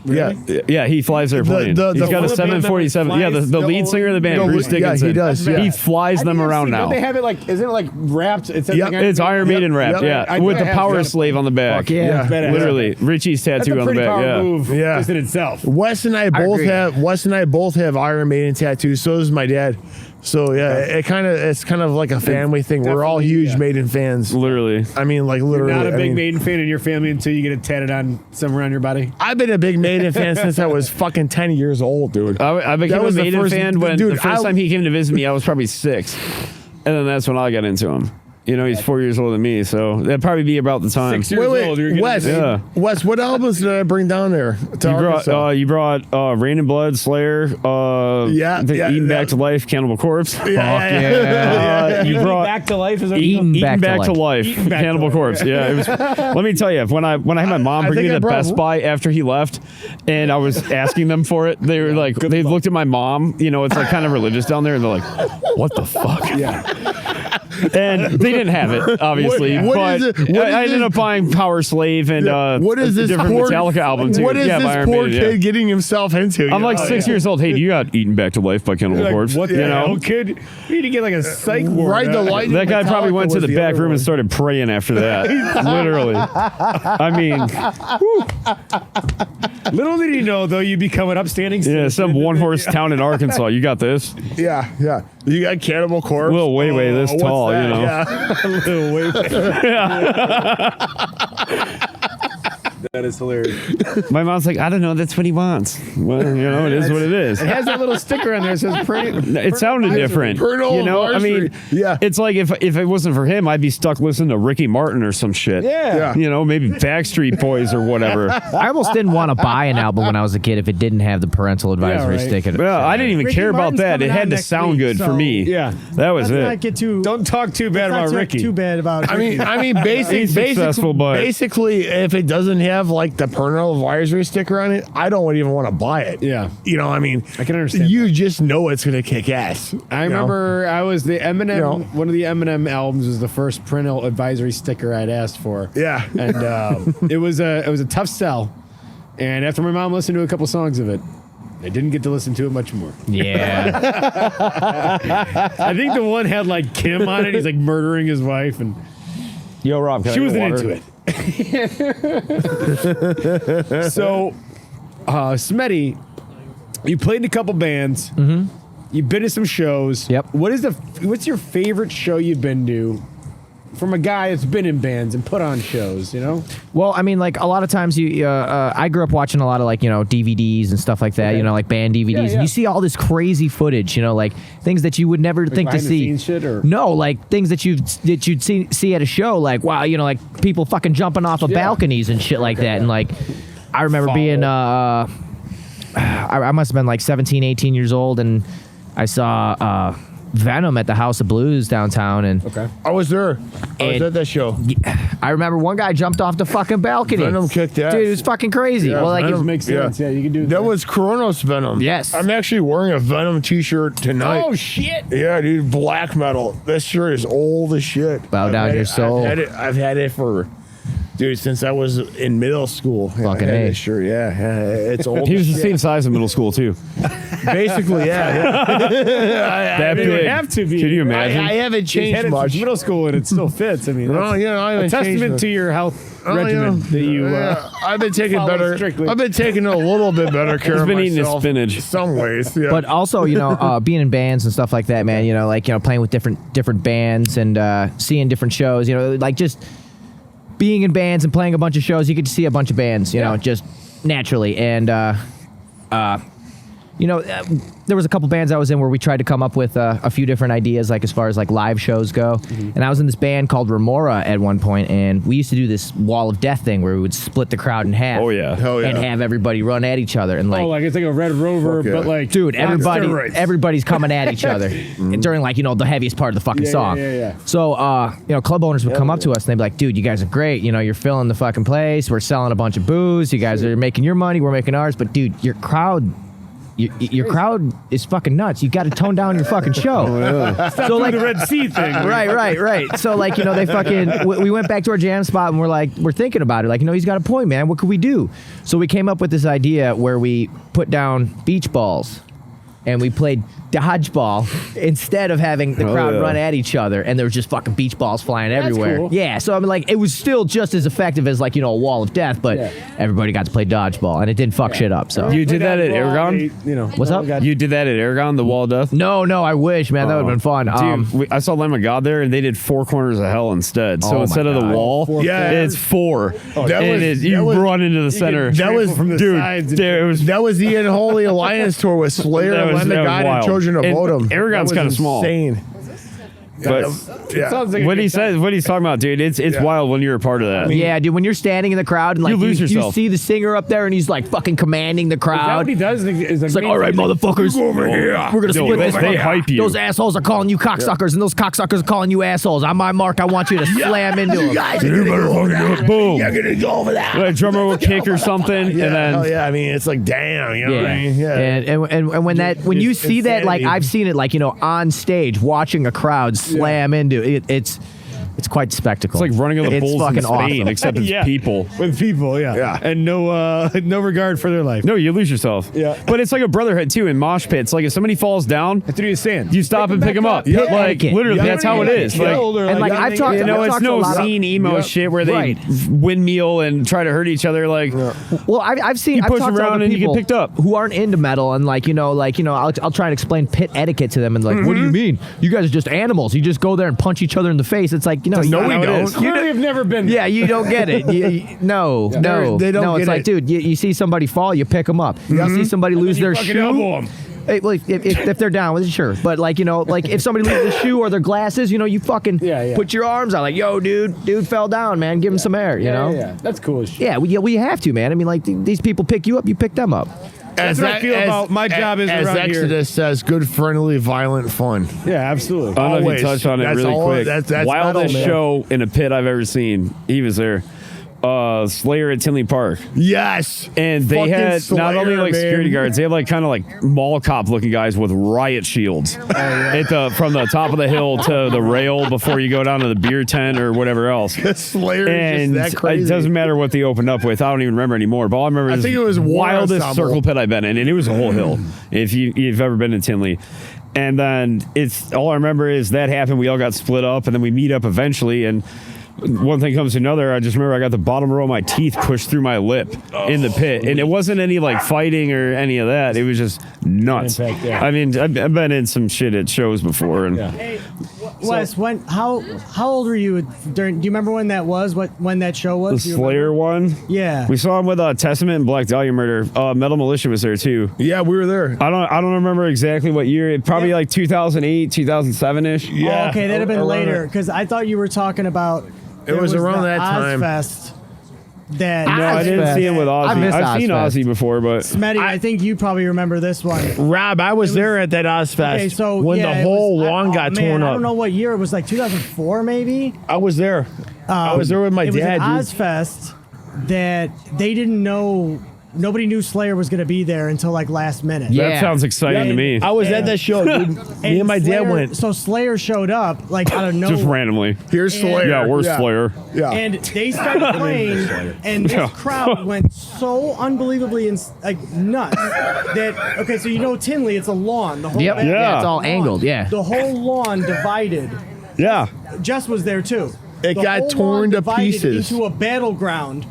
Yeah, Yeah, he flies their plane. the He's got a full band 747. Yeah, flies the the lead whole- singer of the band, No, Bruce yeah, he Dickinson. does, yeah. He flies them around now. Don't they have it like? Isn't it like wrapped? It says like It's Iron Maiden wrapped, Yep. yeah, I with the have Power that. Slave on the back. Fuck yeah. Badass. Literally, Richie's That's tattoo a on the pretty back. power Yeah. move Yeah. just in itself. Wes and I both have Iron Maiden tattoos. So does my dad. So yeah, it's kind of like a family thing. We're all Definitely, huge yeah. Maiden fans. Literally. I mean, like literally. Not a I big mean, Maiden fan in your family until you get it tatted on somewhere on your body. I've been a big Maiden fan since I was fucking 10 years old, dude. I became That a was the Maiden first- fan when dude, the first time he came to visit me, I was probably 6. And then that's when I got into him. You know, he's 4 years older than me, so that'd probably be about the time. 6 years old. You're gonna Wes, be- Yeah. Wes, what albums did I bring down there? To Arkansas? You brought Rain and Blood, Slayer, Eaten Back to Life, Cannibal Corpse. You brought Back to life is Eaten Back to Back to Life. Life, Cannibal Corpse. Yeah, it was. Let me tell you, when I had my mom I bring me think I to brought- Best Buy after he left, and I was asking them for it, they were like, they looked at my mom. You know, it's like kind of religious down there, and they're like, "What the fuck?" Yeah. And they didn't have it, obviously. What but is it- what is I ended this- up buying Power Slave and what is a this different poor Metallica album too. What is yeah, by this Iron poor Maiden, kid yeah. getting himself into? I'm like 6 years old. Hey, do you got Eaten Back to Life by Cannibal Corpse? What the you know? hell, kid? You need to get like a psych ward. Ride the Lightning. That guy probably Metallica went to was the back other room one. and started praying after that. Literally. I mean, Little did he know, though, you'd become an upstanding Yeah, some one-horse town in Arkansas. You got this. Yeah. You got Cannibal Corpse. Lil Way Way this what's tall, that? you know. Yeah. Little Way That is hilarious. My mom's like, I don't know. That's what he wants. Well, you know, it is what it is. It has that little sticker on there that says It sounded different. You know, I mean, it's like if it wasn't for him, I'd be stuck listening to Ricky Martin or some shit. Yeah. You know, maybe Backstreet Boys or whatever. I almost didn't want to buy an album when I was a kid if it didn't have the parental advisory sticker. Well, I didn't even Ricky care about Martin's that. It coming had on to next sound week, good for so- me. Yeah. That was Let's it. not get too. Don't talk too bad let's about not Ricky. Too bad about. I mean, He's successful, but- basically, if it doesn't have like the parental advisory sticker on it, I don't even want to buy it. Yeah. You know, I mean, I can understand You just know it's gonna kick ass. I remember I was the Eminem. One of the Eminem albums was the first parental advisory sticker I'd asked for. Yeah. And it was a tough sell. And after my mom listened to a couple songs of it, I didn't get to listen to it much more. Yeah. I think the one had like Kim on it. He's like murdering his wife, and Yo, Rob, can she I wasn't get into water? it. So, Smetty, you played in a couple bands. Mm-hmm. You've been to some shows. Yep. What's your favorite show you've been to from a guy that's been in bands and put on shows? You know. Well, I mean, like a lot of times, I grew up watching a lot of like DVDs and stuff like that. Okay. You know, like band DVDs, Yeah, yeah. and you see all this crazy footage. You know, like things that you would never think to behind the see. scenes shit, or? No, like things that you'd see at a show. Like wow, you know, like people fucking jumping off of balconies and shit like that. And like, I remember being I must have been like 17, 18 years old, and I saw Venom at the House of Blues downtown, and I was there. I was at that show. I remember one guy jumped off the fucking balcony. Venom kicked ass. Dude, it was fucking crazy. Yeah, well, like Venom makes sense. Yeah, you can do that. Was Kronos Venom. Yes. I'm actually wearing a Venom t-shirt tonight. Oh shit! Yeah, dude, black metal. This shirt is old as shit. Bow down your soul. I've had it for, dude, since I was in middle school. Fucking I had A. this shirt. Yeah, it's old. He was as the shit. same size in middle school, too. Basically, yeah. That It would big. have to be. Can you imagine? I haven't He's had changed it much. since middle school and it still fits. I mean, No, that's yeah, I a haven't testament changed to your health regimen that you. I've been taking follow better. strictly. I've been taking a little bit better care He's of been eating his myself. spinach. Some ways, yeah. But also, being in bands and stuff like that, man. You know, like playing with different bands and seeing different shows. You know, like just being in bands and playing a bunch of shows. You get to see a bunch of bands. You know, just naturally. And there was a couple bands I was in where we tried to come up with a few different ideas, like as far as like live shows go. Mm-hmm. And I was in this band called Remora at one point, and we used to do this wall of death thing where we would split the crowd in half. Oh, yeah. Hell yeah. And have everybody run at each other and like. Oh, like it's like a Red Rover, Fuck yeah. but like Dude, on steroids. everybody's coming at each other during like the heaviest part of the fucking Yeah, song. yeah. So club owners would come up to us and they'd be like, "Dude, you guys are great. You know, you're filling the fucking place. We're selling a bunch of booze. You guys are making your money. We're making ours. But dude, your crowd." Your crowd is fucking nuts. You got to tone down your fucking show. Stop doing the Red Sea thing. Right. So like they fucking we went back to our jam spot and we're thinking about it. Like he's got a point, man. What could we do? So we came up with this idea where we put down beach balls and we played dodgeball instead of having the crowd run at each other, and there was just fucking beach balls flying everywhere. cool. Yeah, so I mean, like, it was still just as effective as like a wall of death, but everybody got to play dodgeball, and it didn't fuck shit up. So You did that at Aragon? What's up? You did that at Aragon, the Wall of Death? No, I wish, man. That would have been fun. Dude, I saw Lamb of God there, and they did 4 corners of hell instead. So Oh instead my of the God. wall, it's 4. You run into the center. That was from the sides. That was the Unholy Alliance tour with Slayer, That was- Lamb that of was God, and wild. Children of And Bodom. Aragon's That was kinda small. insane. But Sounds like what he says, what he's talking about, dude, it's wild when you're a part of that. Yeah, dude, when you're standing in the crowd and like You lose yourself. see the singer up there and he's like fucking commanding the Is that crowd. what he does? It's like, all right, motherfuckers, we're gonna Yo, split they- this. they hype you. Those assholes are calling you cocksuckers, and those cocksuckers are calling you assholes. On my mark, I want you to slam into them. Boom. You're gonna go over that. A drummer will kick or something, and Yeah, then hell yeah. I mean, it's like, damn, you know what I mean? Yeah. And when you see that, like insanity. I've seen it, like on stage, watching a crowd slam into it, it's It's quite the spectacle. It's like running on the It's bulls in fucking Spain, awesome. except it's Yeah. people. With people, yeah. And no regard for their life. No, you lose yourself. Yeah. But it's like a brotherhood too in mosh pits. Like if somebody falls down, That's what you're saying. you stop and pick them up. Pit Like etiquette. literally, Yeah. that's how it is. Yeah. Like, And like I've talked, you know, I've it's talked to no a lot of- scene emo Yep. shit where they Right. windmill and try to hurt each other. Like, Well, I've seen. You I've push talked to around other and you get people picked up. who aren't into metal, and I'll try and explain pit etiquette to them, and like, what do you mean? You guys are just animals. You just go there and punch each other in the face. It's like, No, we how it don't. is. Clearly, have never been. Yeah, you don't get it. No. They don't No, it's get like, it. dude, you see somebody fall, you pick them up. You see somebody lose their fucking shoe. elbow 'em. Hey, like, if they're down with it, sure. But like, if somebody loses their shoe or their glasses, you fucking put your arms out like, yo, dude fell down, man. Give him some air, you know? Yeah, that's cool as shit. Yeah, we have to, man. I mean, like, these people pick you up, you pick them up. That's what I feel about my job is as around Exodus says, good, friendly, violent fun. here. Yeah, absolutely. I don't know if Always. you touched on it That's really all- quick. that's Wildest metal, man. show in a pit I've ever seen. He was there. Slayer at Tinley Park. Yes. And they Fucking had not only Slayer, like man. security guards, they had like kind of like mall cop looking guys with riot shields from the top of the hill to the rail before you go down to the beer tent or whatever else. Slayer And is just that crazy. it doesn't matter what they opened up with. I don't even remember anymore. But all I remember is think it was War wildest Ensemble. circle pit I've been in, and it was a whole hill. If you've ever been to Tinley. And then it's all I remember is that happened. We all got split up, and then we meet up eventually. And one thing comes to another. I just remember I got the bottom row of my teeth pushed through my lip in the pit, and it wasn't any like fighting or any of that. It was just nuts. Impact, yeah. I mean, I've been in some shit at shows before, and Hey, Wes, how old were you during? Do you remember when that was? When that show the was? Do you Slayer remember? one. Yeah. We saw him with Testament and Black Dahlia Murder. Metal Militia was there too. Yeah, we were there. I don't remember exactly what year. It probably Yeah. like 2008, 2007 ish. Yeah. Oh, okay, that'd have been Around later there. because I thought you were talking about. It was around that time. Ozfest. That No, I didn't see him with Ozzy. I missed I've seen Ozfest. Ozzy before, but Smetty, I think you probably remember this one. Rob, I was there at that Ozfest Okay, so when yeah, the it whole was- lawn got man, torn I up. don't know what year it was, like 2004 maybe. I was there. I was there with my it dad, was dude. an Ozfest that they didn't know. Nobody knew Slayer was going to be there until like last minute. Yeah. that sounds exciting to me. I was at that show, dude. Me and my dad Slayer- went. So Slayer showed up like out of nowhere. Just randomly. Here's And- Slayer. Yeah, we're Slayer. Yeah. And they started playing, and this Yeah. crowd went so unbelievably nuts that okay, so you know Tinley, it's a lawn. The whole Yep. back- Yeah. It's all lawn. angled. Yeah. The whole lawn divided. Yeah. Jess was there too. It The got whole torn lawn to divided pieces. into a battleground.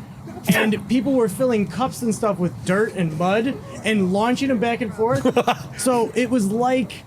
And people were filling cups and stuff with dirt and mud and launching them back and forth. So it was like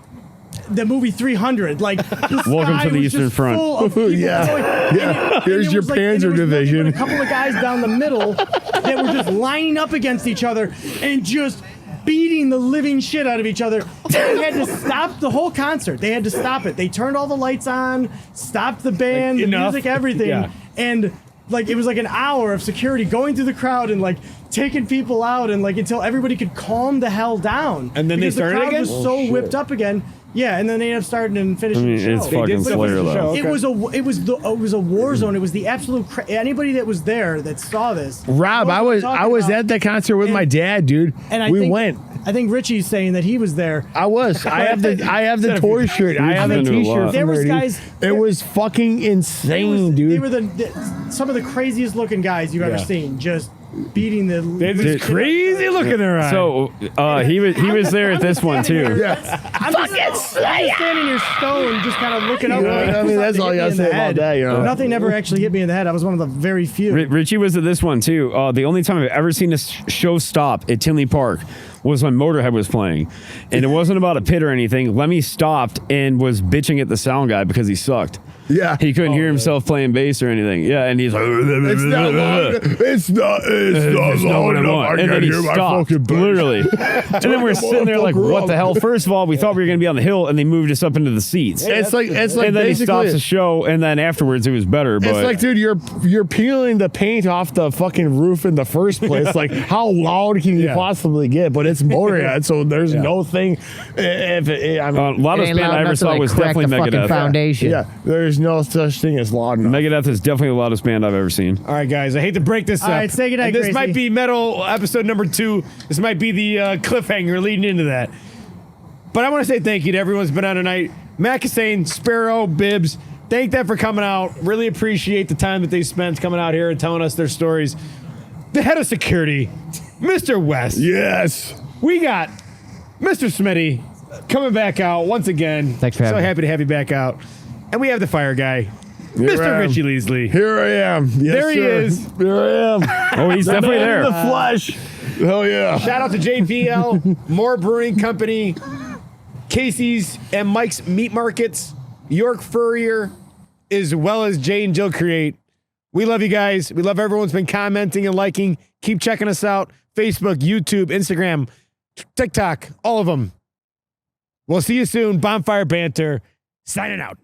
the movie 300. Like the Welcome sky to the was Eastern just Front. full of people Yeah. going- and Yeah. and Here's there your was and Panzer there was nothing Division. but a couple of guys down the middle that were just lining up against each other and just beating the living shit out of each other. They had to stop the whole concert. They had to stop it. They turned all the lights on, stopped the band, the enough. music, everything. Yeah. And like it was like an hour of security going through the crowd and like taking people out and like until everybody could calm the hell down. And then they Because started the crowd again? was so whipped up again. Yeah, and then they ended up starting and finishing I mean, the show. it's fucking did finish Slayer the though. show. It was a war zone. It was the absolute. Anybody that was there that saw this. Rob, knows I what was I'm I talking was about. at that concert with And- my dad, dude. And I we think, went. I think Richie's saying that he was there. I was. I have the toy shirt. I have a been to a lot. T-shirt. There from was dude. guys- It was fucking insane, They dude. were some of the craziest looking guys you've ever Yeah. seen. Just beating the. They had this crazy look in their eyes. So he was there at this one too. Yeah. I'm just standing here stoned, just kind of looking up. You know, waiting I for mean, that's something all to you hit gotta me in say the about head. that, you know. Nothing ever actually hit me in the head. I was one of the very few. Richie was at this one too. The only time I've ever seen a show stop at Tinley Park was when Motorhead was playing, and it wasn't about a pit or anything. Lemmy stopped and was bitching at the sound guy because he sucked. Yeah. He couldn't hear himself playing bass or anything. Yeah, and he's like, It's not loud. It's not loud enough. I and can then he hear my stopped, fucking bass. literally. And then we're sitting there like, what the hell? First of all, we thought we were going to be on the hill, and they moved us up into the seats. It's like and then he basically- stops the show, and then afterwards it was better. But It's like, dude, you're peeling the paint off the fucking roof in the first place. Like, how loud can you possibly get? But it's Motorhead, so there's no thing. If it, I mean, loudest ain't band loud I ever enough to, saw like, was crack definitely the fucking Megadeth. foundation. yeah, there's no such thing as loud enough. Megadeth is definitely the loudest band I've ever seen. All right, guys. I hate to break this All up. right, say goodnight, And this Gracie. might be metal episode number 2. This might be the cliffhanger leading into that. But I want to say thank you to everyone who's been on tonight. Matt Cassane, Sparrow, Bibbs, Thank them for coming out. Really appreciate the time that they spent coming out here and telling us their stories. The head of security, Mr. West. Yes. We got Mr. Smitty coming back out once again. Thanks for having So me. happy to have you back out. And we have the fire guy, Mr. Richie Leesley. Here I am. Yes, There he sir. is. There I am. Oh, he's definitely Man there. in the flesh. Hell yeah. Shout out to JPL, Moore Brewing Company, Casey's and Mike's Meat Markets, York Furrier, as well as Jay and Jill Create. We love you guys. We love everyone's been commenting and liking. Keep checking us out. Facebook, YouTube, Instagram, TikTok, all of them. We'll see you soon. Bonfire Banter, signing out.